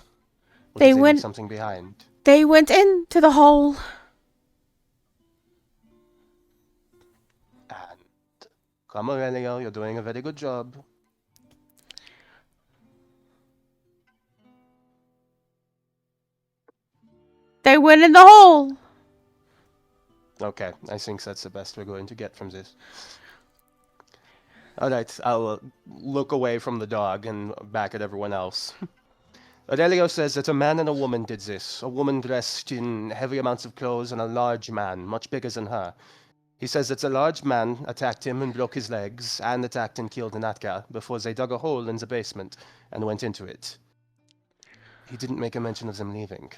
Or They did went- leave something behind? They went into the hole. And come Aurelio, you're doing a very good job. They went in the hole. Okay, I think that's the best we're going to get from this. Alright, I'll look away from the dog and back at everyone else. Aurelio says that a man and a woman did this. A woman dressed in heavy amounts of clothes and a large man, much bigger than her. He says that a large man attacked him and broke his legs, and attacked and killed Natka before they dug a hole in the basement and went into it. He didn't make a mention of them leaving.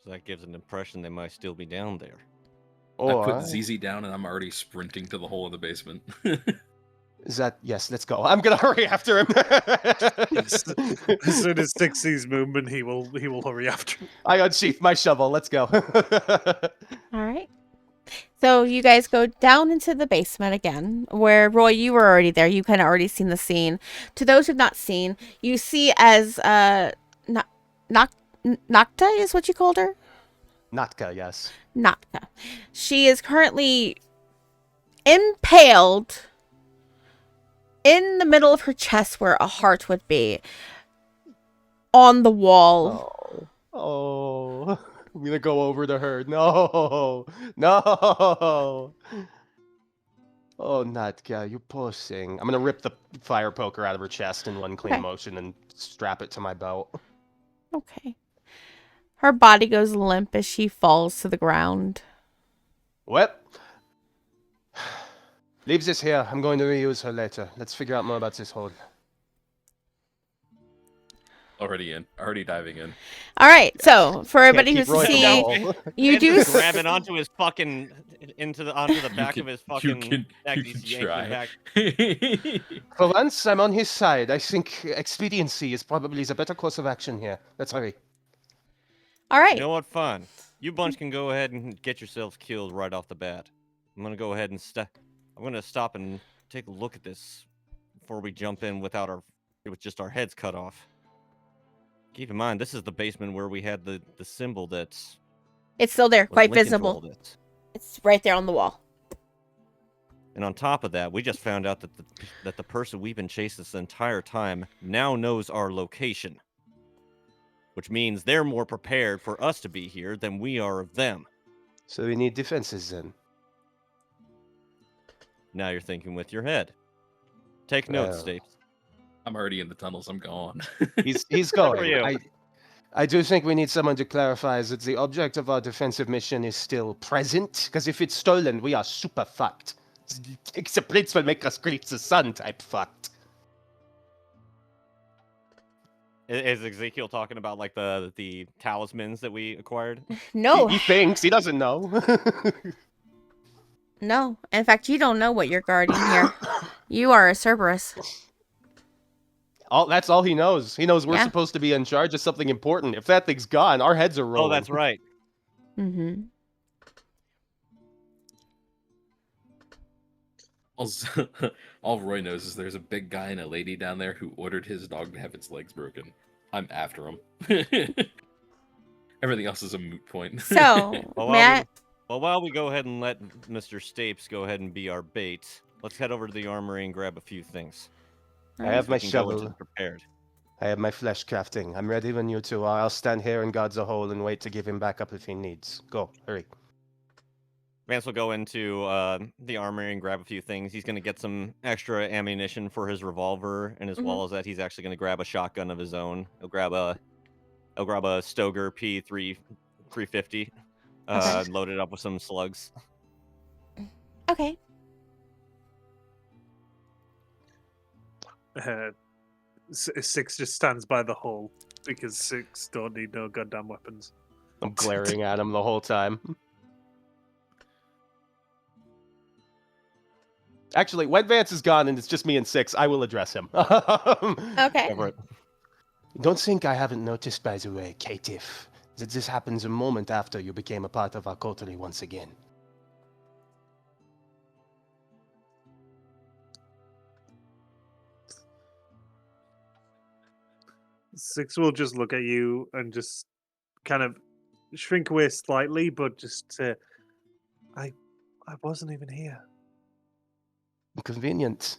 So that gives an impression they might still be down there. Or I put ZZ down and I'm already sprinting to the hole in the basement. is that yes? Let's go. I'm gonna hurry after him. As soon as Six sees movement, he will hurry after. I unsheath my shovel. Let's go. All right. So you guys go down into the basement again, where Roy, you were already there. You kind of already seen the scene. To those who've not seen, you see as Nocta is what you called her? Natka, yes. Nocta. She is currently impaled in the middle of her chest where a heart would be on the wall. Oh, I'm gonna go over to her. No, no. Oh, Natka, you poor thing. I'm gonna rip the fire poker out of her chest in one clean Okay. motion and strap it to my belt. Okay. Her body goes limp as she falls to the ground. Well, leave this here. I'm going to reuse her later. Let's figure out more about this hole. Already diving in. All right. So for everybody Can't who's keep Roy seeing, from Wall. you Vance do. is grabbing onto his fucking onto the back of his You fucking can neck. you He's can yanking try. back. For once, I'm on his side. I think expediency is probably the better course of action here. Let's hurry. All right. You know what? Fine. You bunch can go ahead and get yourselves killed right off the bat. I'm gonna go ahead and I'm gonna stop and take a look at this before we jump in with just our heads cut off. Keep in mind, this is the basement where we had the symbol that's It's still there, was quite linking to all visible. this. It's right there on the wall. And on top of that, we just found out that the person we've been chasing this entire time now knows our location. Which means they're more prepared for us to be here than we are of them. So we need defenses then. Now you're thinking with your head. Take notes, Well. Stapes. I'm already in the tunnels. I'm gone. He's for going. you. I do think we need someone to clarify that the object of our defensive mission is still present. Because if it's stolen, we are super fucked. The blitz will make us greet the sun type fucked. Is Ezekiel talking about like the talismans that we acquired? No, He thinks he doesn't know. no. In fact, you don't know what you're guarding here. You are a Cerberus. That's all he knows. He knows we're Yeah. supposed to be in charge of something important. If that thing's gone, our heads are rolling. Oh, that's right. Mm-hmm. All Roy knows is there's a big guy and a lady down there who ordered his dog to have its legs broken. I'm after him. Everything else is a moot point. So, Matt, While we go ahead and let Mr. Stapes go ahead and be our bait, let's head over to the armory and grab a few things. I have We my can go into shovel. prepared. I have my flesh crafting. I'm ready when you two are. I'll stand here and guard the hole and wait to give him back up if he needs. Go, hurry. Vance will go into the armory and grab a few things. He's going to get some extra ammunition for his revolver, and as well as that, he's actually going to grab a shotgun of his own. He'll grab a Stoger P350, load it up with some slugs. okay. Six just stands by the hole because Six don't need no goddamn weapons. I'm glaring at him the whole time. Actually, when Vance is gone and it's just me and Six, I will address him. Okay. Don't think I haven't noticed, by the way, Caitiff, that this happens a moment after you became a part of our coterie once again. Six will just look at you and just kind of shrink away slightly, but just say, I wasn't even here. Convenient.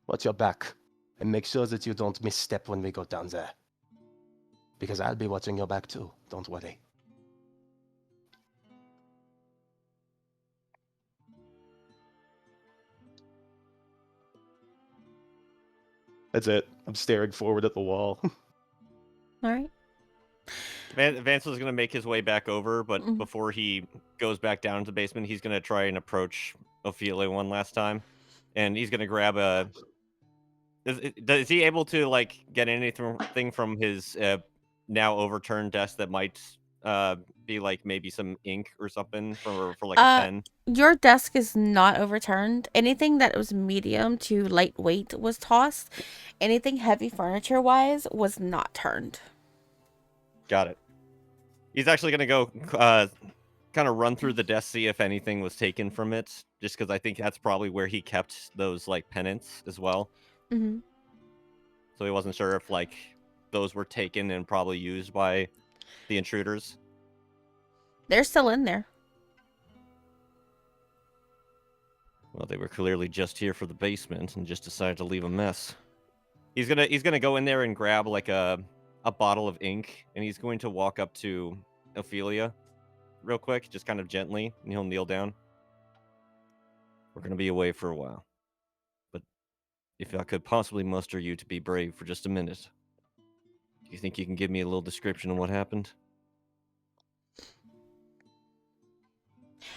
Watch your back, and make sure that you don't misstep when we go down there. Because I'll be watching your back too, don't worry. That's it. I'm staring forward at the wall. All right. Vance was going to make his way back over, but Mhm. before he goes back down to the basement, he's going to try and approach Ophelia one last time. And he's going to grab a... Is he able to, like, get anything from his now overturned desk that might be, like, maybe some ink or something for like, a pen? Your desk is not overturned. Anything that was medium to lightweight was tossed. Anything heavy furniture-wise was not turned. Got it. He's actually going to go kind of run through the desk, see if anything was taken from it, just because I think that's probably where he kept those, like, pennants as well. Mm-hmm. So he wasn't sure if, like, those were taken and probably used by the intruders. They're still in there. Well, they were clearly just here for the basement and just decided to leave a mess. He's gonna go in there and grab, like, a bottle of ink, and he's going to walk up to Ophelia real quick, just kind of gently, and he'll kneel down. We're gonna be away for a while. But if I could possibly muster you to be brave for just a minute, do you think you can give me a little description of what happened?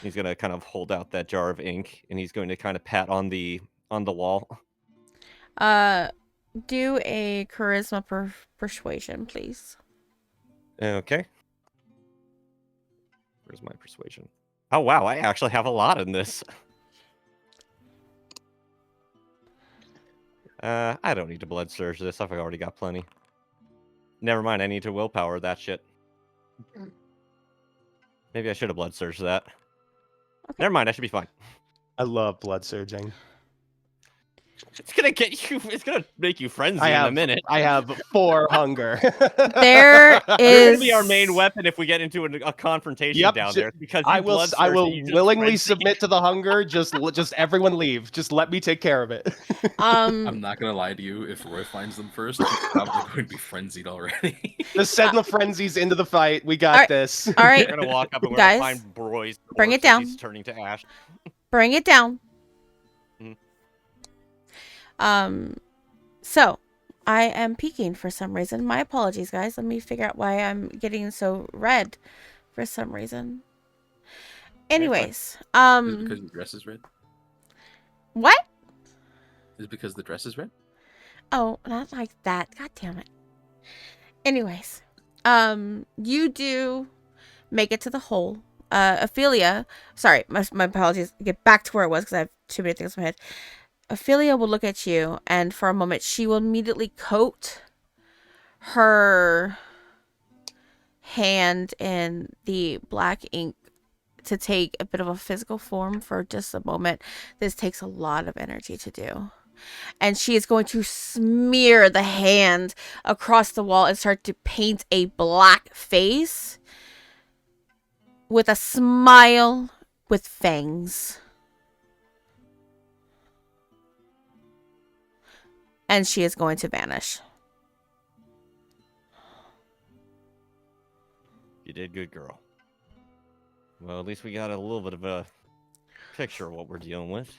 He's gonna kind of hold out that jar of ink, and he's going to kind of pat on the wall. Do a charisma persuasion, please. Okay. Where's my persuasion? Oh wow, I actually have a lot in this. I don't need to blood surge this. I've already got plenty. Never mind, I need to willpower that shit. Maybe I should have blood surged that. Okay. Never mind, I should be fine. I love blood surging. It's gonna get you. It's gonna make you frenzy in a minute. I have 4 hunger. There It's is gonna be our main weapon if we get into a confrontation Yep, down there. Because I you will. blood I surge will and you just willingly frenzy. submit to the hunger. Just everyone leave. Just let me take care of it. I'm not gonna lie to you. If Roy finds them first, he's probably going to be frenzied already. Just send the frenzies into the fight. We got Alright, this. all right, We're gonna walk up and we're guys, gonna find Roy's bring it corpse as down. He's turning to ash. bring it down. Mhm. So I am peeking for some reason. My apologies, guys. Let me figure out why I'm getting so red for some reason. Anyways, Is it because your dress is red? what? Is it because the dress is red? Oh, not like that. God damn it. Anyways, you do make it to the hole. Ophelia, sorry, my apologies. Get back to where it was because I have too many things in my head. Ophelia will look at you, and for a moment, she will immediately coat her hand in the black ink to take a bit of a physical form for just a moment. This takes a lot of energy to do. And she is going to smear the hand across the wall and start to paint a black face with a smile with fangs. And she is going to vanish. You did good, girl. Well, at least we got a little bit of a picture of what we're dealing with.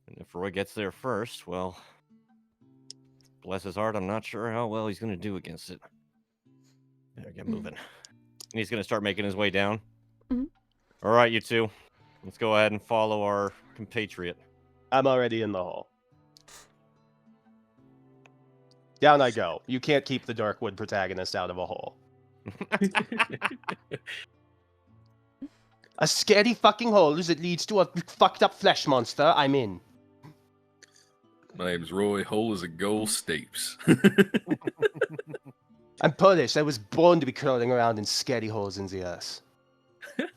And if Roy gets there first, well, bless his heart, I'm not sure how well he's going to do against it. Better get moving. And he's going to start making his way down. Mhm. All right, you two. Let's go ahead and follow our compatriot. I'm already in the hole. Down I go. You can't keep the Darkwood protagonist out of a hole. A scary fucking hole as it leads to a fucked up flesh monster. I'm in. My name's Roy. Hole is a goal stapes. I'm Polish. I was born to be crawling around in scary holes in the earth. This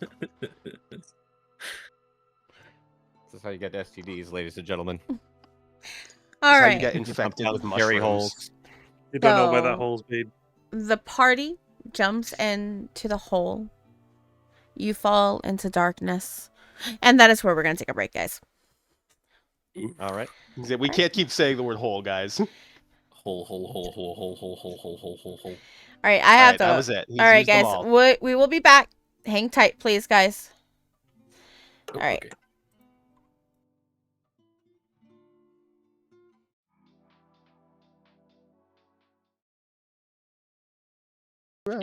is how you get STDs, ladies and gentlemen. All That's how right. you get infected with Scary mushrooms. holes. You don't know where that So- hole's been. The party jumps into the hole. You fall into darkness. And that is where we're going to take a break, guys. All right. We can't keep saying the word hole, guys. Hole. All right, I have Alright, to. that was it. He's All right, used them guys. all. We will be back. Hang tight, please, guys. All right. Okay.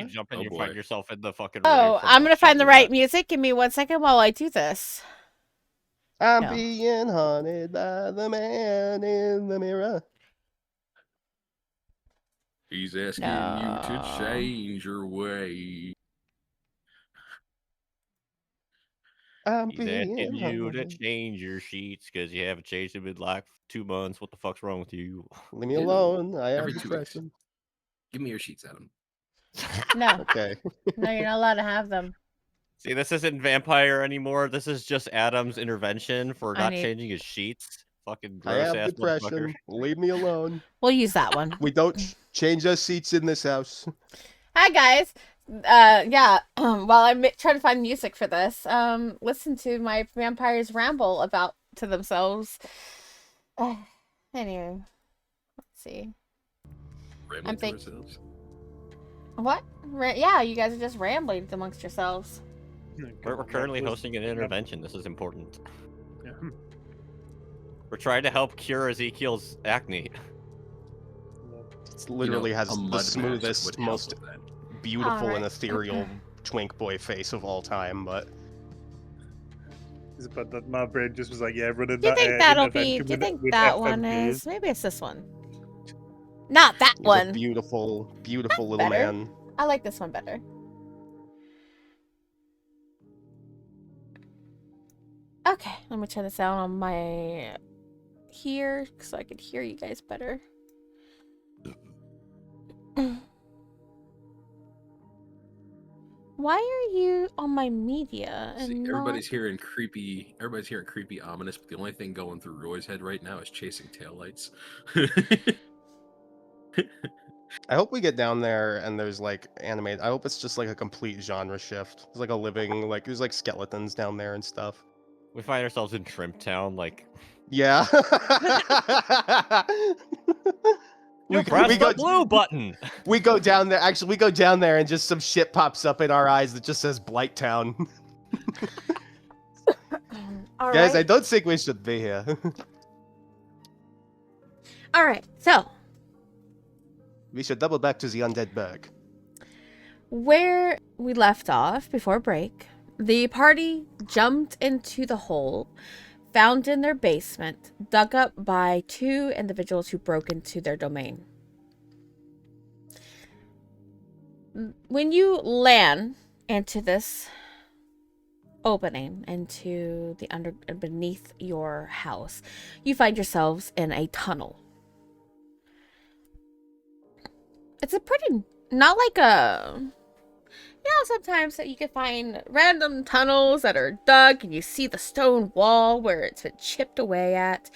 You jump in, Oh, you boy. find yourself in the fucking. Oh, I'm going to find the right music. Give me 1 second while I do this. I'm No. being haunted by the man in the mirror. He's asking No. you to change your way. I'm He's being asking you to haunted. change your sheets because you haven't changed them in like 2 months. What the fuck's wrong with you? Leave me Ew. alone. I have Every 2 weeks. depression. Give me your sheets, Adam. No. Okay. No, you're not allowed to have them. See, this isn't vampire anymore. This is just Adam's intervention for I not need- changing his sheets. Fucking I gross have ass depression. motherfucker. Leave me alone. We'll use that one. We don't change our seats in this house. Hi, guys. Yeah, while I'm trying to find music for this, listen to my vampires ramble about to themselves. Anyway, let's see. Rambling to think- ourselves. What? Yeah, you guys are just rambling amongst yourselves. We're currently hosting an intervention. This is important. Yeah. We're trying to help cure Ezekiel's acne. It literally has a the mud mask smoothest, would help most with that. beautiful Alright. and ethereal twink boy face of all time, but But my brain just was like, yeah, running Do you that think that'll be? intervention Do you think with that one FMKs. is? Maybe it's this one. Not that He's a one. beautiful, beautiful little better. man. I like this one better. Okay, let me turn this down on my here so I could hear you guys better. Why are you on my media and See, not... everybody's hearing creepy, ominous, but the only thing going through Roy's head right now is chasing taillights. I hope we get down there and there's like animated. I hope it's just like a complete genre shift. There's like a living, like there's like skeletons down there and stuff. We find ourselves in Shrimp Town, like Yeah. we, press we the go blue button. we go down there. Actually, we go down there and just some shit pops up in our eyes that just says Blight Town. All Guys, I right. don't think we should be here. All right, so We should double back to the Undead Berg. where we left off before break, the party jumped into the hole found in their basement, dug up by two individuals who broke into their domain. When you land into this opening into the beneath your house, you find yourselves in a tunnel. It's a pretty, not like a, you know, sometimes that you can find random tunnels that are dug and you see the stone wall where it's been chipped away at.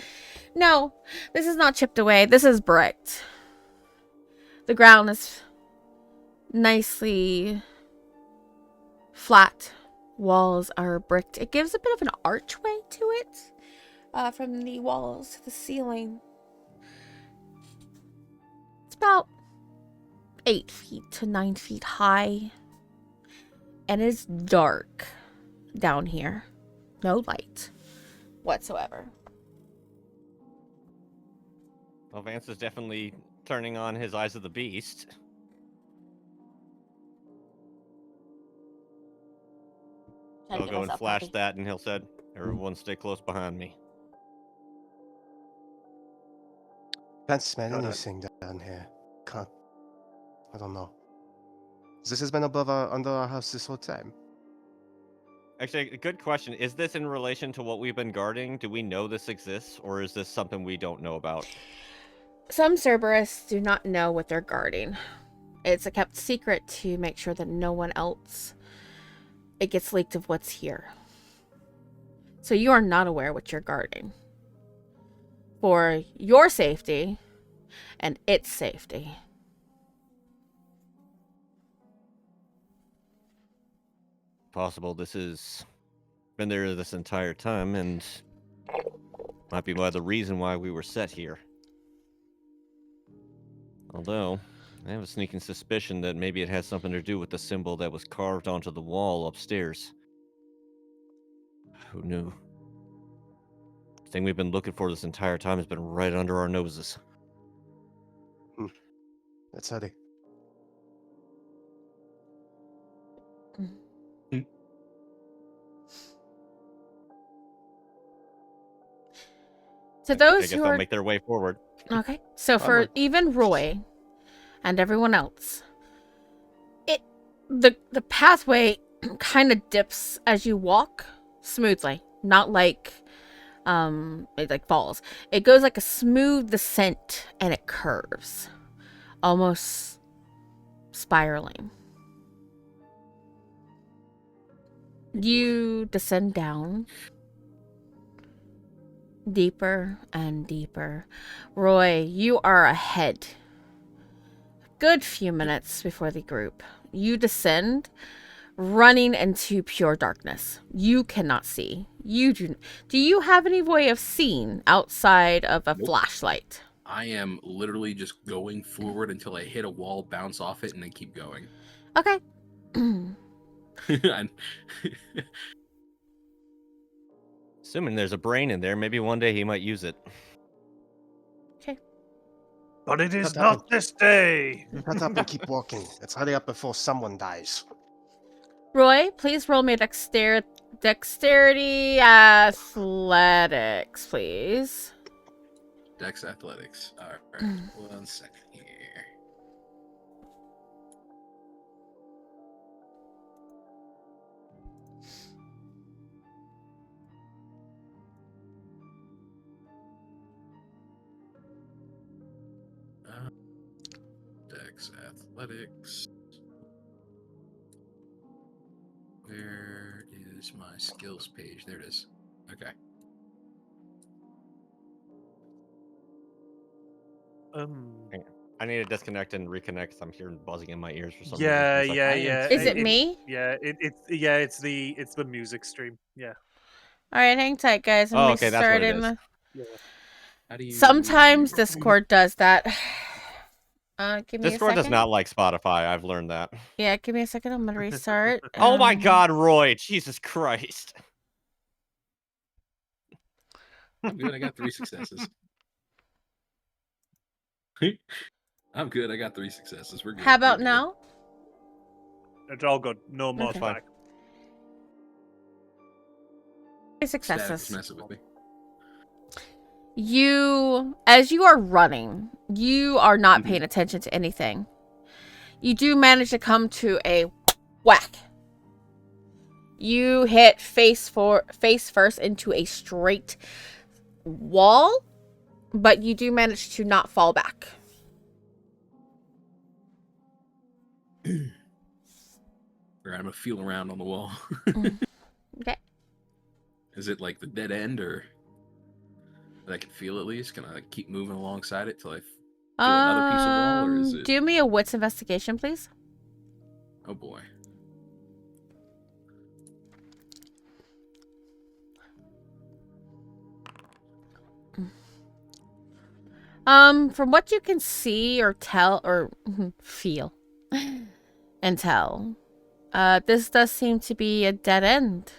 No, this is not chipped away. This is bricked. The ground is nicely flat. Walls are bricked. It gives a bit of an archway to it from the walls to the ceiling. It's about 8 feet to 9 feet high. And it's dark down here. No light whatsoever. Well, Vance is definitely turning on his Eyes of the Beast. Trying to I'll get go and myself flash happy. that, and he'll said, "Everyone, stay close behind me." Can't smell Got it. anything down here. Can't. I don't know. This has been above under our house this whole time. Actually, a good question. Is this in relation to what we've been guarding? Do we know this exists, or is this something we don't know about? Some Cerberus do not know what they're guarding. It's a kept secret to make sure that no one else it gets leaked of what's here. So you are not aware what you're guarding. For your safety and its safety. Possible this has been there this entire time, and might be the reason why we were set here. Although, I have a sneaking suspicion that maybe it has something to do with the symbol that was carved onto the wall upstairs. Who knew? The thing we've been looking for this entire time has been right under our noses. Let's hurry. To I those guess who they'll are make their way forward. okay, so for Onward. even Roy and everyone else, the pathway kind of dips as you walk smoothly, not like it like falls. It goes like a smooth descent and it curves, almost spiraling. You descend down deeper and deeper. Roy, you are ahead. Good few minutes before the group. You descend, running into pure darkness. You cannot see. Do you have any way of seeing outside of a Nope. flashlight? I am literally just going forward until I hit a wall, bounce off it, and then keep going. Okay. And- Assuming there's a brain in there, maybe one day he might use it. But it is Shut up. not this day. Shut up and keep walking. Let's hurry up before someone dies. Roy, please roll me a dexterity athletics, please. Dex athletics. All right. 1 second here. Dex athletics. Where is my skills page? There it is. Okay. I need to disconnect and reconnect 'cause I'm hearing buzzing in my ears for some Yeah, reason. It's yeah, I am yeah. Is it me? Yeah, it's the music stream. Yeah. All right, hang tight, guys. I'm Oh, okay, that's what it is. restarting. Yeah. How do you... Sometimes Discord does that. Give me a Discord second. does not like Spotify. I've learned that. Yeah, give me a second. I'm gonna restart. Oh my God, Roy! Jesus Christ! I'm good. I got 3 successes. I'm good. I got 3 successes. We're good. How about We're good. now? It's all good. No more Okay. back. 3 Static is successes. messing with me. As you are running, you are not Mhm. paying attention to anything. You do manage to come to a whack. You hit face first into a straight wall, but you do manage to not fall back. All right, I'm gonna feel around on the wall. Okay. Is it like the dead end, or that I can feel at least? Can I like keep moving alongside it till I feel another piece of wall, or is it? Do me a wits investigation, please. Oh boy. From what you can see or tell or feel and tell, this does seem to be a dead end.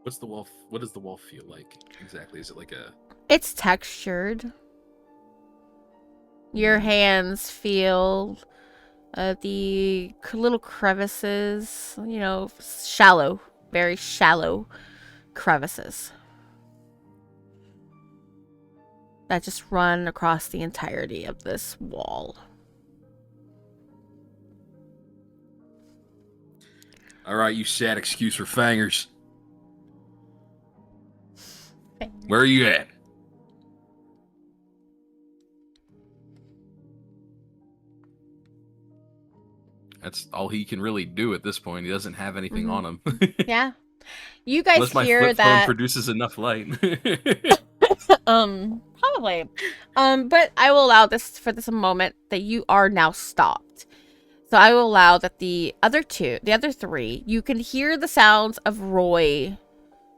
What's the wall? What does the wall feel like exactly? Is it like a? It's textured. Your hands feel the little crevices, shallow, very shallow crevices that just run across the entirety of this wall. All right, you sad excuse for fangers. Where are you at? That's all he can really do at this point. He doesn't have anything on him. Yeah. You guys Unless my hear flip phone that produces enough light. probably. But I will allow this for this moment that you are now stopped. So I will allow that the other 3, you can hear the sounds of Roy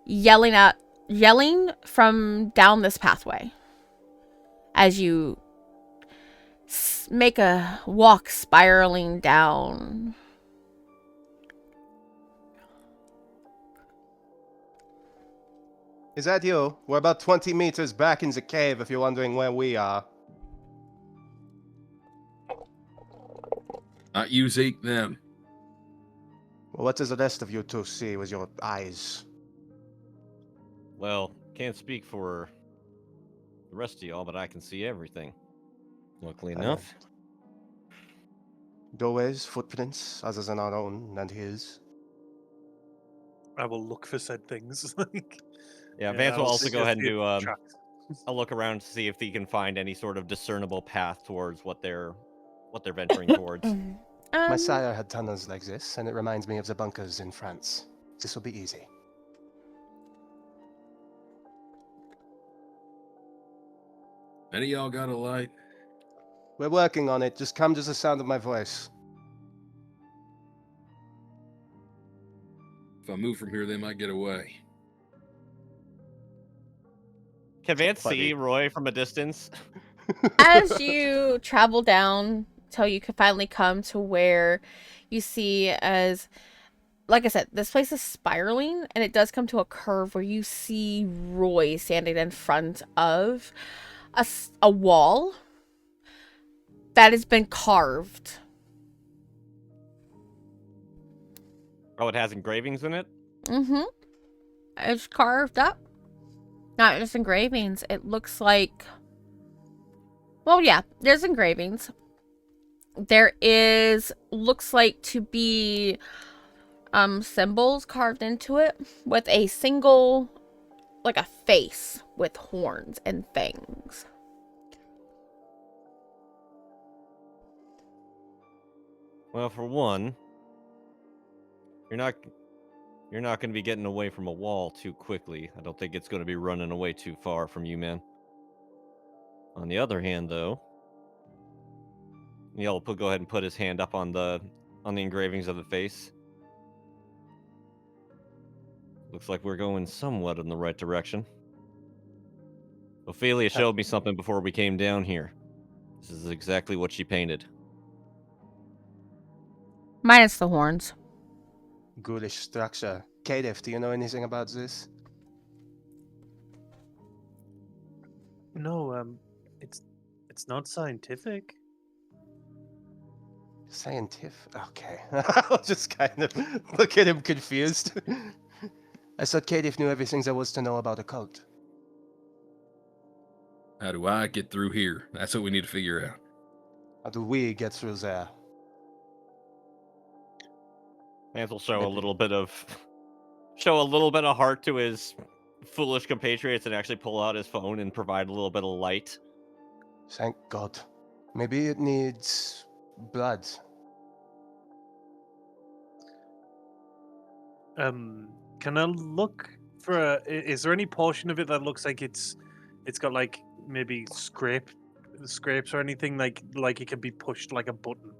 yelling from down this pathway as you make a walk spiraling down. Is that you? We're about 20 meters back in the cave if you're wondering where we are. Not you, Zeke, them. Well, what does the rest of you two see with your eyes? Well, can't speak for the rest of y'all, but I can see everything. Luckily enough. Doorways, footprints, other than our own and his. I will look for said things. Yeah, Vance will I'll also see go ahead and if do it tracks. a look around to see if he can find any sort of discernible path towards what they're venturing towards. My sire had tunnels like this, and it reminds me of the bunkers in France. This will be easy. Any of y'all got a light? We're working on it. Just come to the sound of my voice. If I move from here, they might get away. Can Vance Funny. see Roy from a distance? As you travel down till you can finally come to where you see as like I said, this place is spiraling, and it does come to a curve where you see Roy standing in front of a wall that has been carved. Oh, it has engravings in it? Mm-hmm. It's carved up. Not just engravings. It looks like... Well, yeah, there's engravings. There is... Looks like to be... symbols carved into it with a single... Like a face with horns and fangs. Well, for one, you're not going to be getting away from a wall too quickly. I don't think it's going to be running away too far from you, man. On the other hand, though, Neil will go ahead and put his hand up on the engravings of the face. Looks like we're going somewhat in the right direction. Ophelia showed me something before we came down here. This is exactly what she painted. Minus the horns. Ghoulish structure. Kadif, do you know anything about this? No, it's not scientific. Scientific? Okay. I'll just kind of look at him confused. I thought Kadif knew everything there was to know about a cult. How do I get through here? That's what we need to figure out. How do we get through there? Vance will show a little bit of heart to his foolish compatriots and actually pull out his phone and provide a little bit of light. Thank God. Maybe it needs blood. Can I look for is there any portion of it that looks like it's got like maybe scrapes or anything like it can be pushed like a button?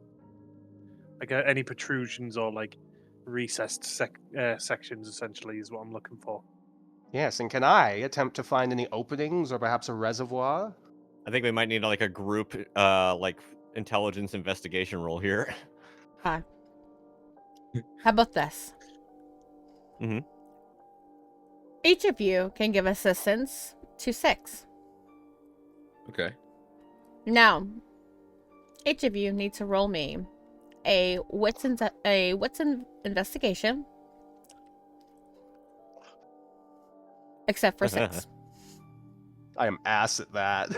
Like any protrusions or like recessed sections essentially is what I'm looking for. Yes, and can I attempt to find any openings or perhaps a reservoir? I think we might need like a group like intelligence investigation roll here. How about this? Mm-hmm. Each of you can give assistance to 6. Okay. Now, each of you need to roll me a wits investigation, except for 6. I am ass at that.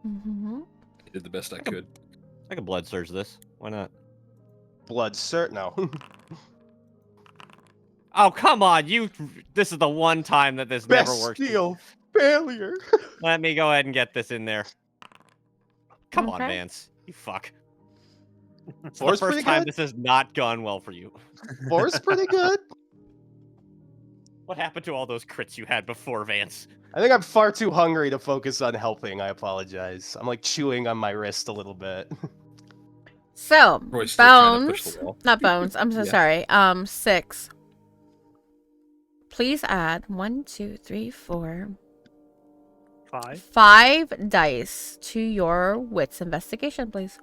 Mm-hmm. I did the best I could. I can blood surge this. Why not? Blood cert? No. Oh, come on. This is the one time that this never works. Bestial failure. Let me go ahead and get this in there. Come on, Okay. Vance. You fuck. It's the Four's first pretty time good. this has not gone well for you. 4's pretty good. What happened to all those crits you had before, Vance? I think I'm far too hungry to focus on helping. I apologize. I'm like chewing on my wrist a little bit. So, Roy's still trying to push Bones, the wall. not Bones, I'm so Yeah. sorry. 6. Please add 1, 2, 3, 4, 5 dice to your wits investigation, please.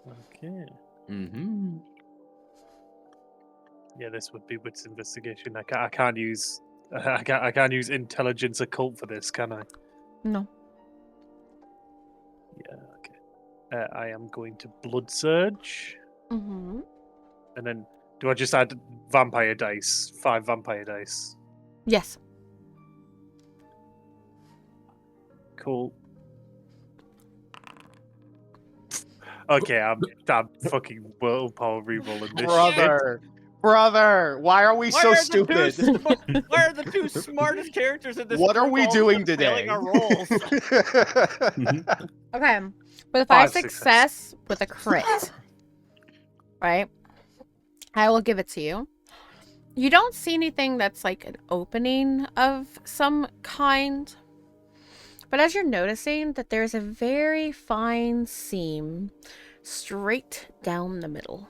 Okay. Mm-hmm. Yeah, this would be wits investigation. I can't use I can't use intelligence occult for this, can I? No. Yeah. Okay. I am going to blood surge, Mm-hmm. and then do I just add vampire dice? 5 vampire dice. Yes. Cool. Okay, I'm fucking willpower re-rolling this shit. Brother, why are we so Why stupid? are the two smartest characters in this What are group we all doing failing today? our rolls? Okay. With a 5 5 success with a crit, right? I will give it to you. You don't see anything that's like an opening of some kind. But as you're noticing that there's a very fine seam straight down the middle.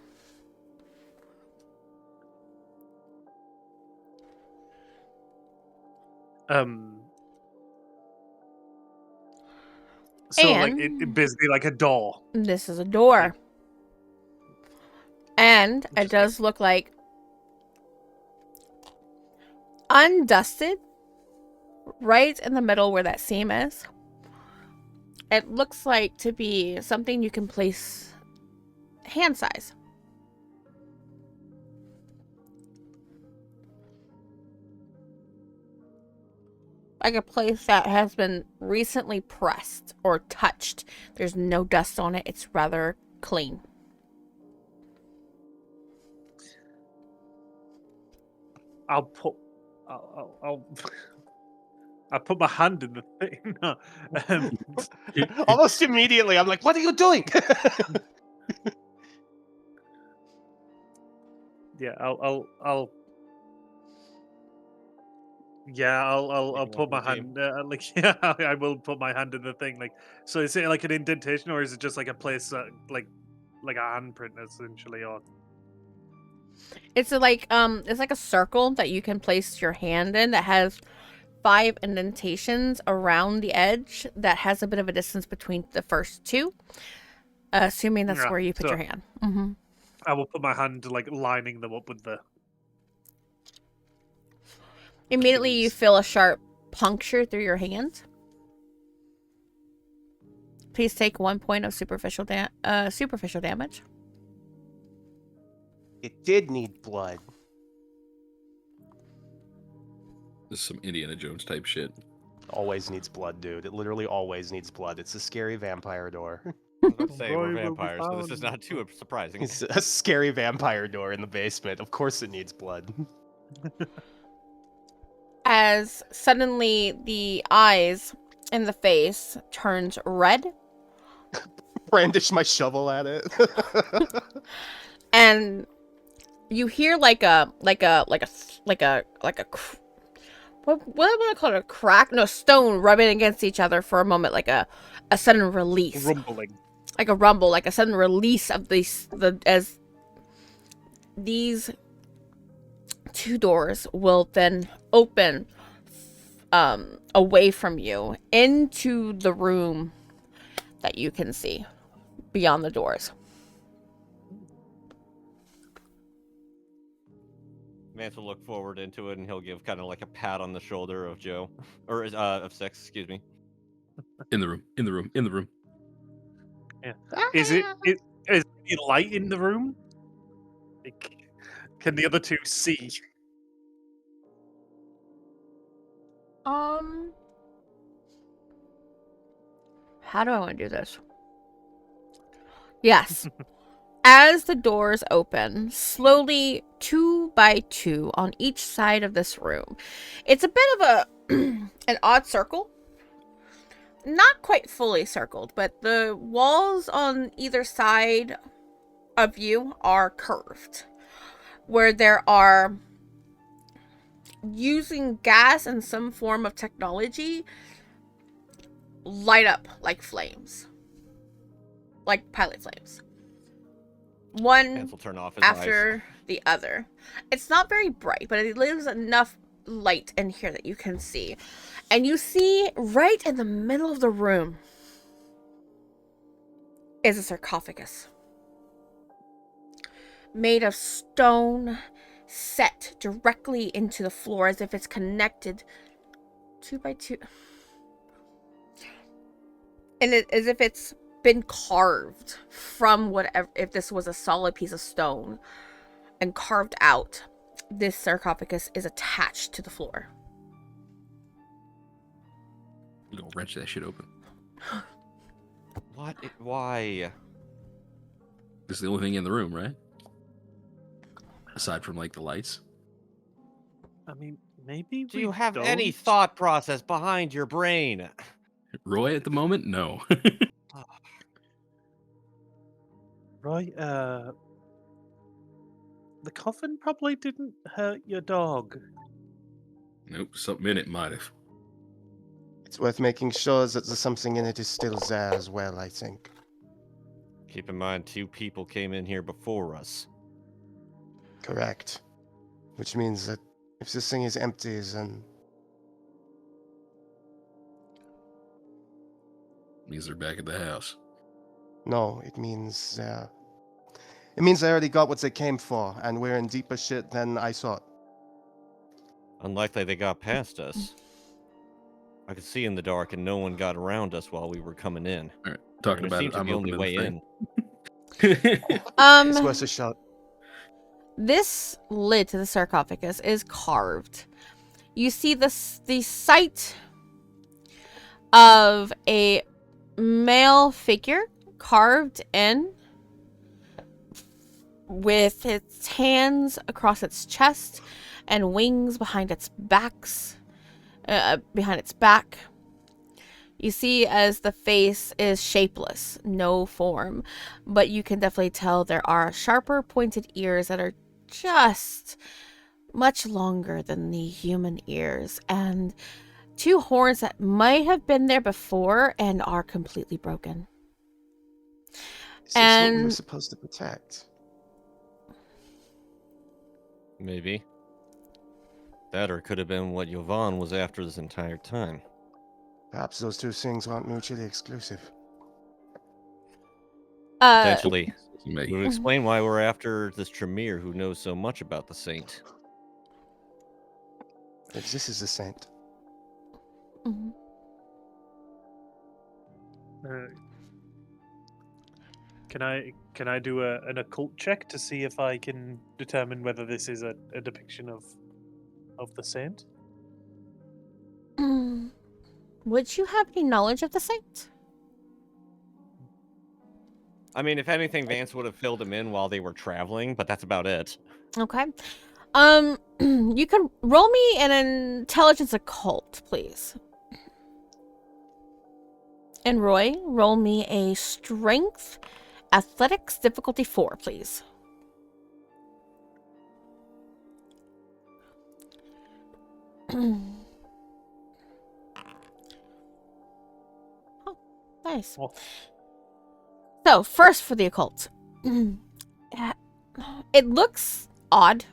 So like And- it basically like a door. This is a door. And it does look like undusted, right in the middle where that seam is. It looks like to be something you can place hand size. Like a place that has been recently pressed or touched. There's no dust on it. It's rather clean. I'll put my hand in the thing. No, Almost immediately, I'm like, "What are you doing?" yeah, I'll put my hand like yeah, I will put my hand in the thing. Like, so is it like an indentation or is it just like a place like a handprint essentially? Or It's like a circle that you can place your hand in that has 5 indentations around the edge that has a bit of a distance between the first 2. Assuming that's Yeah, where you put so- your hand. Mm-hmm. I will put my hand like lining them up with the. Immediately you beads. feel a sharp puncture through your hand. Please take 1 point of superficial damage. It did need blood. This is some Indiana Jones type shit. Always needs blood, dude. It literally always needs blood. It's a scary vampire door. I was about to say Roy we're will be vampires, so this is found. not too surprising. It's a scary vampire door in the basement. Of course it needs blood. As suddenly the eyes in the face turns red, Brandish my shovel at it. and you hear what am I call it, a crack? No, stone rubbing against each other for a moment, like a sudden release, Rumbling. like a rumble, like a sudden release of as these 2 doors will then open away from you into the room that you can see beyond the doors. Vance will look forward into it, and he'll give kind of like a pat on the shoulder of Joe, or of Six, excuse me. In the room. In the room. In the room. Yeah. Is there any light in the room? Like, can the other 2 see? How do I want to do this? Yes. As the doors open, slowly 2 by 2 on each side of this room. It's a bit of a an odd circle. Not quite fully circled, but the walls on either side of you are curved. Where there are, using gas and some form of technology, light up like flames. Like pilot flames. One Vance will turn off his eyes. after the other. It's not very bright, but it leaves enough light in here that you can see. And you see right in the middle of the room is a sarcophagus. Made of stone, set directly into the floor as if it's connected 2 by 2. And as if it's been carved from whatever, if this was a solid piece of stone and carved out, this sarcophagus is attached to the floor. I'm gonna wrench that shit open. What? Why? This is the only thing in the room, right? Aside from like the lights. I mean, maybe Do we you have any don't? thought process behind your brain? Roy at the moment? No. Right, the coffin probably didn't hurt your dog. Nope, something in it might have. It's worth making sure that there's something in it is still there as well, I think. Keep in mind, 2 people came in here before us. Correct. Which means that if this thing is empty, then Means they're back at the house. no, it means It means they already got what they came for, and we're in deeper shit than I thought. Unlikely they got past us. I could see in the dark, and no one got around us while we were coming in. All right, talking And about it it, seems to I'm be the only way opening in. the thing. It's worth a shot. This lid to the sarcophagus is carved. You see the sight of a male figure carved in with its hands across its chest and wings behind its back. You see as the face is shapeless, no form, but you can definitely tell there are sharper pointed ears that are just much longer than the human ears, and two horns that might have been there before and are completely broken. Is this what we were And supposed to protect? Maybe. That or it could have been what Yovan was after this entire time. Perhaps those two things aren't mutually exclusive. Potentially. Me. It would explain why we're after this Tremere who knows so much about the saint. If this is the saint. mhm. Can I do an occult check to see if I can determine whether this is a depiction of the saint? Would you have any knowledge of the saint? I mean, if anything, Vance would have filled him in while they were traveling, but that's about it. Okay. You can roll me an intelligence occult, please. And Roy, roll me a strength athletics difficulty 4, please. Oh, nice. Well- So, first for the occult. It looks odd.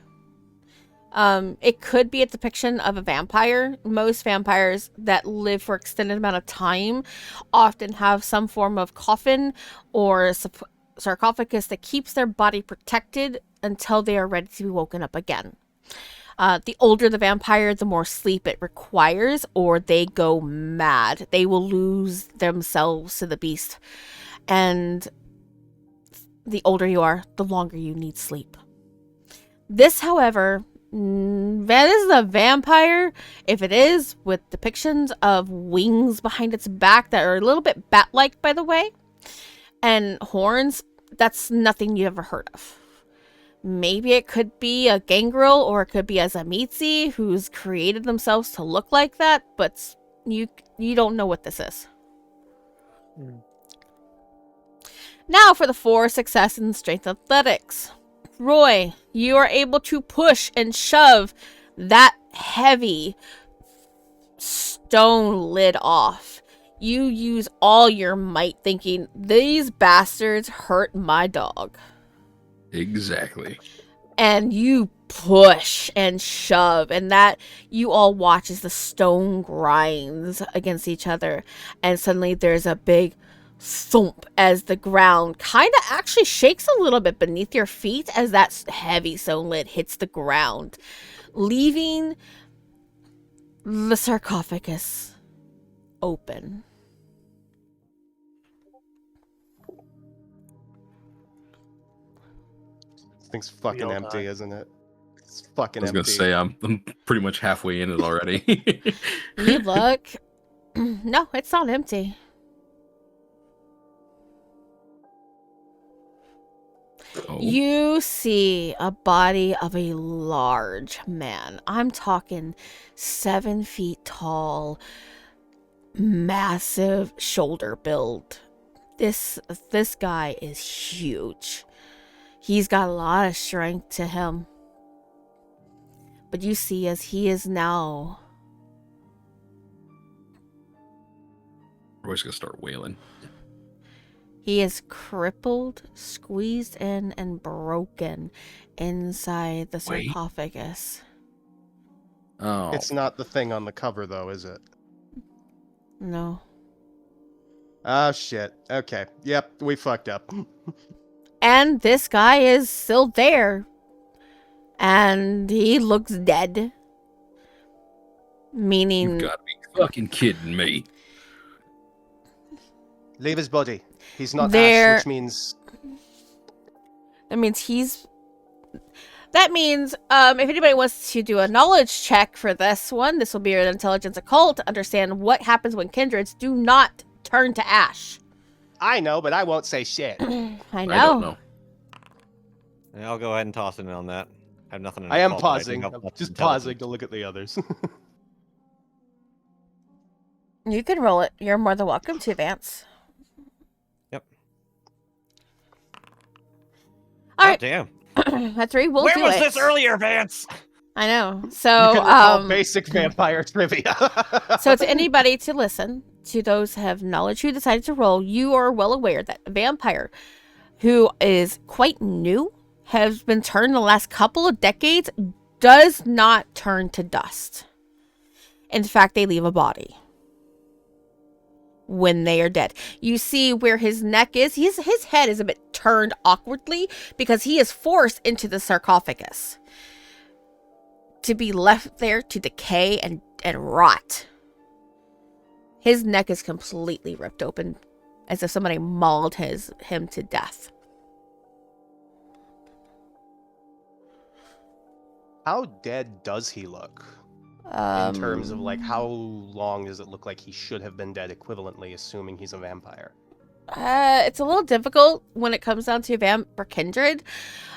It could be a depiction of a vampire. Most vampires that live for extended amount of time often have some form of coffin or sarcophagus that keeps their body protected until they are ready to be woken up again. The older the vampire, the more sleep it requires, or they go mad. They will lose themselves to the beast. And the older you are, the longer you need sleep. This, however, this is a vampire. If it is, with depictions of wings behind its back that are a little bit bat-like, by the way, and horns, that's nothing you've ever heard of. Maybe it could be a gangrel, or it could be a Zamitzi who's created themselves to look like that, but you don't know what this is. Now for the 4 success in strength athletics. Roy, you are able to push and shove that heavy stone lid off. You use all your might, thinking, these bastards hurt my dog. Exactly. And you push and shove, and that you all watch as the stone grinds against each other, and suddenly there's a big thump as the ground kind of actually shakes a little bit beneath your feet as that heavy stone lid hits the ground, leaving the sarcophagus open. This thing's fucking all empty, die. isn't it? It's fucking I was empty. gonna say I'm pretty much halfway in it already. You look. No, it's not empty. Oh, You see a body of a large man. I'm talking 7 feet tall, massive shoulder build. This guy is huge. He's got a lot of strength to him. But you see, as he is now, Roy's gonna start wailing. he is crippled, squeezed in, and broken inside the Wait. sarcophagus. Oh, It's not the thing on the cover, though, is it? No. Oh, shit. Okay. Yep, we fucked up. And this guy is still there. And he looks dead. Meaning... You've got to be fucking kidding me. Leave his body. He's not There- Ash, which means... That means he's... That means, if anybody wants to do a knowledge check for this one, this will be an intelligence occult to understand what happens when kindreds do not turn to ash. I know, but I won't say shit. I know. I don't know. Yeah, I'll go ahead and toss in on that. I have nothing in I am occult, but do pausing. have I'm lots of just intelligence. pausing to look at the others. You can roll it. You're more than welcome to, Vance. Yep. All God right. damn. At 3, we'll Where do was it. this earlier, Vance? I know. You So, can recall basic vampire trivia. so to anybody to listen, to those who have knowledge who decided to roll, you are well aware that a vampire who is quite new, has been turned in the last couple of decades, does not turn to dust. In fact, they leave a body when they are dead. You see where his neck is, his head is a bit turned awkwardly because he is forced into the sarcophagus to be left there to decay and rot. His neck is completely ripped open as if somebody mauled him to death. How dead does he look? In terms of, like, how long does it look like he should have been dead equivalently, assuming he's a vampire? It's a little difficult when it comes down to vamp or kindred.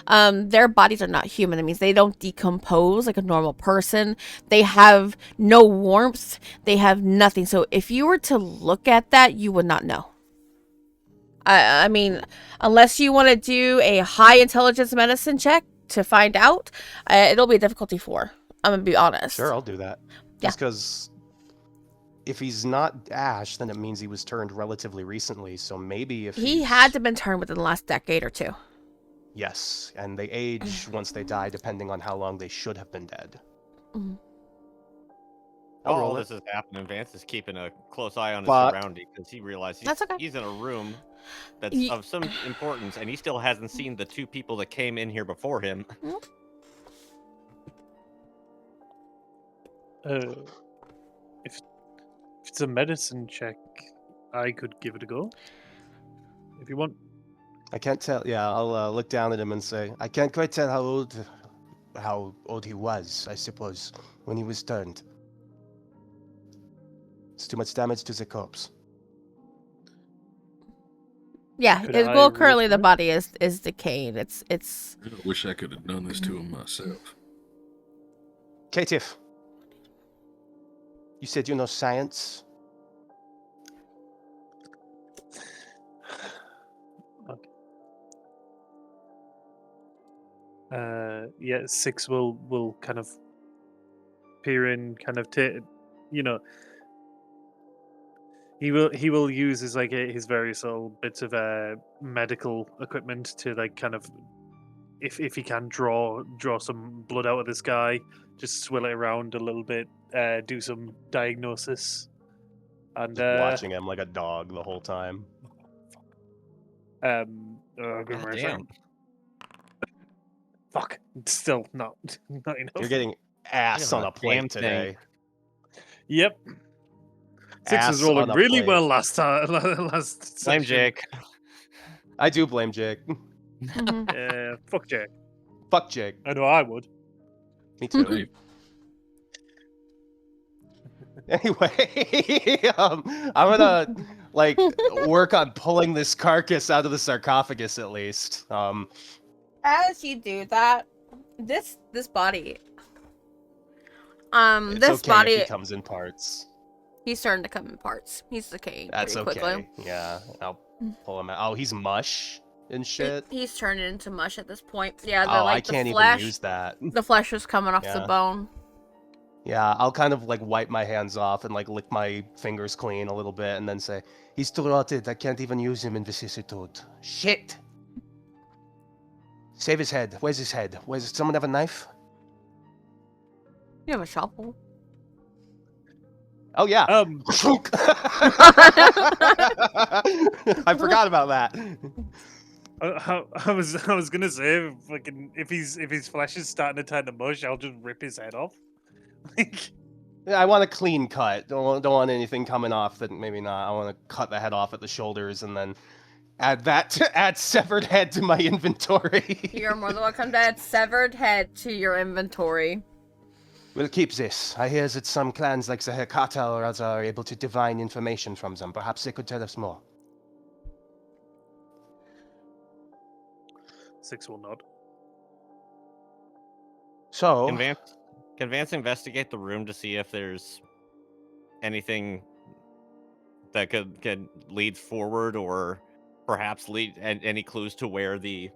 Their bodies are not human. That means they don't decompose like a normal person. They have no warmth. They have nothing. So if you were to look at that, you would not know. I mean, unless you want to do a high intelligence medicine check to find out, it'll be a difficulty 4. I'm gonna be honest. Sure, I'll do that. Yeah. Just because if he's not Ash, then it means he was turned relatively recently. So maybe if He he's... had to have been turned within the last decade or 2. Yes, and they age once they die, depending on how long they should have been dead. Mhm. I'll While roll all it. this is happening, Vance is keeping a close eye on his But- surroundings because he realizes That's okay. he's in a room that's Ye- of some importance, and he still hasn't seen the 2 people that came in here before him. If it's a medicine check, I could give it a go. If you want. I can't tell. Yeah, I'll look down at him and say, I can't quite tell how old he was, I suppose, when he was turned. It's too much damage to the corpse. Yeah, Could his I well, roll currently the for it? body is decaying. It's I wish I could have done this to him myself. Caitiff, you said you know science? Yeah, 6 will kind of peer in, kind of you know. He will use his his various little bits of medical equipment to like kind of, if he can draw some blood out of this guy, just swill it around a little bit, do some diagnosis, and Just watching him like a dog the whole time. give God me a damn. second. Fuck, still not enough. You're getting ass on a a plate damn today. thing. Yep. 6 Ass was rolling on a really plate. well last time. Last Blame session. Jake. I do blame Jake. mhm. Fuck Jake. Fuck Jake. I know I would. Me too. Hey, Anyway, I'm gonna like work on pulling this carcass out of the sarcophagus at least. As you do that, this body, It's this okay body, if he comes in parts. he's starting to come in parts. He's decaying That's pretty okay. quickly. Yeah, I'll pull him out. Oh, he's mush and shit. He's turning into mush at this point. Yeah, Oh, like I can't the flesh, even use that. the flesh is coming off the Yeah. bone. Yeah, I'll kind of like wipe my hands off and like lick my fingers clean a little bit and then say, he's too rotted. I can't even use him in vicissitude. Shit! Save his head. Where's his head? Where's someone have a knife? You have a shovel. Oh yeah. Um, I forgot about that. I was gonna say, if his flesh is starting to turn to mush, I'll just rip his head off. Like, Yeah, I want a clean cut. Don't want anything coming off that maybe not. I want to cut the head off at the shoulders and then add severed head to my inventory. You're more than welcome to add severed head to your inventory. We'll keep this. I hear that some clans like the Hekata or other are able to divine information from them. Perhaps they could tell us more. Six will nod. So, Can Vance investigate the room to see if there's anything that could lead forward, or perhaps lead any clues to where the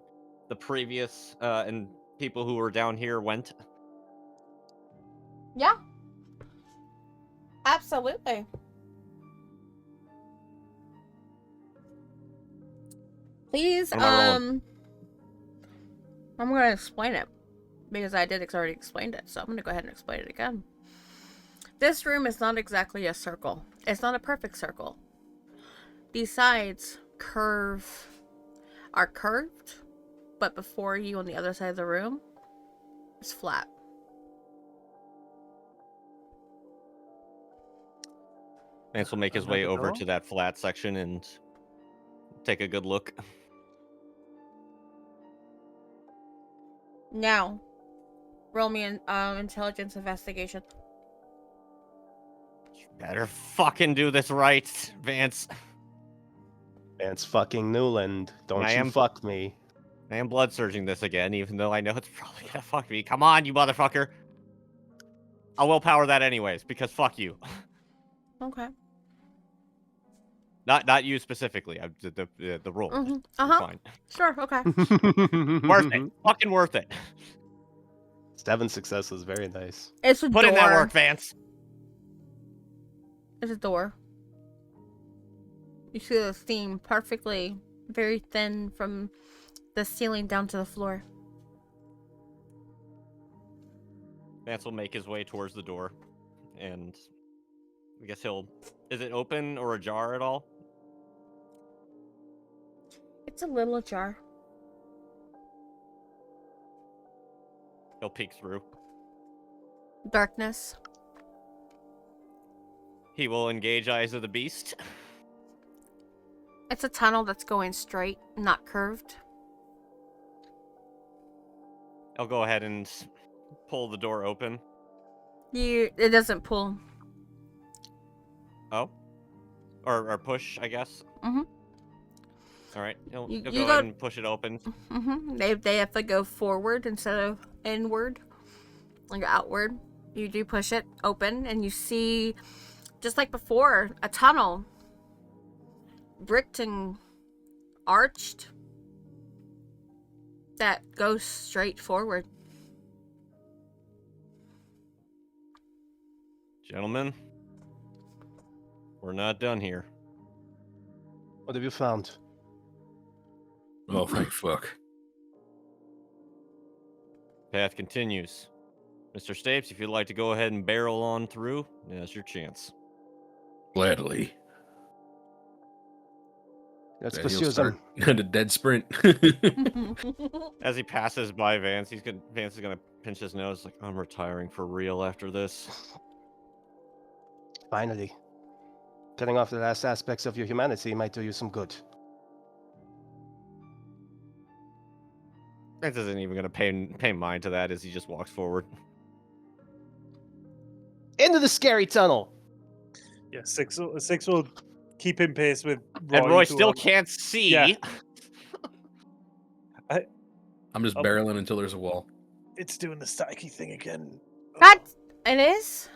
previous and people who were down here went? Yeah. Absolutely. Please, What am I rolling? I'm gonna explain it because I did already explained it, so I'm gonna go ahead and explain it again. This room is not exactly a circle. It's not a perfect circle. These sides are curved, but before you on the other side of the room, it's flat. Vance will make his way over to that flat section and take a good look. Now, roll me an intelligence investigation. Better fucking do this right, Vance. Vance fucking Newland. Don't I you am- fuck me. I am blood surging this again, even though I know it's probably gonna fuck me. Come on, you motherfucker. I will power that anyways, because fuck you. Okay. Not you specifically. The roll. Mm-hmm. It's Uh-huh. fine. Sure, okay. Worth it. Fucking worth it. 7 successes, very nice. It's a Put door. in that work, Vance. It's a door. You see the seam perfectly, very thin from the ceiling down to the floor. Vance will make his way towards the door, and I guess he'll... Is it open or ajar at all? It's a little ajar. He'll peek through. Darkness. He will engage Eyes of the Beast. It's a tunnel that's going straight, not curved. I'll go ahead and pull the door open. It doesn't pull. Oh? Or push, I guess. Mm-hmm. Alright, he'll You go go- ahead and push it open. Mm-hmm. They have to go forward instead of inward, like outward. You do push it open, and you see, just like before, a tunnel, bricked and arched, that goes straight forward. Gentlemen, we're not done here. What have you found? Oh, thank fuck. Path continues. Mr. Stapes, if you'd like to go ahead and barrel on through, now's your chance. Gladly. Let's Then he'll pursue them. start the dead sprint. As he passes by Vance, Vance is gonna pinch his nose like, I'm retiring for real after this. Finally. Cutting off the last aspects of your humanity might do you some good. Vance isn't even gonna pay mind to that as he just walks forward. Into the scary tunnel! Yeah, six will keep in pace with Roy. And Roy who still are- can't see. Yeah. I'm just barreling until there's a wall. It's doing the staticky thing again. God, it is?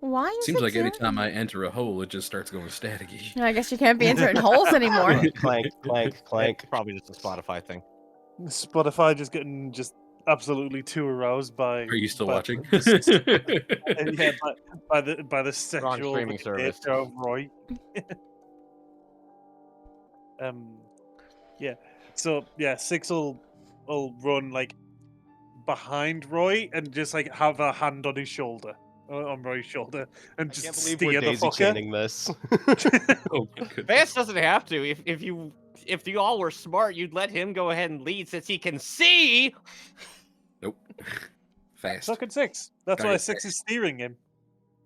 Why is Seems it like doing anytime I enter a hole, it just starts going staticky. I guess you can't be entering holes anymore. Clank, clank, clank. It's probably just a Spotify thing. Spotify just getting absolutely too aroused by. Are you still by watching? yeah, by the sexual streaming service. nature of Roy. Yeah. So yeah, Six will run like behind Roy and just like have a hand on his shoulder, on Roy's shoulder, and I just can't believe steer we're the daisy fucker. chaining this. Oh, my goodness. Vance doesn't have to. If you if you all were smart, you'd let him go ahead and lead since he can see. Nope. Fast. So could 6. That's Gotta why get 6 is steering him.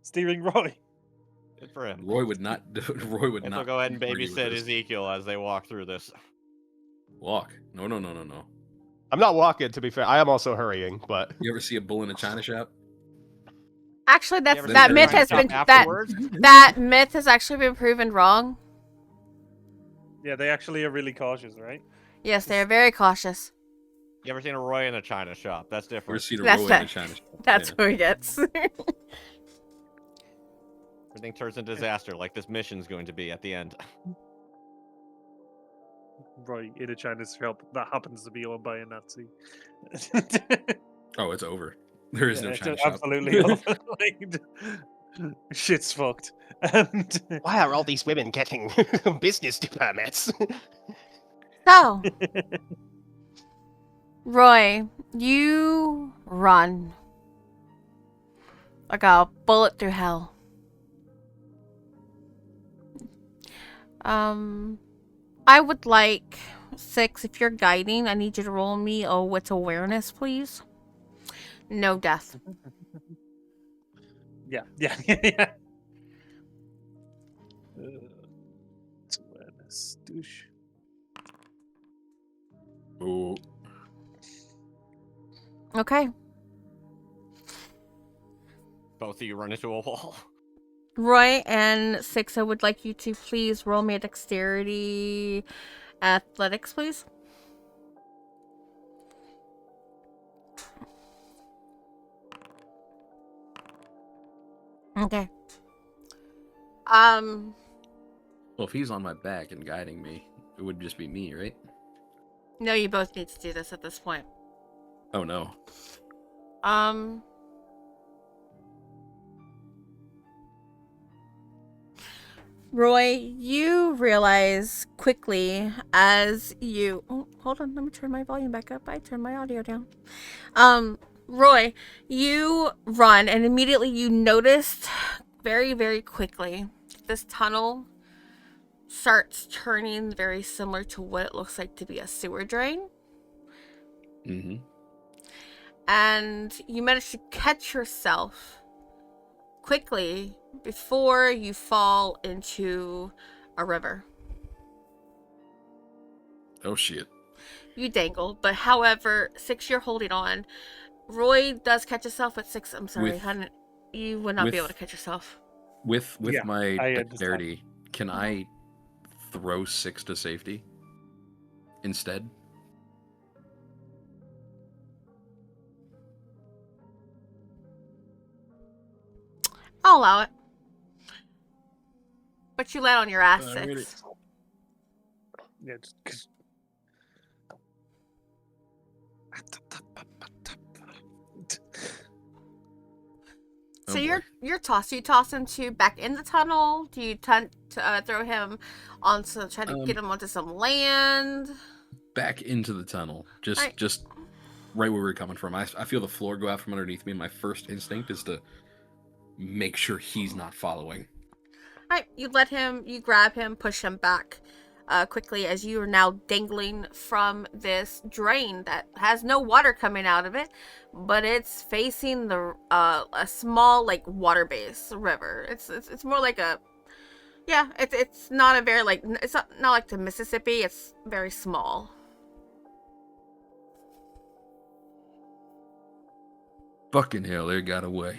Steering Roy. Good for him. Roy would not. Roy would And not. so go ahead and argue with babysit this. Ezekiel as they walk through this. Walk. No. I'm not walking, to be fair. I am also hurrying, but You ever see a bull in a china shop? Actually, You ever that see myth China has Shop been afterwards? that myth has actually been proven wrong. Yeah, they actually are really cautious, right? Yes, they are very cautious. You ever seen a Roy in a China shop? That's Ever different. seen a That's Roy in a that- china shop? That's Yeah. who he gets. Everything turns into disaster, like this mission's going to be at the end. Roy in a China shop that happens to be owned by a Nazi. Oh, it's over. There is no it's china shop. absolutely over. Like, shit's fucked. And why are all these women getting business permits? So, Roy, you run like a bullet through hell. I would like 6, if you're guiding, I need you to roll me a wits awareness, please. No death. yeah. It's awareness, douche. Oh, Okay. Both of you run into a wall. Roy and 6, I would like you to please roll me a dexterity athletics, please. Okay. well, if he's on my back and guiding me, it would just be me, right? No, you both need to do this at this point. Oh no. Roy, you realize quickly as you... Oh, hold on, let me turn my volume back up. I turned my audio down. Roy, you run and immediately you noticed very, very quickly this tunnel starts turning very similar to what it looks like to be a sewer drain. Mm-hmm. And you manage to catch yourself quickly before you fall into a river. Oh shit. You dangle, but however, 6, you're holding on. Roy does catch himself, but 6, I'm sorry, With- honey, you would not be with- able to catch yourself. With Yeah, my I understand. dexterity, can I throw 6 to safety instead? I'll allow it. But you land on your ass, I really- 6. Yeah, just 'cause- Oh, So boy. you're tossed. Do you toss him back in the tunnel? Do you throw him onto try to get him onto some land? Back into the tunnel. Right. Just right where we're coming from. I feel the floor go out from underneath me, and my first instinct is to make sure he's not following. Alright, you grab him, push him back quickly as you are now dangling from this drain that has no water coming out of it, but it's facing the a small like water base river. It's more like a it's not a very like it's not like the Mississippi. It's very small. Fucking hell, they got away.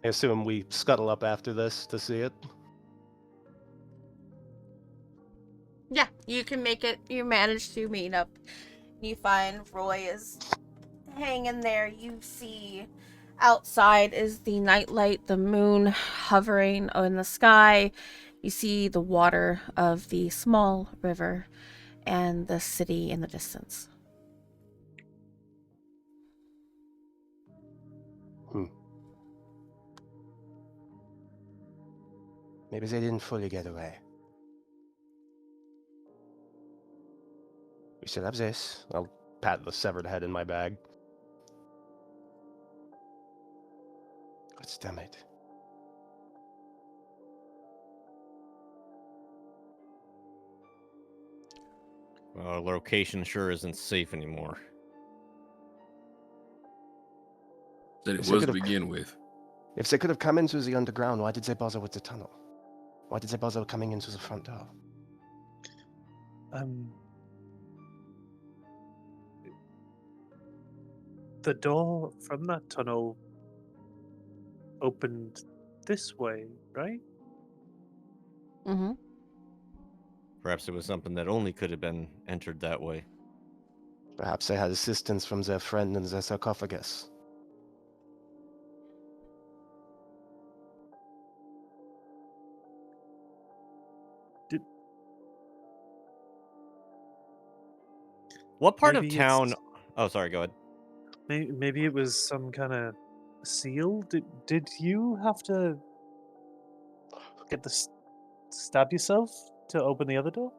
I assume we scuttle up after this to see it. Yeah, you can make it. You manage to meet up. You find Roy is hanging there. You see outside is the nightlight, the moon hovering in the sky. You see the water of the small river and the city in the distance. Maybe they didn't fully get away. We still have this. I'll pat the severed head in my bag. God damn it. Well, the location sure isn't safe anymore. Said it Yes, they was to could've- begin with. If they could have come into the underground, why did they bother with the tunnel? Why did they bother coming into the front door? The door from that tunnel opened this way, right? Mm-hmm. Perhaps it was something that only could have been entered that way. Perhaps they had assistance from their friend in the sarcophagus. What part of Maybe town? it's- Oh, sorry. Go ahead. Maybe it was some kind of seal. Did you have to get the stab yourself to open the other door?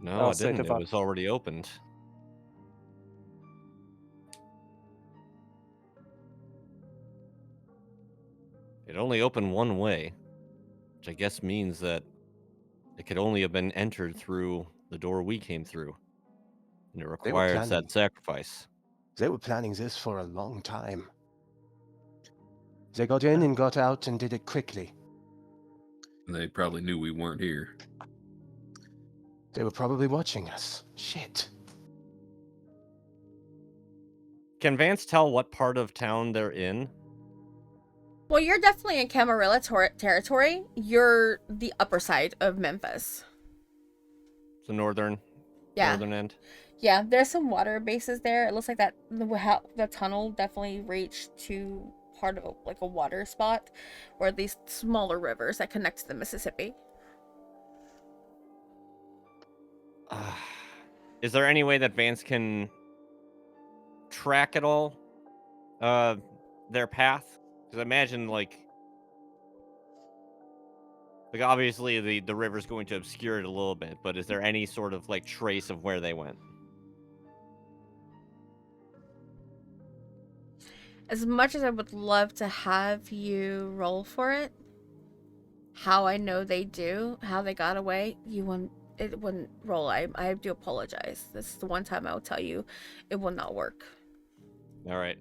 No, I'll I say to didn't. It Van. was already opened. It only opened one way, which I guess means that it could only have been entered through the door we came through. And it requires planning. that sacrifice. They were planning this for a long time. They got in and got out and did it quickly. And they probably knew we weren't here. They were probably watching us. Shit. Can Vance tell what part of town they're in? Well, you're definitely in Camarilla territory. You're the upper side of Memphis. The northern end? Yeah, there's some water bases there. It looks like that the tunnel definitely reached to part of like a water spot, or these smaller rivers that connect to the Mississippi. Is there any way that Vance can track it all? Their path? Because I imagine like obviously the river's going to obscure it a little bit, but is there any sort of like trace of where they went? As much as I would love to have you roll for it, how I know they do, how they got away, it wouldn't roll. I do apologize. This is the one time I will tell you it will not work. All right.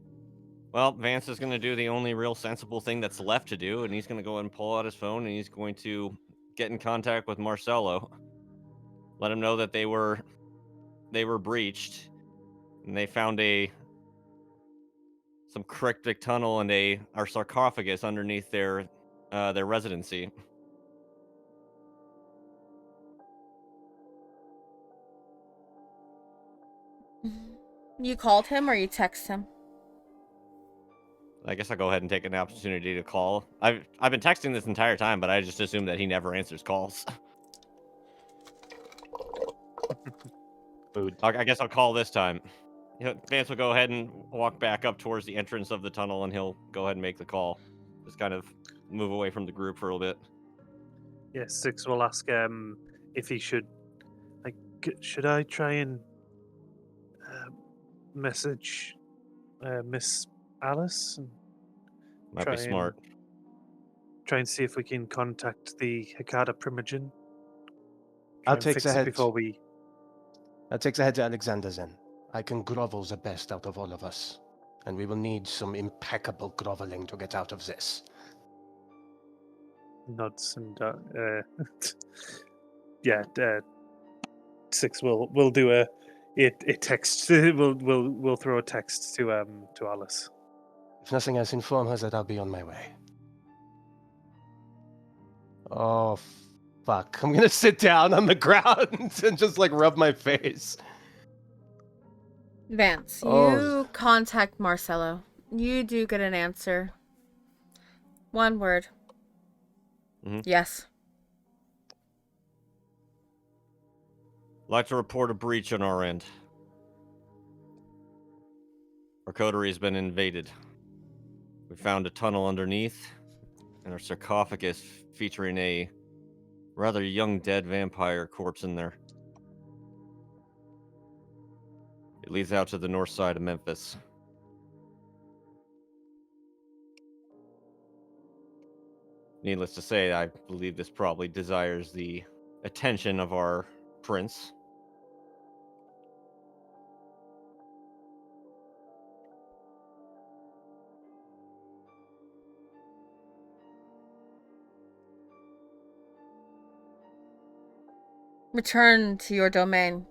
Well, Vance is going to do the only real sensible thing that's left to do, and he's going to go ahead and pull out his phone, and he's going to get in contact with Marcelo. Let him know that they were breached, and they found some cryptic tunnel and our sarcophagus underneath their residency. You called him or you text him? I guess I'll go ahead and take an opportunity to call. I've been texting this entire time, but I just assume that he never answers calls. I guess I'll call this time. Vance will go ahead and walk back up towards the entrance of the tunnel, and he'll go ahead and make the call. Just kind of move away from the group for a little bit. Yeah, Six will ask if he should, should I try and message Miss Alice? And Might be smart. Try and see if we can contact the Hikada Primogen. I'll take the head. Before we. I'll take the head to Alexander's Inn. I can grovel the best out of all of us. And we will need some impeccable groveling to get out of this. Nods and yeah, Six will do a text. We'll throw a text to Alice. If nothing else, inform her that I'll be on my way. Oh, fuck. I'm gonna sit down on the ground and just like rub my face. Vance, Oh. you contact Marcelo. You do get an answer. One word. Mhm. Yes. Like to report a breach on our end. Our coterie has been invaded. We found a tunnel underneath, and our sarcophagus featuring a rather young dead vampire corpse in there. It leads out to the north side of Memphis. Needless to say, I believe this probably desires the attention of our prince, Return to your domain.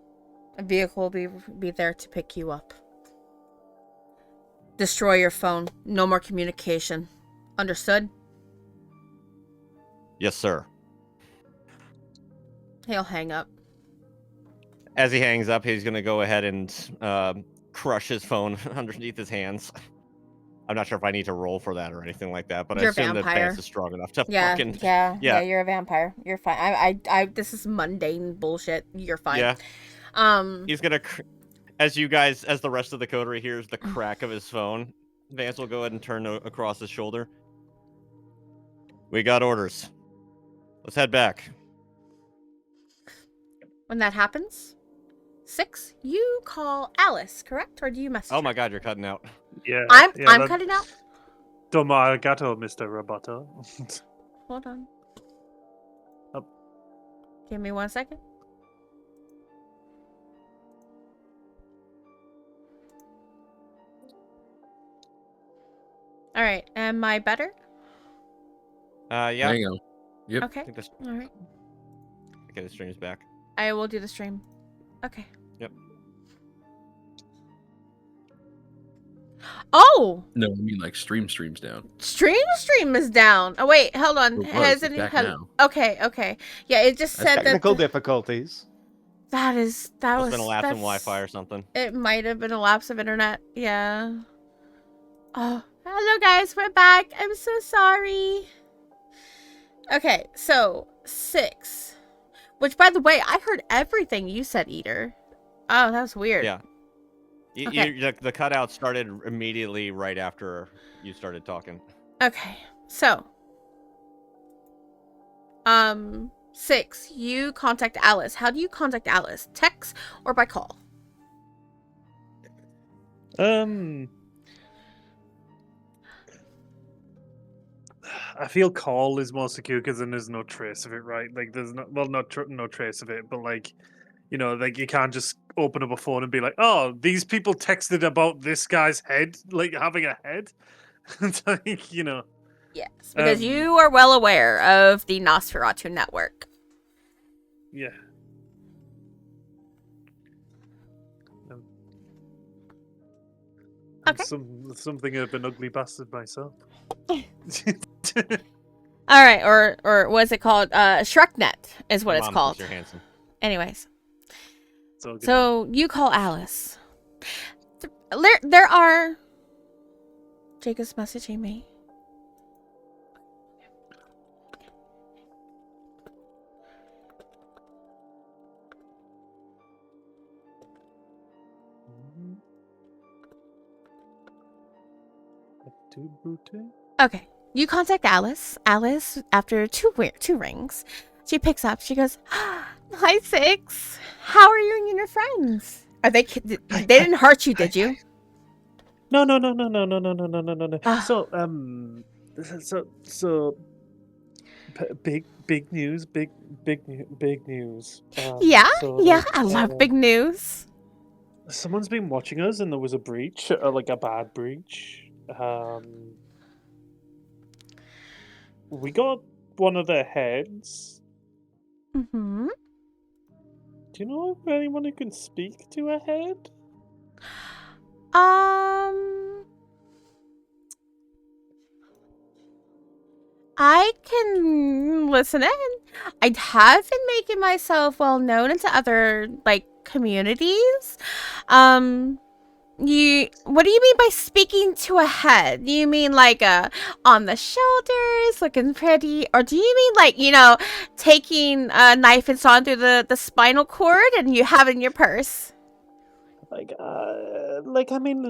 A vehicle will be there to pick you up. Destroy your phone. No more communication. Understood? Yes, sir. He'll hang up. As he hangs up, he's gonna go ahead and crush his phone underneath his hands. I'm not sure if I need to roll for that or anything like that, but You're I a assume that vampire. Vance is strong enough to Yeah, fucking yeah, you're a vampire. You're fine. I this is mundane bullshit. You're fine. Yeah. He's gonna, as the rest of the coterie hears the crack of his phone, Vance will go ahead and turn across his shoulder. We got orders. Let's head back. When that happens, 6, you call Alice, correct? Or do you message Oh my her? god, you're cutting out. Yeah. I'm that- cutting out. Domo arigato, Mr. Roboto. Hold on. Oh. Give me 1 second. All right, am I better? Yeah. Hang on. Yep. I Okay. think this. All right. Okay, the stream's back. I will do the stream. Okay. Yep. Oh, No, I mean like stream's down. stream is down. Oh wait, hold on. It was, Has it's any? back now. Okay. Yeah, it just That's said that. Technical difficulties. That It's was been a lapse in that's- Wi-Fi or something. It might have been a lapse of internet. Yeah. Oh, hello guys, we're back. I'm so sorry. Okay, so 6. Which, by the way, I heard everything you said, Eater. Oh, that was weird. Yeah. Okay. The cutout started immediately right after you started talking. Okay, so 6, you contact Alice. How do you contact Alice? Text or by call? I feel call is more secure because then there's no trace of it, right? Like there's no trace of it, but like, you know, like you can't just open up a phone and be like, oh, these people texted about this guy's head, like having a head. It's like, you know. Yes, because Um, you are well aware of the Nosferatu network. Yeah. Um, I'm Okay. something of an ugly bastard myself. All right, or what's it called? ShrekNet is what it's Mom, called. Mr. Hanson. Anyways, It's all good. so you call Alice. There are. Jacob's messaging me. Okay, you contact Alice. Alice, after two rings, she picks up. She goes, "Hi, 6. How are you and your friends? Are they? They didn't hurt you, did you?" No. Ah. So, big news, big news. Yeah, so, yeah. I love big news. Someone's been watching us, and there was a breach, like a bad breach. We got one of their heads. Mm-hmm. Do you know of anyone who can speak to a head? I can listen in. I have been making myself well known into other like communities. What do you mean by speaking to a head? Do you mean like on the shoulders, looking pretty, or do you mean like, you know, taking a knife and sawing through the spinal cord and you have it in your purse? I mean,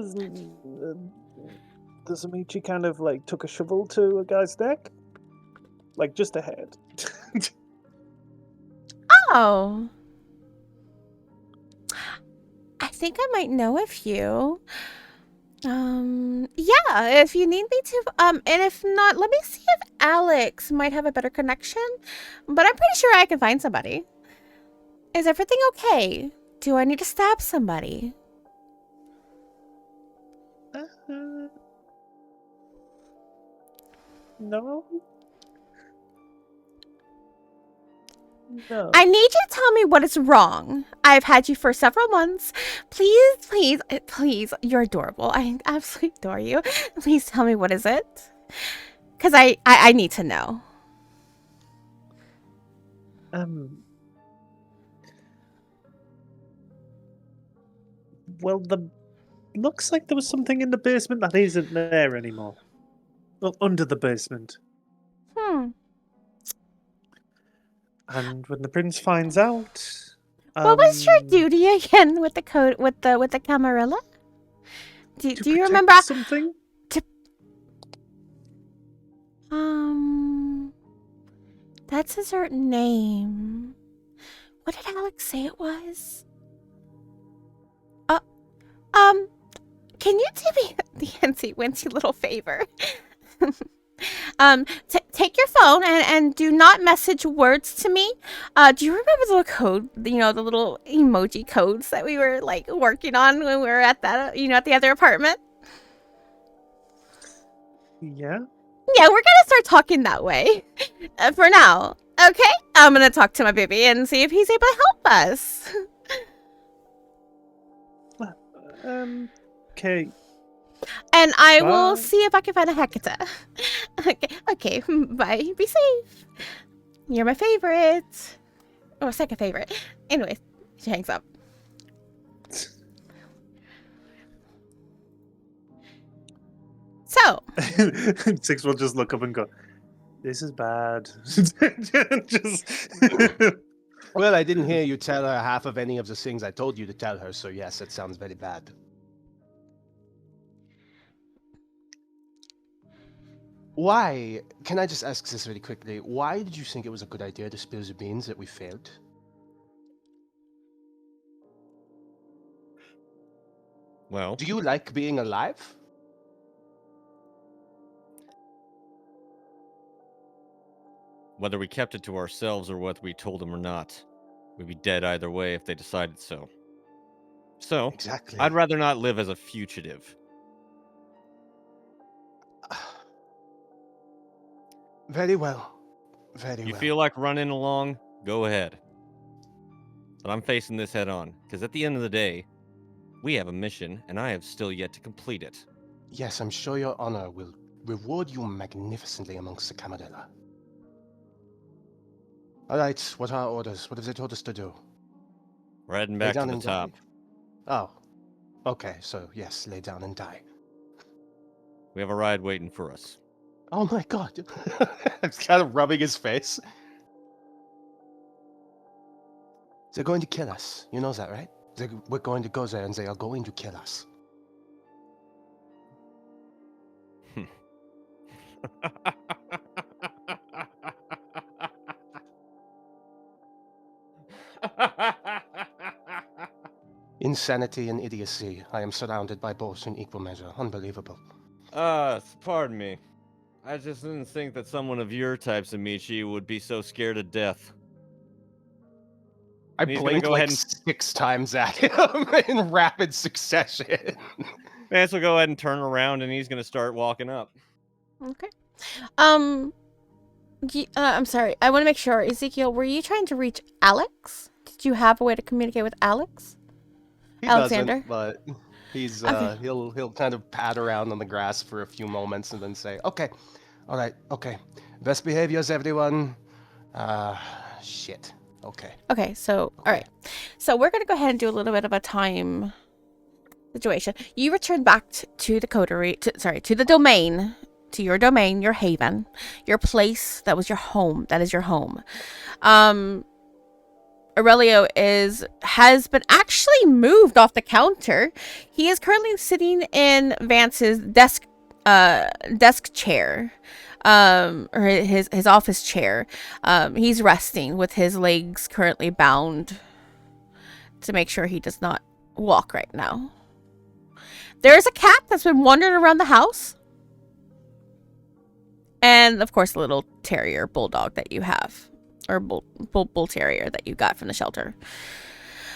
does it mean she kind of like took a shovel to a guy's neck? Like just a head. Oh. I think I might know a few. Yeah, if you need me to, and if not, let me see if Alex might have a better connection. But I'm pretty sure I can find somebody. Is everything okay? Do I need to stab somebody? No. No. I need you to tell me what is wrong. I've had you for several months. Please, please, please. You're adorable. I absolutely adore you. Please tell me what is it? Because I need to know. Well, looks like there was something in the basement that isn't there anymore. Well, under the basement. And when the prince finds out, What was your duty again with the code with the Camarilla? Do you protect remember? something? That's a certain name. What did Alex say it was? Can you do me the antsy-wincy little favor? Take your phone and do not message words to me. Do you remember the little code, the little emoji codes that we were like working on when we were at that, at the other apartment? Yeah. Yeah, we're gonna start talking that way for now. Okay, I'm gonna talk to my baby and see if he's able to help us. Okay. And I will Bye. see if I can find a Hecata. Okay, bye. Be safe. You're my favorite. Or second favorite. Anyways, she hangs up. So. Six will just look up and go, "This is bad." Just. Well, I didn't hear you tell her half of any of the things I told you to tell her, so yes, it sounds very bad. Why? Can I just ask this really quickly? Why did you think it was a good idea to spill the beans that we failed? Well, Do you like being alive? whether we kept it to ourselves or whether we told them or not, we'd be dead either way if they decided so. So, Exactly. I'd rather not live as a fugitive. Very well. Very You well. feel like running along? Go ahead. But I'm facing this head on, because at the end of the day, we have a mission, and I have still yet to complete it. Yes, I'm sure your honor will reward you magnificently amongst the Camarilla. All right, what are our orders? What have they told us to do? We're heading Lay back to down the and top. die. Oh, okay, so yes, lay down and die. We have a ride waiting for us. Oh my god. It's kind of rubbing his face. They're going to kill us. You know that, right? We're going to go there and they are going to kill us. Insanity and idiocy. I am surrounded by both in equal measure. Unbelievable. Pardon me. I just didn't think that someone of your type, Amici, would be so scared of death. I He's gonna blinked go like ahead and- 6 times at him in rapid succession. Vance will go ahead and turn around and he's gonna start walking up. Okay. I'm sorry. I want to make sure, Ezekiel, were you trying to reach Alex? Did you have a way to communicate with Alex? He Alexander? doesn't, but he's Okay. he'll kind of pat around on the grass for a few moments and then say, "Okay, all right, okay, best behaviors, everyone." Shit. Okay. Okay, so all right. So we're gonna go ahead and do a little bit of a time situation. You return back to the coterie, to the domain, to your domain, your haven, your place that was your home. That is your home. Aurelio has been actually moved off the counter. He is currently sitting in Vance's desk chair, or his office chair. He's resting with his legs currently bound to make sure he does not walk right now. There is a cat that's been wandering around the house, and of course, a little terrier bulldog that you have. Or bull terrier that you got from the shelter.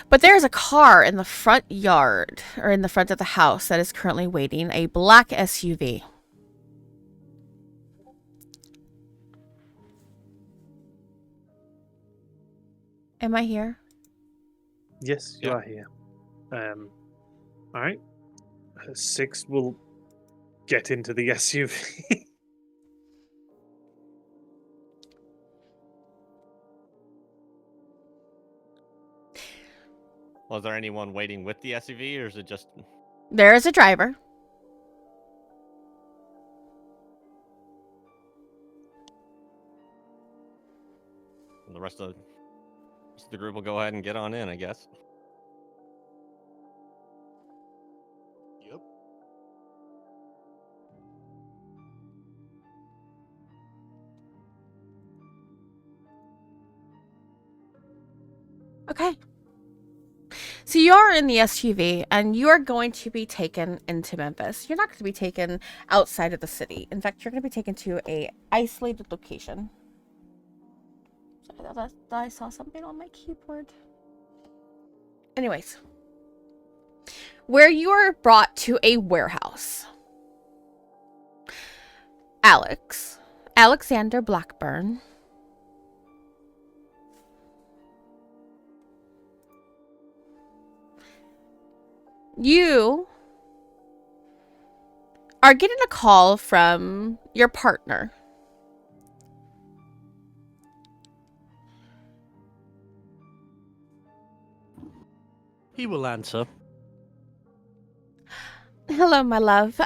But there is a car in the front yard, or in the front of the house, that is currently waiting. A black SUV. Am I here? Yes, you Yeah. are here. All right. 6 will get into the SUV. Was there anyone waiting with the SUV, or is it just There is a driver. the rest of the group will go ahead and get on in, I guess? Yep. Okay. So you're in the SUV and you're going to be taken into Memphis. You're not going to be taken outside of the city. In fact, you're going to be taken to a isolated location. Sorry, I thought I saw something on my keyboard. Anyways, where you are brought to a warehouse. Alexander Blackburn. You are getting a call from your partner. He will answer. Hello, my love.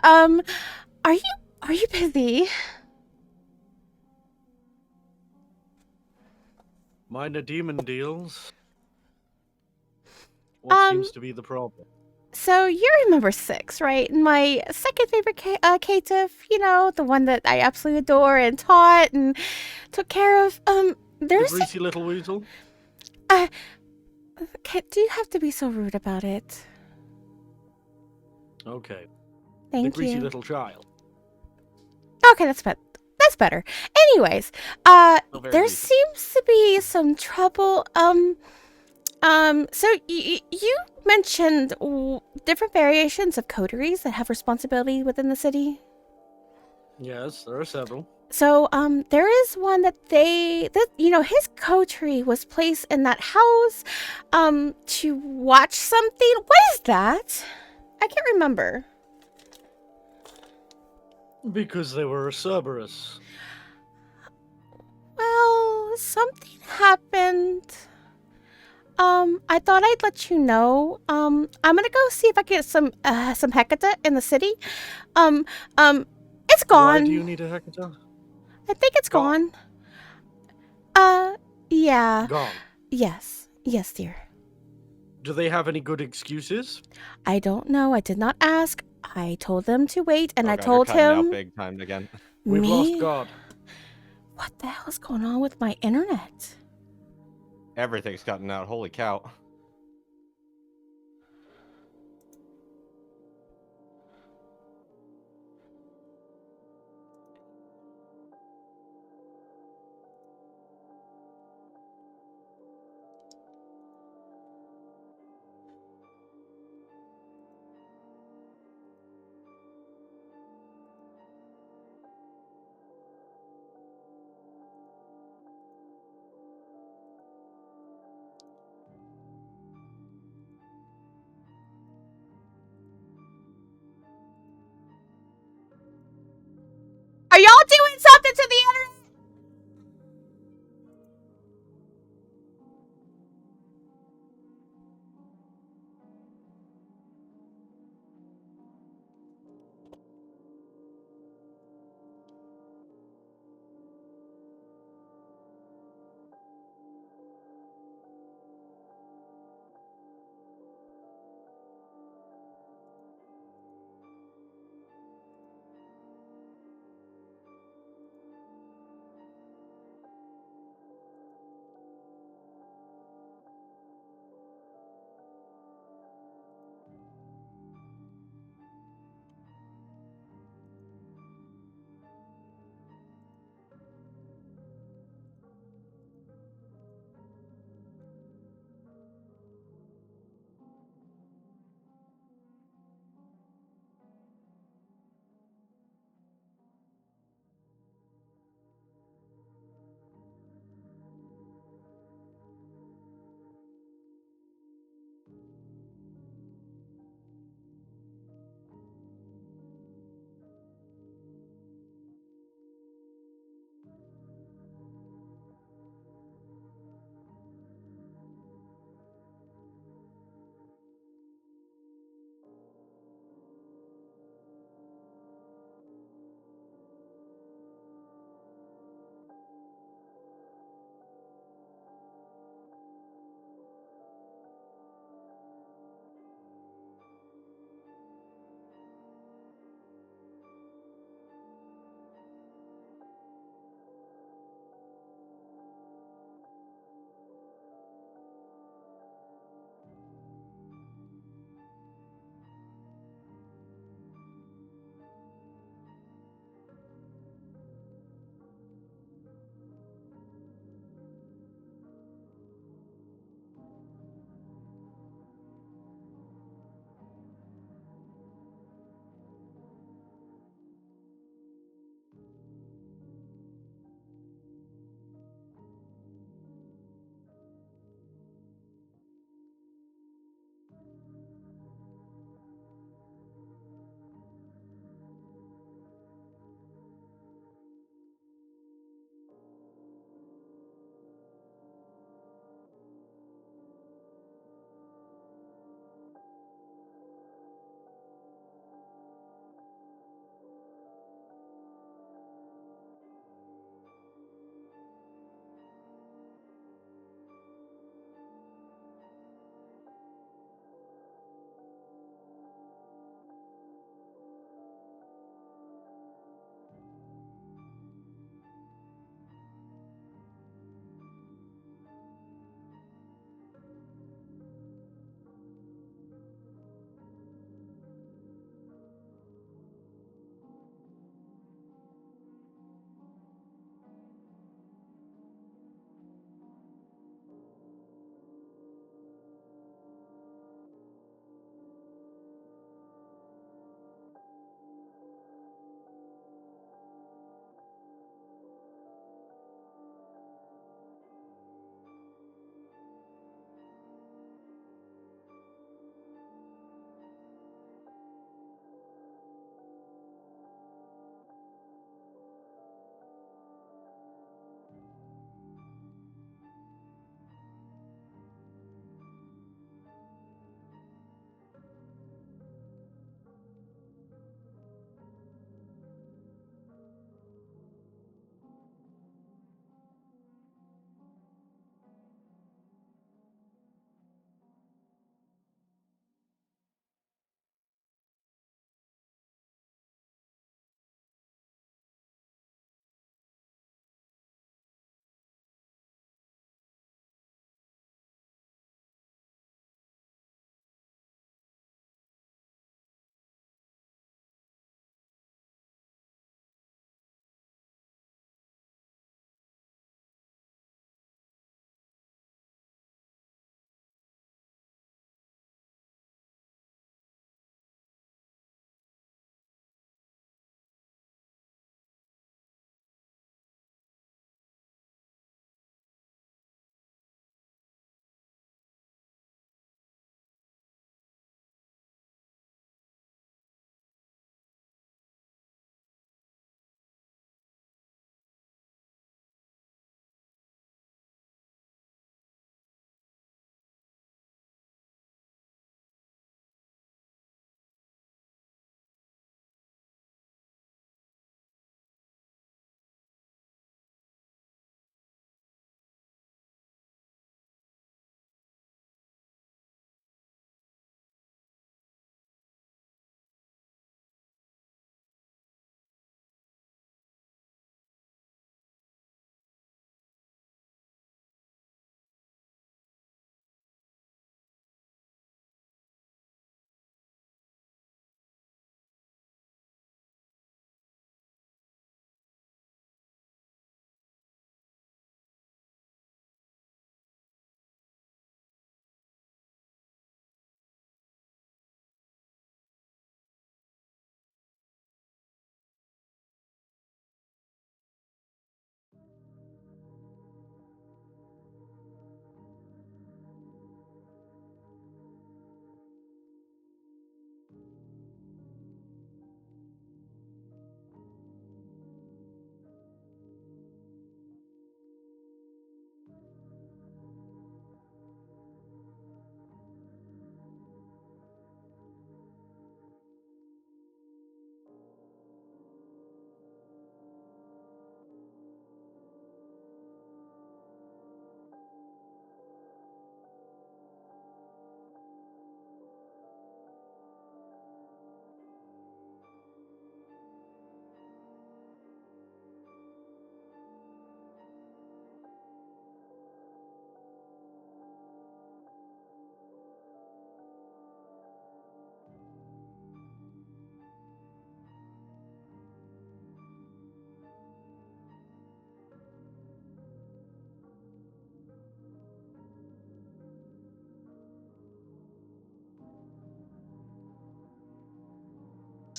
Are you busy? Minor demon deals. What Um, seems to be the problem? So you're member 6, right? My second favorite caitiff, you know, the one that I absolutely adore and taught and took care of. The There's greasy little weasel? do you have to be so rude about it? Okay. Thank the greasy you. little child. Okay, that's better. Anyways, Oh, very there greasy. seems to be some trouble. So you mentioned different variations of coteries that have responsibility within the city. Yes, there are several. So, there is one that his coterie was placed in that house, to watch something. What is that? I can't remember. Because they were a Cerberus. Well, something happened. I thought I'd let you know. I'm gonna go see if I can get some Hecata in the city. Um, it's gone. Why do you need a Hecata? I think it's Gone. gone. Yeah. Gone. Yes, dear. Do they have any good excuses? I don't know. I did not ask. I told them to wait, and Oh I God, you're told cutting out him. big time again. We've lost Me? God. What the hell is going on with my internet? Everything's cutting out. Holy cow.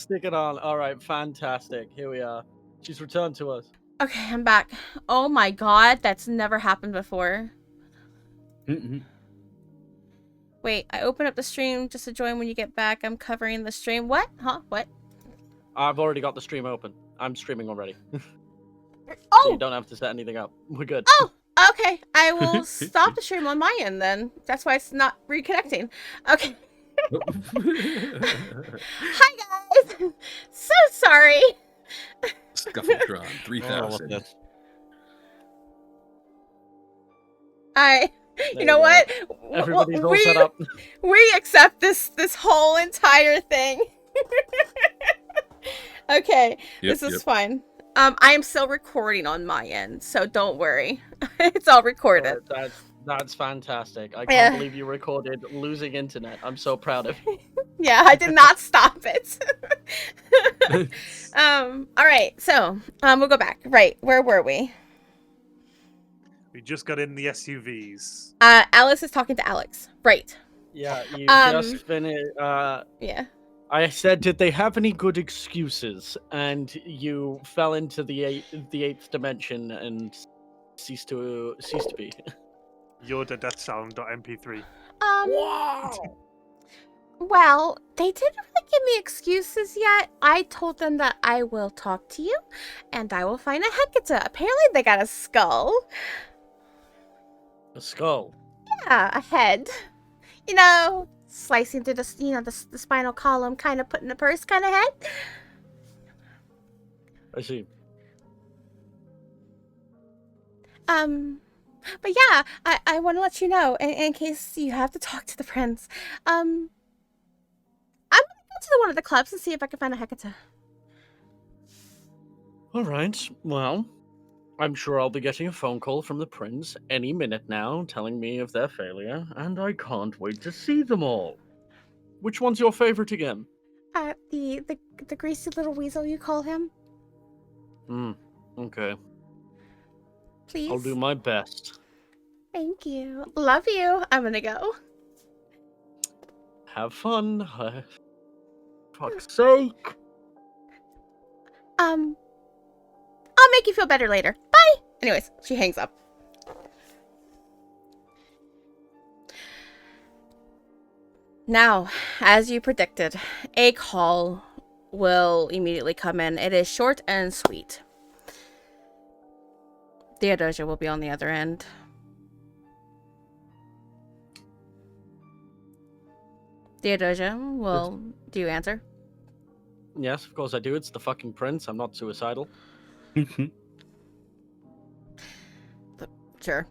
Stick it on. All right, fantastic. Here we are. She's returned to us. Okay, I'm back. Oh my god, that's never happened before. Wait, I open up the stream just to join when you get back. I'm covering the stream. What? Huh? What? I've already got the stream open. I'm streaming already. So you Oh! don't have to set anything up. We're good. Oh! Okay, I will stop the stream on my end then. That's why it's not reconnecting. Okay. Hi guys! So sorry. Scuffletron Oh, what's 3000. this? You There know you what? Everybody's all set up. We accept this whole entire thing. Okay, Yep, this is yep. fine. I am still recording on my end, so don't worry. It's all recorded. That's fantastic. I Yeah. can't believe you recorded losing internet. I'm so proud of you. Yeah, I did not stop it. All right, so we'll go back. Right, where were we? We just got in the SUVs. Alice is talking to Alex. Right. Yeah, you Um, just finished. Yeah. I said, did they have any good excuses? And you fell into the eighth dimension and ceased to be. Yoda Death Sound.mp3. Well, they didn't really give me excuses yet. I told them that I will talk to you, and I will find a Hecate. Apparently, they got a skull. A skull. Yeah, a head. You know, slicing through the spinal column, kind of putting a purse kind of head. I see. But yeah, I want to let you know, in case you have to talk to the prince. I'm gonna go to one of the clubs and see if I can find a Hecate. All right. Well, I'm sure I'll be getting a phone call from the prince any minute now, telling me of their failure, and I can't wait to see them all. Which one's your favorite again? The greasy little weasel you call him. Okay. Please. I'll do my best. Thank you. Love you. I'm gonna go. Have fun. Fuck's sake. I'll make you feel better later. Bye. Anyways, she hangs up. Now, as you predicted, a call will immediately come in. It is short and sweet. Theodosia will be on the other end. Theodosia, do you answer? Yes, of course I do. It's the fucking prince. I'm not suicidal. Sure.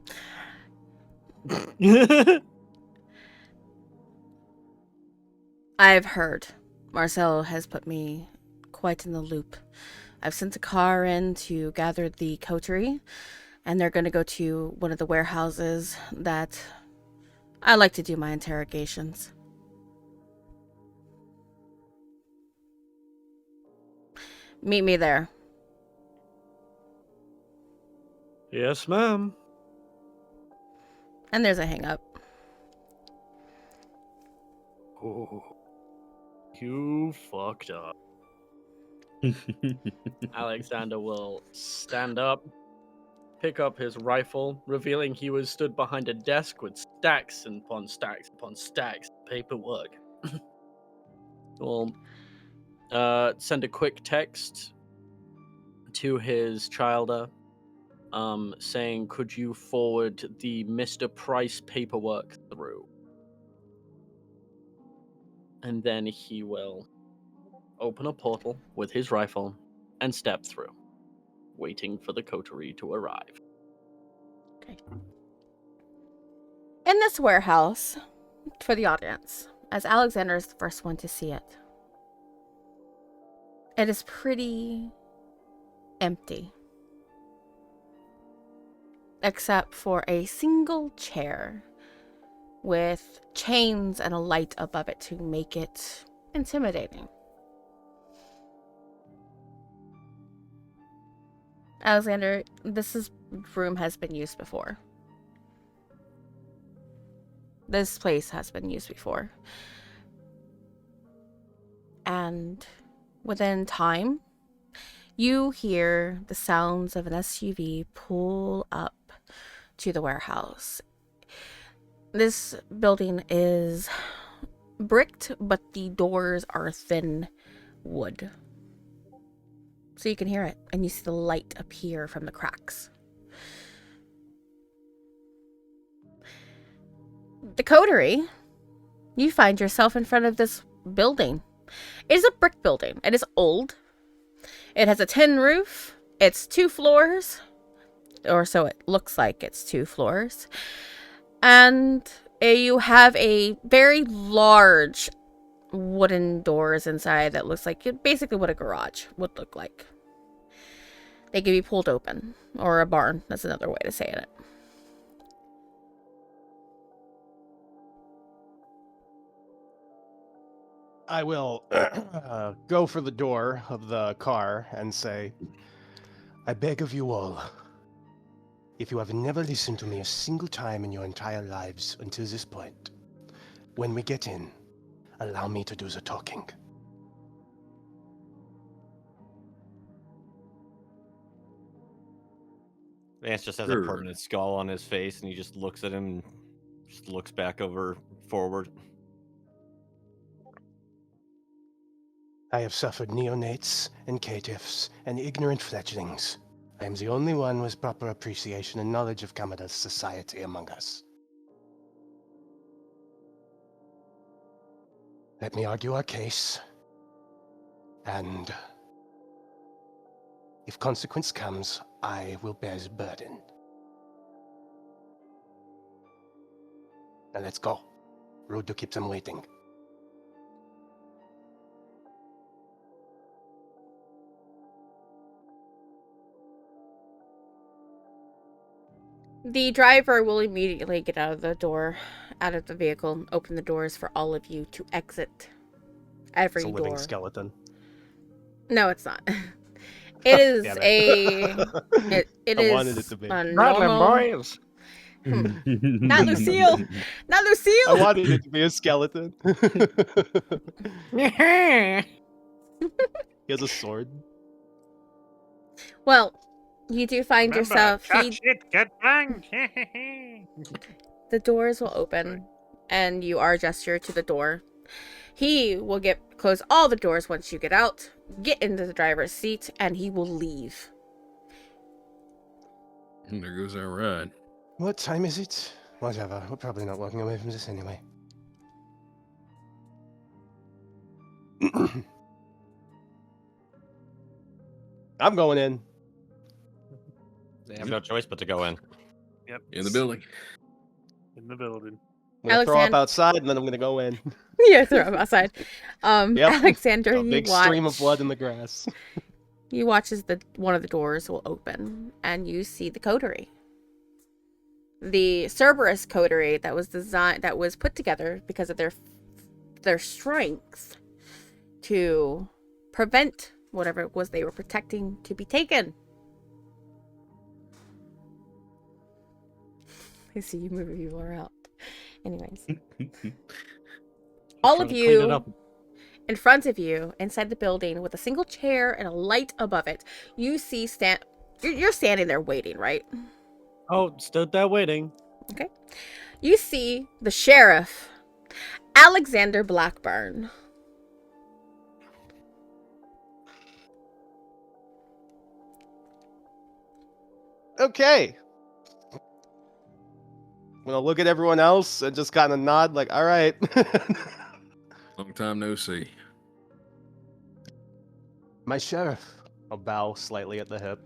I've heard. Marcel has put me quite in the loop. I've sent a car in to gather the coterie, and they're going to go to one of the warehouses that I like to do my interrogations. Meet me there. Yes, ma'am. And there's a hang up. Oh, you fucked up. Alexander will stand up, pick up his rifle, revealing he was stood behind a desk with stacks upon stacks upon stacks of paperwork. Will send a quick text to his childer, saying, "Could you forward the Mr. Price paperwork through?" And then he will open a portal with his rifle and step through, waiting for the coterie to arrive. Okay. In this warehouse, for the audience, as Alexander is the first one to see it, it is pretty empty. Except for a single chair with chains and a light above it to make it intimidating. Alexander, this room has been used before. This place has been used before. And within time, you hear the sounds of an SUV pull up to the warehouse. This building is bricked, but the doors are thin wood. So you can hear it, and you see the light appear from the cracks. The coterie, you find yourself in front of this building. It is a brick building. It is old. It has a tin roof. It's 2 floors, or so it looks like it's 2 floors. And you have a very large wooden doors inside that looks like basically what a garage would look like. They can be pulled open, or a barn. That's another way to say it. I will go for the door of the car and say, I beg of you all, if you have never listened to me a single time in your entire lives until this point, when we get in, allow me to do the talking. Vance just has Sure. a permanent skull on his face, and he just looks at him and just looks back over forward. I have suffered neonates and caitiffs and ignorant fledglings. I am the only one with proper appreciation and knowledge of Kamada's society among us. Let me argue our case, and if consequence comes, I will bear the burden. Now let's go. Rude to keep them waiting. The driver will immediately get out of the vehicle, open the doors for all of you to exit. Every It's a living door. skeleton. No, it's not. It is Damn it I is wanted it to be. a Rattling normal. boys. Not Lucille. Not Lucille. I wanted it to be a skeleton. He has a sword. Well, you do find Remember, yourself. catch it, get banged. The doors will open, and you are gestured to the door. He will close all the doors once you get out, get into the driver's seat, and he will leave. And there goes our ride. What time is it? Whatever. We're probably not walking away from this anyway. I'm going in. They have no choice but to go in. Yep. In the building. In the building. I'm gonna throw up Alexand- outside, and then I'm gonna go in. Yeah, throw him outside. Yep. Alexander, A you big watch. stream of blood in the grass. You watch as one of the doors will open, and you see the coterie. The Cerberus coterie that was put together because of their strength to prevent whatever it was they were protecting to be taken. I see you moving people around. Anyways. All Trying of to clean it you up. in front of you inside the building with a single chair and a light above it, you see you're standing there waiting, right? Oh, stood there waiting. Okay. You see the sheriff, Alexander Blackburn. Okay. I'm gonna look at everyone else and just kind of nod, like, all right. Long time no see. My sheriff. I'll bow slightly at the hip.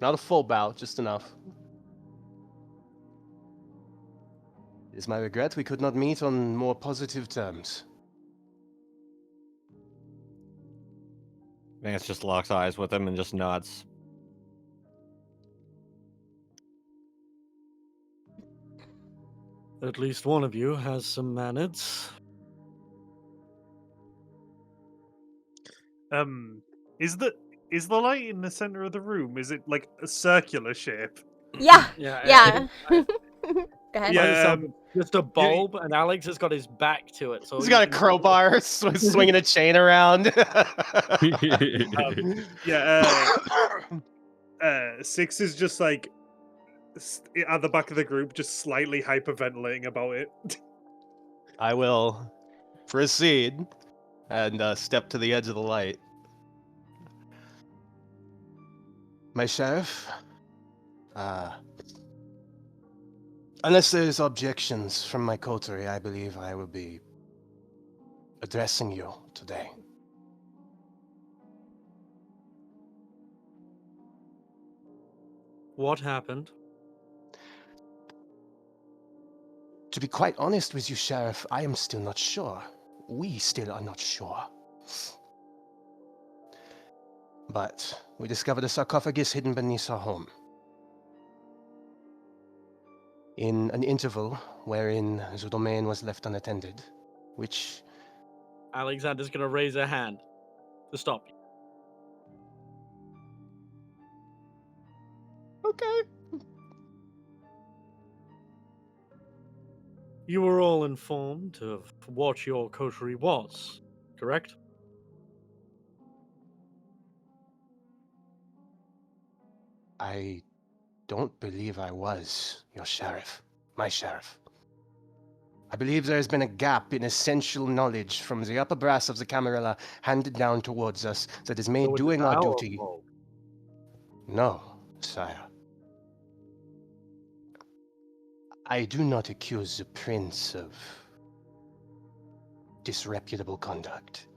Not a full bow, just enough. It is my regret we could not meet on more positive terms. Vance just locks eyes with him and just nods. At least one of you has some manners. Is the light in the center of the room? Is it like a circular shape? Yeah. Yeah. Yeah. Go ahead. By the Yeah, sound of just a bulb, and Alex has got his back to it. So He's you got a can- crowbar, swinging a chain around. yeah. 6 is just like at the back of the group, just slightly hyperventilating about it. I will proceed and step to the edge of the light. My sheriff, unless there's objections from my coterie, I believe I will be addressing you today. What happened? To be quite honest with you, Sheriff, I am still not sure. We still are not sure. But we discovered a sarcophagus hidden beneath our home. In an interval wherein the domain was left unattended, which Alexander's gonna raise her hand to stop you. okay. You were all informed of what your coterie was, correct? I don't believe I was your sheriff, my sheriff. I believe there has been a gap in essential knowledge from the upper brass of the Camarilla handed down towards us that has made So it's doing our our duty. fault. No, sire. I do not accuse the prince of disreputable conduct.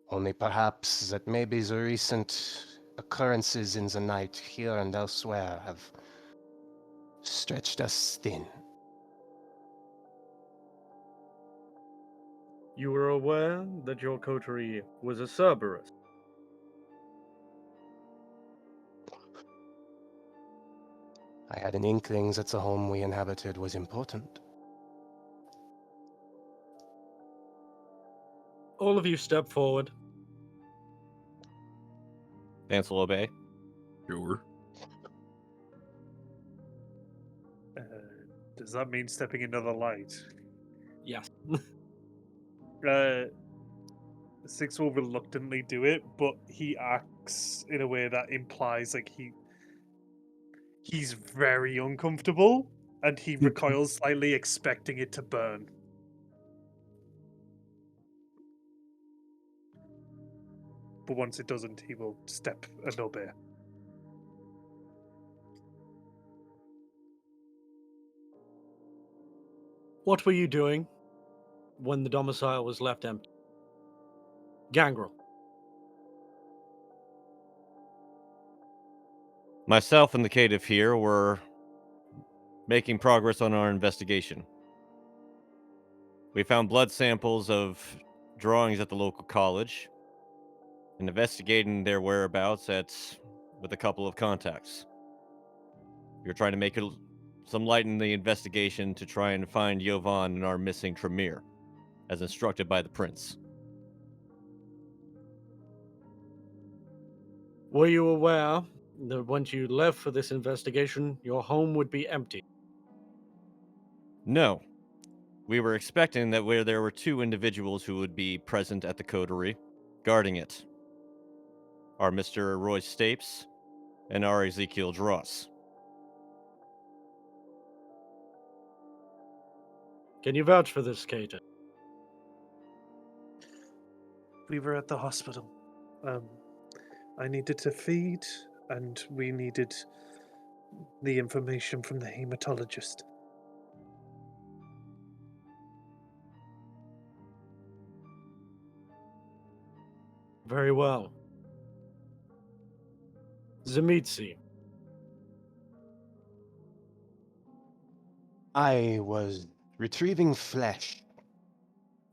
Only perhaps that maybe the recent occurrences in the night here and elsewhere have stretched us thin. You were aware that your coterie was a Cerberus. I had an inkling that the home we inhabited was important. All of you step forward. Vance will obey. Sure. Does that mean stepping into the light? Yes. 6 will reluctantly do it, but he acts in a way that implies like he's very uncomfortable, and he recoils slightly, expecting it to burn. But once it doesn't, he will step and obey. What were you doing when the domicile was left empty? Gangrel. Myself and the caitiff here were making progress on our investigation. We found blood samples of drawings at the local college and investigating their whereabouts with a couple of contacts. We were trying to make some light in the investigation to try and find Jovan and our missing Tremere, as instructed by the prince. Were you aware that once you left for this investigation, your home would be empty? No. We were expecting that where there were 2 individuals who would be present at the coterie, guarding it. Our Mr. Roy Stapes and our Ezekiel Dross. Can you vouch for this, Cater? We were at the hospital. I needed to feed, and we needed the information from the hematologist. Very well. Zemitsi. I was retrieving flesh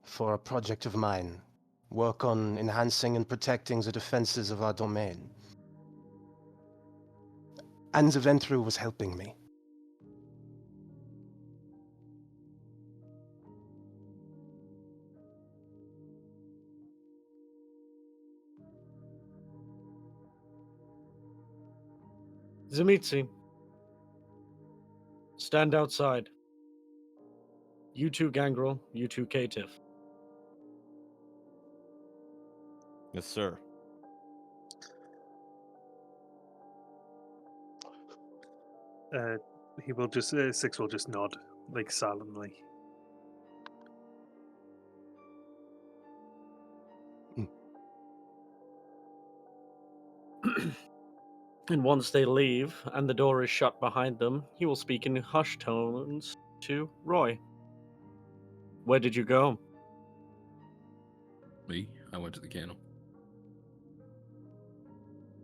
for a project of mine. Work on enhancing and protecting the defenses of our domain. And the Ventru was helping me. Zemitsi. Stand outside. You two Gangrel, you two Caitiff. Yes, sir. He will just Six will just nod like silently. And once they leave and the door is shut behind them, he will speak in hushed tones to Roy. Where did you go? Me? I went to the kennel.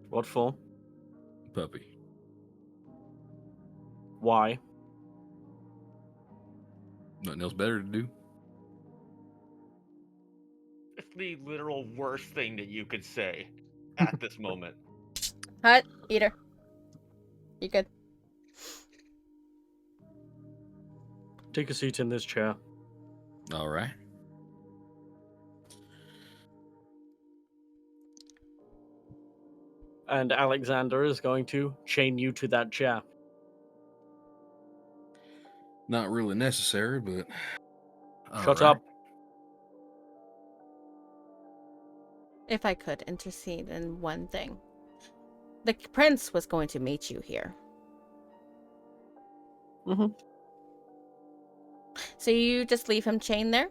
What for? Puppy. Why? Nothing else better to do. It's the literal worst thing that you could say at this moment. Hut, Eater. You good? Take a seat in this chair. All right. And Alexander is going to chain you to that chair. Not really necessary, but Shut all up. right. If I could intercede in one thing. The prince was going to meet you here. Mm-hmm. So you just leave him chained there?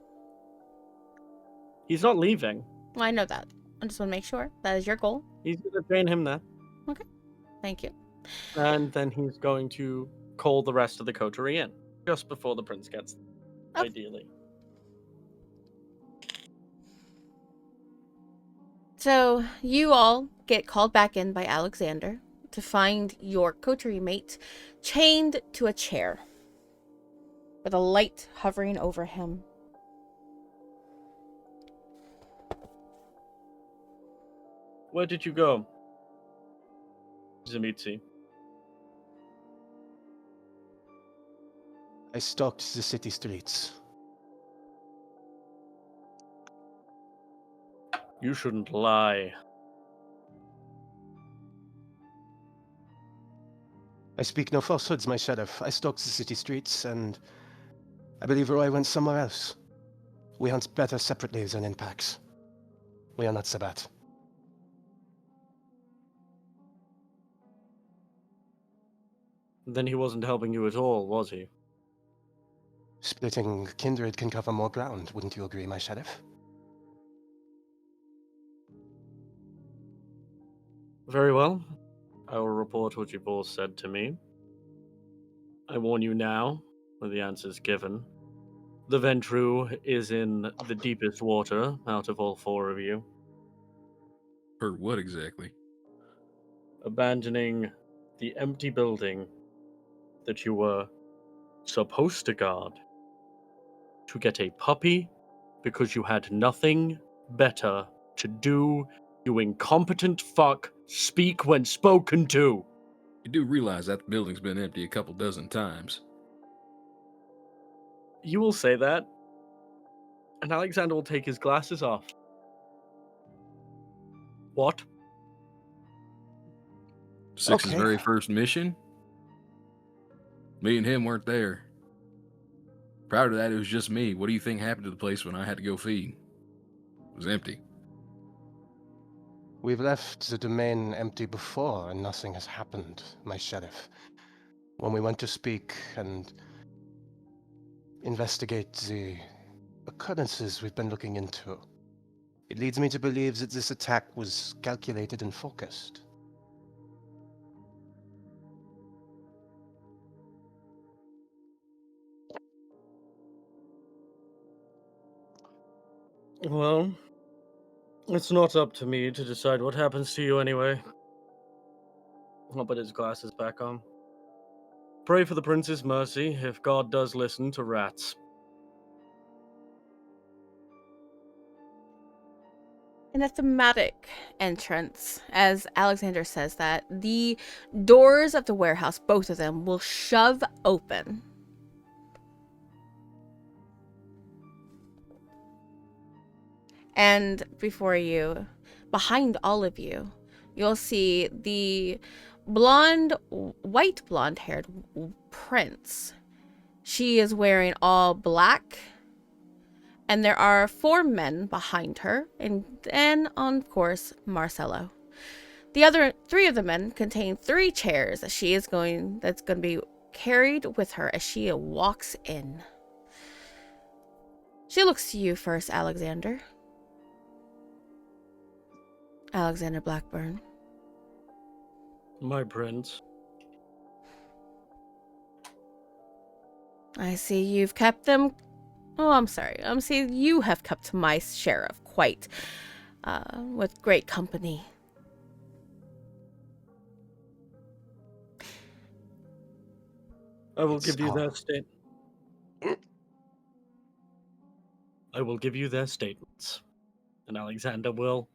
He's not leaving. Well, I know that. I just want to make sure. That is your goal. He's going to chain him there. Thank you. And then he's going to call the rest of the coterie in. Just before the prince gets there, Okay. ideally. So you all get called back in by Alexander to find your coterie mate chained to a chair with a light hovering over him. Where did you go, Zimitsi? I stalked the city streets. You shouldn't lie. I speak no falsehoods, my sheriff. I stalked the city streets, and I believe Roy went somewhere else. We hunt better separately than in packs. We are not Sabat. Then he wasn't helping you at all, was he? Splitting kindred can cover more ground, wouldn't you agree, my sheriff? Very well. I will report what you've all said to me. I warn you now, with the answers given. The Ventru is in the deepest water out of all four of you. For what exactly? Abandoning the empty building that you were supposed to guard to get a puppy because you had nothing better to do, you incompetent fuck. Speak when spoken to. You do realize that building's been empty a couple dozen times. You will say that, and Alexander will take his glasses off. What? Six's Okay. very first mission? Me and him weren't there. Prior to that, it was just me. What do you think happened to the place when I had to go feed? It was empty. We've left the domain empty before, and nothing has happened, my sheriff. When we went to speak and investigate the occurrences we've been looking into, it leads me to believe that this attack was calculated and focused. Well, it's not up to me to decide what happens to you anyway. I'll put his glasses back on. Pray for the prince's mercy if God does listen to rats. In a thematic entrance, as Alexander says that, the doors of the warehouse, both of them, will shove open. And before you, behind all of you, you'll see the white blonde-haired prince She is wearing all black, and there are 4 men behind her, and of course, Marcelo. The other 3 of the men contain 3 chairs that's going to be carried with her as she walks in. She looks to you first, Alexander. Alexander Blackburn. My prince. I see you've kept them. Oh, I'm sorry. I'm seeing you have kept my sheriff quite with great company. I will It's give you their all- state. I will give you their statements, and Alexander will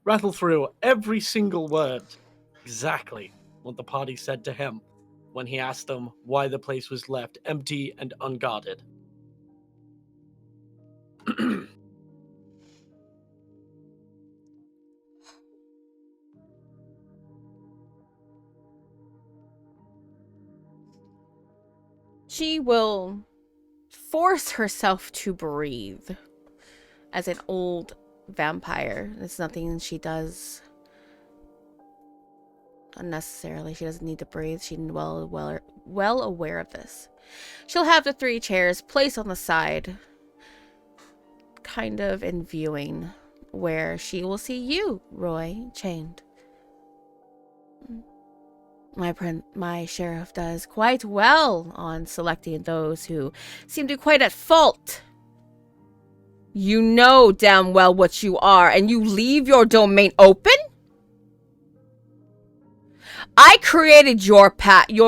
rattle through every single word, exactly what the party said to him when he asked them why the place was left empty and unguarded. She will force herself to breathe as an old vampire. It's nothing she does unnecessarily. She doesn't need to breathe. She's well aware of this. She'll have the 3 chairs placed on the side, kind of in viewing, where she will see you, Roy, chained. My sheriff does quite well on selecting those who seem to be quite at fault. You know damn well what you are, and you leave your domain open? I created your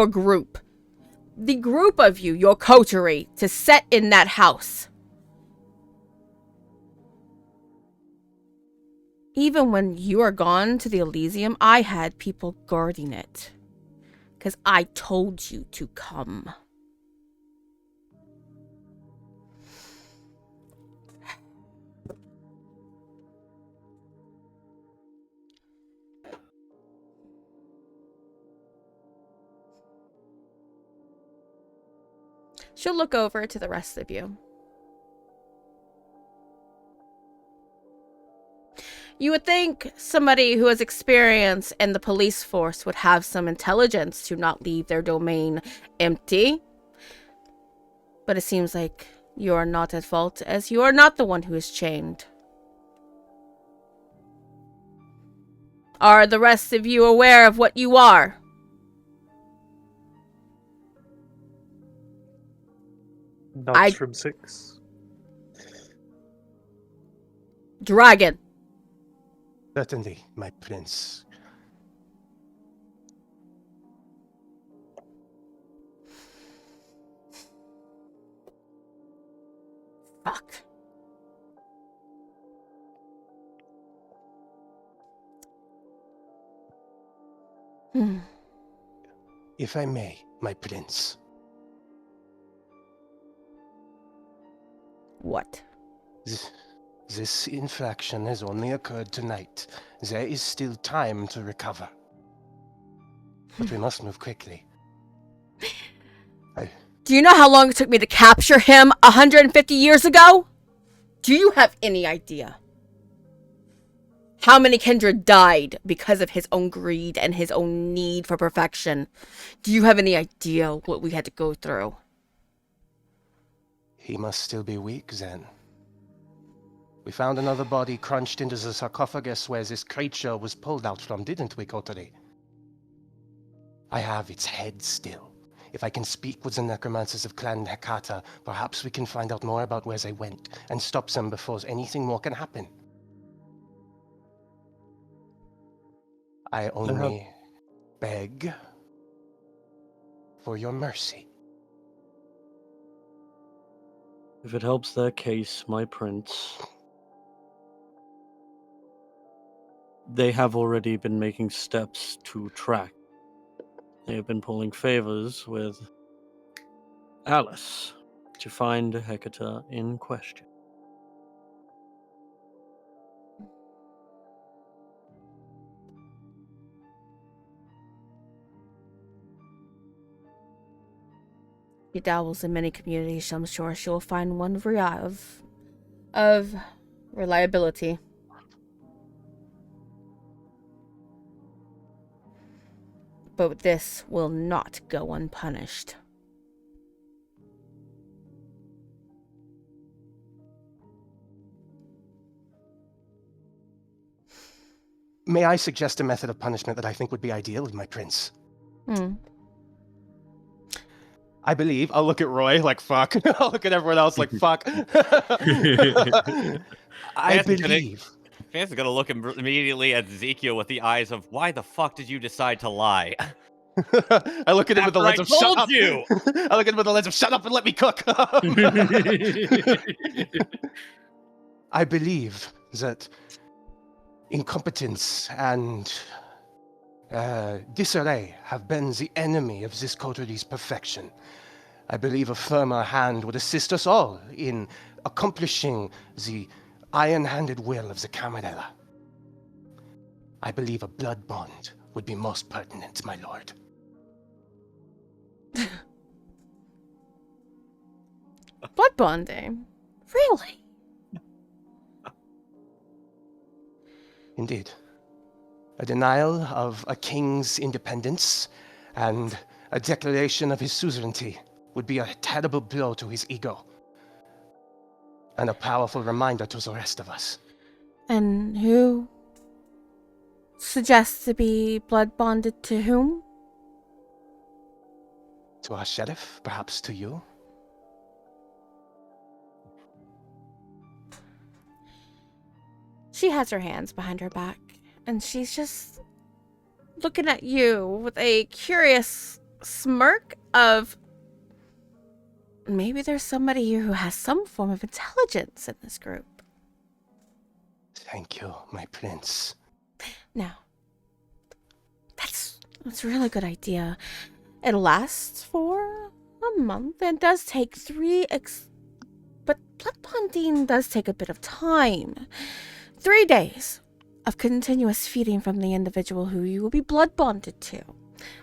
group. The group of you, your coterie, to set in that house. Even when you are gone to the Elysium, I had people guarding it. Because I told you to come. She'll look over to the rest of you. You would think somebody who has experience in the police force would have some intelligence to not leave their domain empty. But it seems like you are not at fault, as you are not the one who is chained. Are the rest of you aware of what you are? Nods from 6. Dragon. Certainly, my prince. Fuck. If I may, my prince. What? This infraction has only occurred tonight. There is still time to recover. But we must move quickly. Do you know how long it took me to capture him 150 years ago? Do you have any idea? How many kindred died because of his own greed and his own need for perfection? Do you have any idea what we had to go through? He must still be weak, then. We found another body crunched into the sarcophagus where this creature was pulled out from, didn't we, Coterie? I have its head still. If I can speak with the necromancers of Clan Hecata, perhaps we can find out more about where they went and stop them before anything more can happen. I only beg for your mercy. If it helps their case, my prince, they have already been making steps to track. They have been pulling favors with Alice to find Hecata in question. She dabbles in many communities, so I'm sure she'll find one of reliability. But this will not go unpunished. May I suggest a method of punishment that I think would be ideal, my prince? I believe. I'll look at Roy like fuck. I'll look at everyone else like fuck. I believe. Vance is gonna look immediately at Ezekiel with the eyes of, why the fuck did you decide to lie? I look at him with the lens of shut up. You! I look at him with the lens of shut up and let me cook. I believe that incompetence and disarray have been the enemy of this coterie's perfection. I believe a firmer hand would assist us all in accomplishing the iron-handed will of the Camarilla. I believe a blood bond would be most pertinent, my lord. Blood bonding? Really? Indeed. A denial of a king's independence and a declaration of his suzerainty would be a terrible blow to his ego. And a powerful reminder to the rest of us. And who suggests to be blood bonded to whom? To our sheriff, perhaps to you? She has her hands behind her back, and she's just looking at you with a curious smirk of maybe there's somebody here who has some form of intelligence in this group. Thank you, my prince. Now, that's a really good idea. It lasts for a month and does take but blood bonding does take a bit of time. 3 days of continuous feeding from the individual who you will be blood bonded to,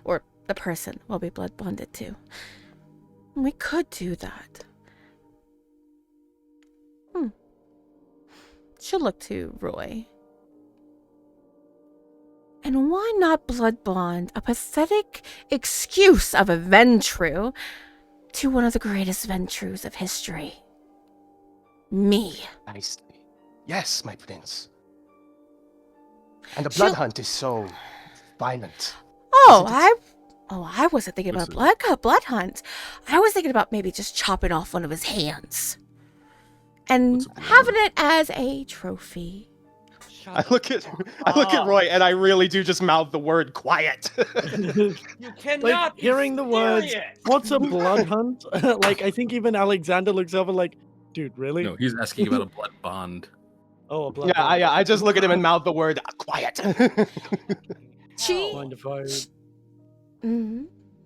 or the person will be blood bonded to. We could do that. She'll look to Roy. And why not blood bond a pathetic excuse of a Ventru to one of the greatest Ventrus of history? Me. Nicely. Yes, my prince. And the blood hunt is so violent. I wasn't thinking about blood hunt. I was thinking about maybe just chopping off one of his hands and having it as a trophy. I look at Roy and I really do just mouth the word quiet. You cannot Like, hearing the words, what's a blood hunt? Like, I think even Alexander looks over like, dude, really? No, he's asking about a blood bond. Oh, a blood bond. I just look at him and mouth the word quiet. Mind if I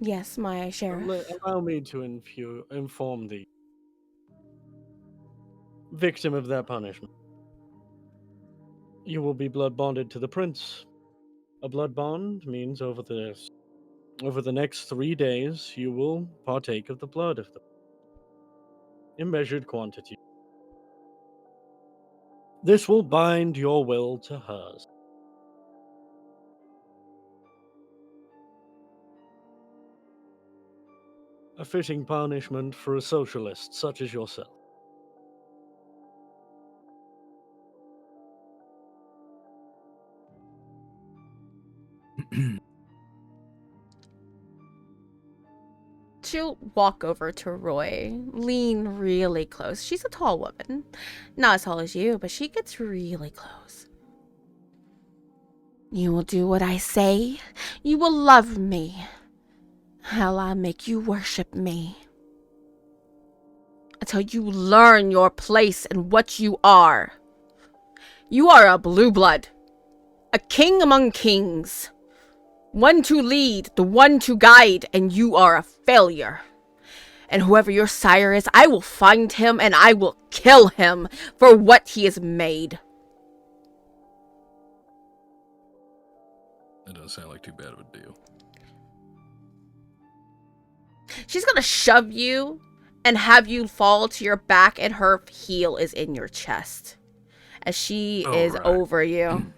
Yes, my sheriff. allow me to inform the victim of that punishment. You will be blood bonded to the prince. A blood bond means over the next 3 days, you will partake of the blood of them in measured quantity. This will bind your will to hers. A fitting punishment for a socialist such as yourself. She'll walk over to Roy, lean really close. She's a tall woman. Not as tall as you, but she gets really close. You will do what I say. You will love me. Hell, I'll make you worship me. Until you learn your place and what you are. You are a blue blood. A king among kings. One to lead, the one to guide, and you are a failure. And whoever your sire is, I will find him and I will kill him for what he has made. That doesn't sound like too bad of a deal. She's gonna shove you and have you fall to your back, and her heel is in your chest as she is Alright. over you.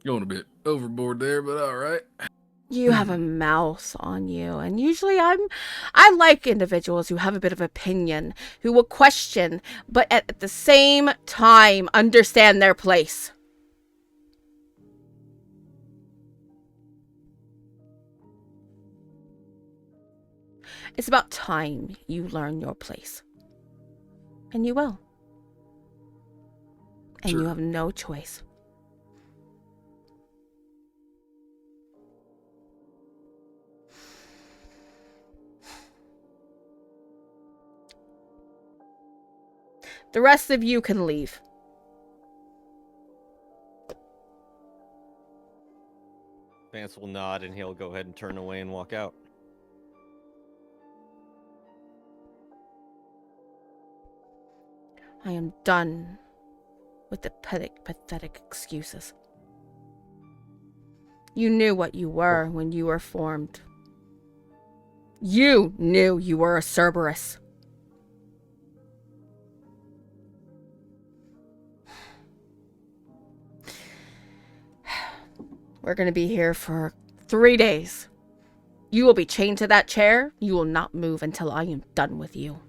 Going a bit overboard there, but all right. You have a mouth on you, and usually I like individuals who have a bit of opinion, who will question, but at the same time understand their place. It's about time you learn your place. And you will. And you Sure. have no choice. The rest of you can leave. Vance will nod and he'll go ahead and turn away and walk out. I am done with the pathetic excuses. You knew what you were when you were formed. You knew you were a Cerberus. We're going to be here for 3 days. You will be chained to that chair. You will not move until I am done with you.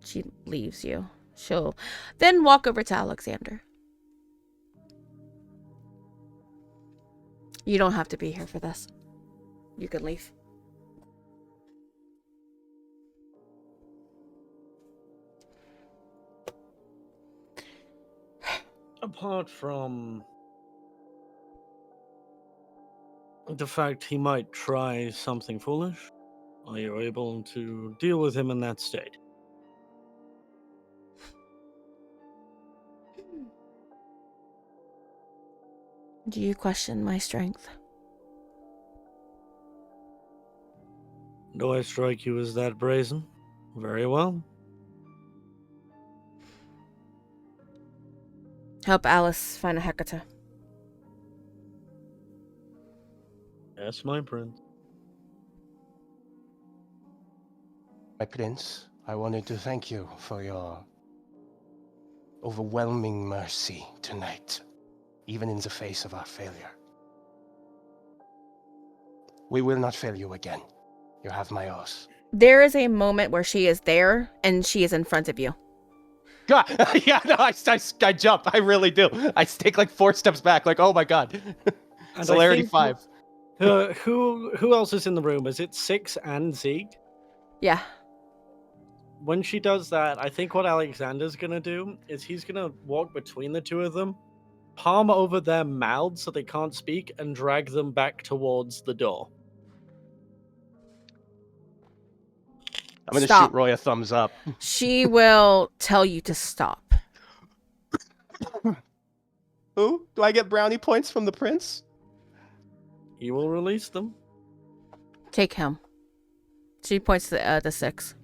She leaves you. She'll then walk over to Alexander. You don't have to be here for this. You can leave. Apart from the fact he might try something foolish, are you able to deal with him in that state? Do you question my strength? Do I strike you as that brazen? Very well. Help Alice find a Hecate. Yes, my prince. My prince, I wanted to thank you for your overwhelming mercy tonight, even in the face of our failure. We will not fail you again. You have my oath. There is a moment where she is there and she is in front of you. God, yeah, no, I jump. I really do. I take like 4 steps back, like, oh my god. And Celerity I think 5. who else is in the room? Is it Six and Zeke? Yeah. When she does that, I think what Alexander's gonna do is he's gonna walk between the two of them, palm over their mouths so they can't speak, and drag them back towards the door. I'm gonna Stop. shoot Roy a thumbs up. She will tell you to stop. Who? Do I get brownie points from the prince? He will release them. Take him. She points to the 6.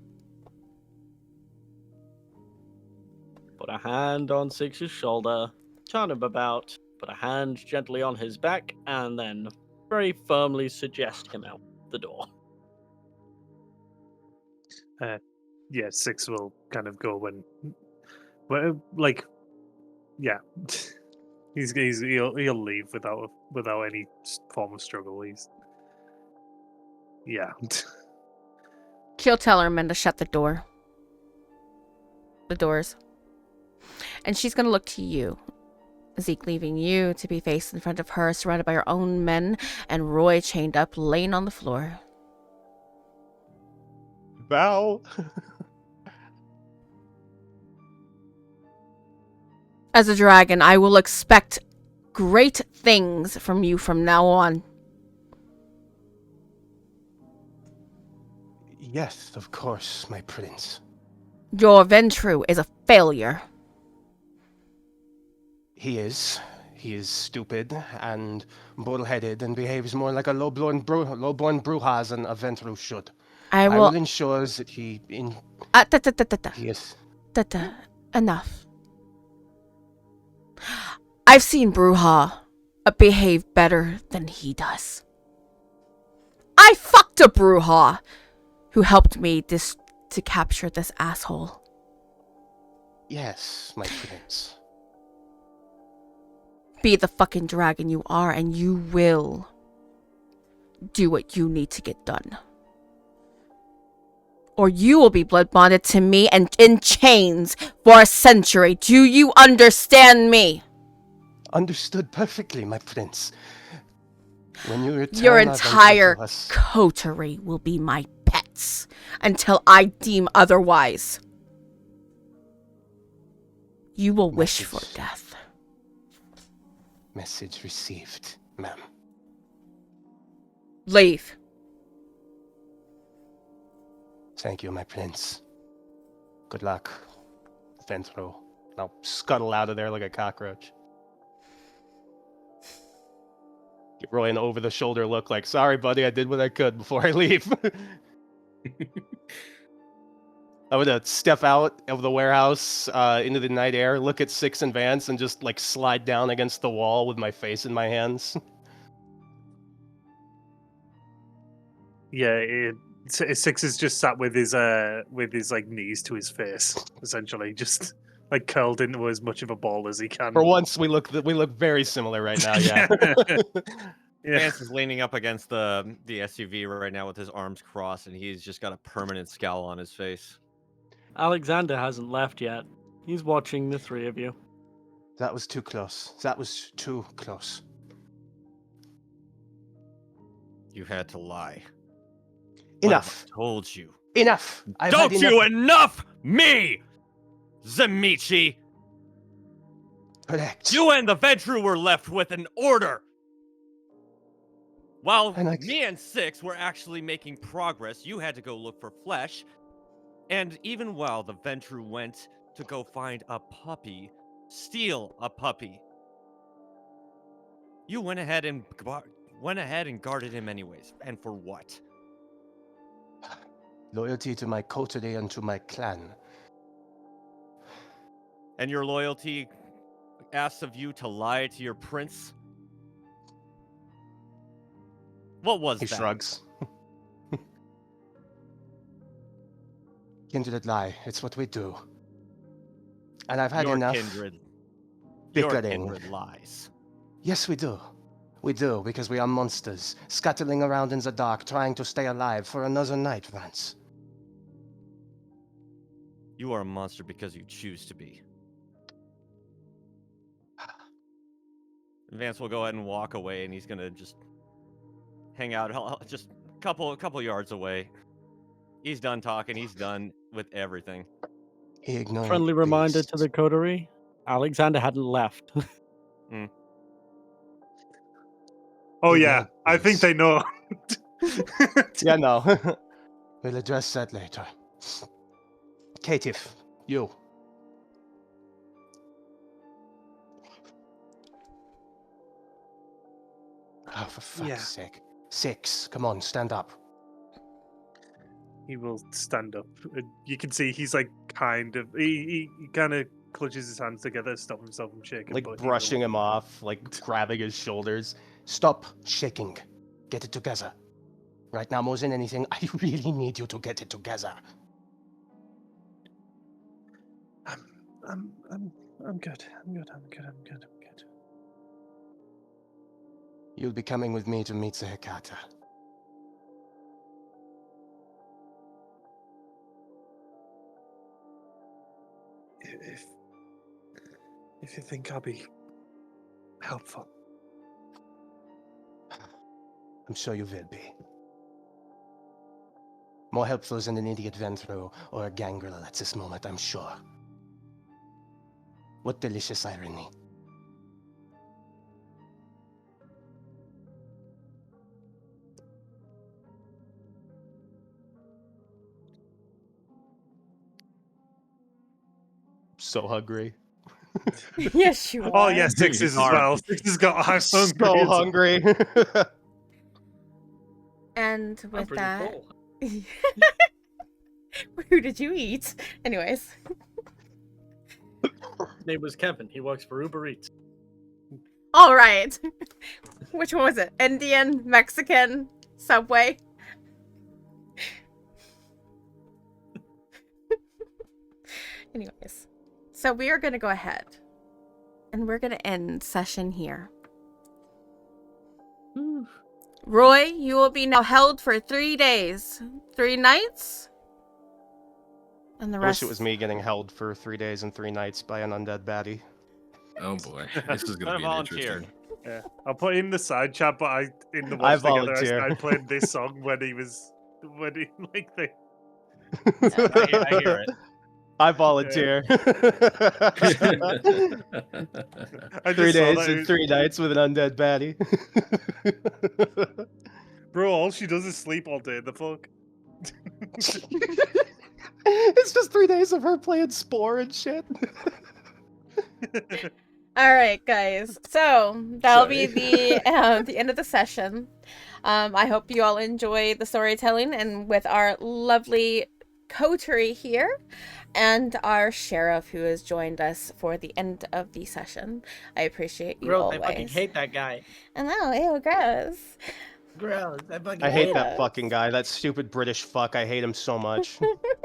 Put a hand on Six's shoulder, turn him about, put a hand gently on his back, and then very firmly suggest him out the door. Yeah, 6 will kind of go when like, yeah, he'll leave without any form of struggle. Yeah. She'll tell her men to shut the door. The doors. And she's going to look to you. Zeke leaving you to be faced in front of her, surrounded by her own men, and Roy chained up, laying on the floor. Bow. As a dragon, I will expect great things from you from now on. Yes, of course, my prince. Your Ventru is a failure. He is. He is stupid and bull-headed and behaves more like a low-born Brujas than a Ventru should. I I will will... ensure that he is. Enough. I've seen Bruja behave better than he does. I fucked a Bruja who helped me to capture this asshole. Yes, my prince. Be the fucking dragon you are, and you will do what you need to get done. Or you will be blood bonded to me and in chains for a century. Do you understand me? Understood perfectly, my prince. When you return, Your our venture entire to us, coterie will be my pets until I deem otherwise. You will wish for Message. death. Message received, ma'am. Leave. Thank you, my prince. Good luck, Venthro. I'll scuttle out of there like a cockroach. Give Roy an over-the-shoulder look like, sorry, buddy, I did what I could before I leave. I would step out of the warehouse into the night air, look at Six and Vance, and just like slide down against the wall with my face in my hands. Yeah, Six is just sat with his like knees to his face, essentially, just like curled into as much of a ball as he can. For once, we look very similar right now. Yeah. Yeah. Vance is leaning up against the SUV right now with his arms crossed, and he's just got a permanent scowl on his face. Alexander hasn't left yet. He's watching the three of you. That was too close. That was too close. You had to lie. Enough. What have I told you. Enough. I've Don't had you enough me, Zamichi? Correct. You and the Vedru were left with an order. While And me and Six were actually making progress, you had to go look for flesh. And even while the Vedru went to go find a puppy, steal a puppy, you went ahead and guarded him anyways. And for what? Loyalty to my coterie and to my clan. And your loyalty asks of you to lie to your prince? What was He that? shrugs. Kindred lie. It's what we do. And I've had Your enough Your bickering. kindred lies. Yes, we do. We do, because we are monsters, scuttling around in the dark, trying to stay alive for another night, Vance. You are a monster because you choose to be. Vance will go ahead and walk away, and he's gonna just hang out just a couple yards away. He's done talking. He's done with everything. Ignorant Friendly reminder to beast. the coterie: Alexander hadn't left. Oh Ignorant yeah, I think beast. they know. Yeah, no. We'll address that later. Caitiff, you. Oh, for fuck's Yeah. sake. Six, come on, stand up. He will stand up. You can see he's like he kind of clutches his hands together, to stop himself from shaking. Like but he brushing will- him off, like grabbing his shoulders. Stop shaking. Get it together. Right now, more than anything, I really need you to get it together. I'm good. I'm good. You'll be coming with me to meet the Hecata. If you think I'll be helpful. I'm sure you will be. More helpful than an idiot Venthro or a gangrel at this moment, I'm sure. What delicious irony. So hungry. Yes, you are. Oh yeah, Six is as Hard. well. Six has got I'm So hungry. hungry. And I'm with pretty that, full. who did you eat? Anyways. His name was Kevin. He works for Uber Eats. All right. Which one was it? Indian, Mexican, Subway? Anyways, so we are going to go ahead and we're going to end session here. Roy, you will be now held for 3 days, 3 nights, and the I rest. wish it was me getting held for 3 days and 3 nights by an undead baddie. Oh boy, this is I gonna be an volunteered. interesting. Yeah, I'll put in the side chat, but in the I watch together, volunteer. I played this song when he like the. I hear it. I volunteer. I 3 just saw days that. and 3 nights with an undead baddie. Bro, all she does is sleep all day. The fuck. It's just 3 days of her playing Spore and shit. All right, guys. So that'll be Sorry. the end of the session. I hope you all enjoy the storytelling, and with our lovely coterie here, and our sheriff who has joined us for the end of the session. I appreciate you Gross, always. I fucking hate that guy. I know, ew, gross. Gross, I fucking I hate hate that us. fucking guy. That stupid British fuck. I hate him so much.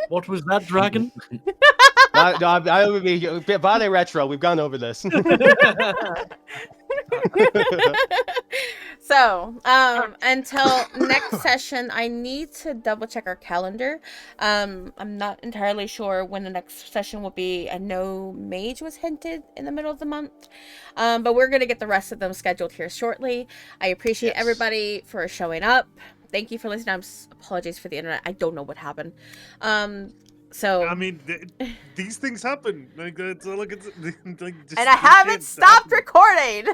What was that, dragon? I would be Bade Retro. We've gone over this. So, until next session, I need to double check our calendar. I'm not entirely sure when the next session will be. I know Mage was hinted in the middle of the month, but we're gonna get the rest of them scheduled here shortly. I appreciate Yes. everybody for showing up. Thank you for listening. Apologies for the internet. I don't know what happened. So I mean, these things happen. Like, it's like it's like. Just, and I haven't stopped recording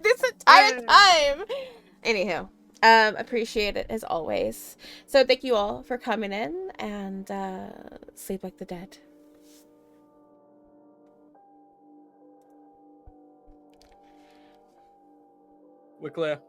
this entire Yay. time. Anywho, appreciate it as always. So thank you all for coming in, and sleep like the dead. We're clear.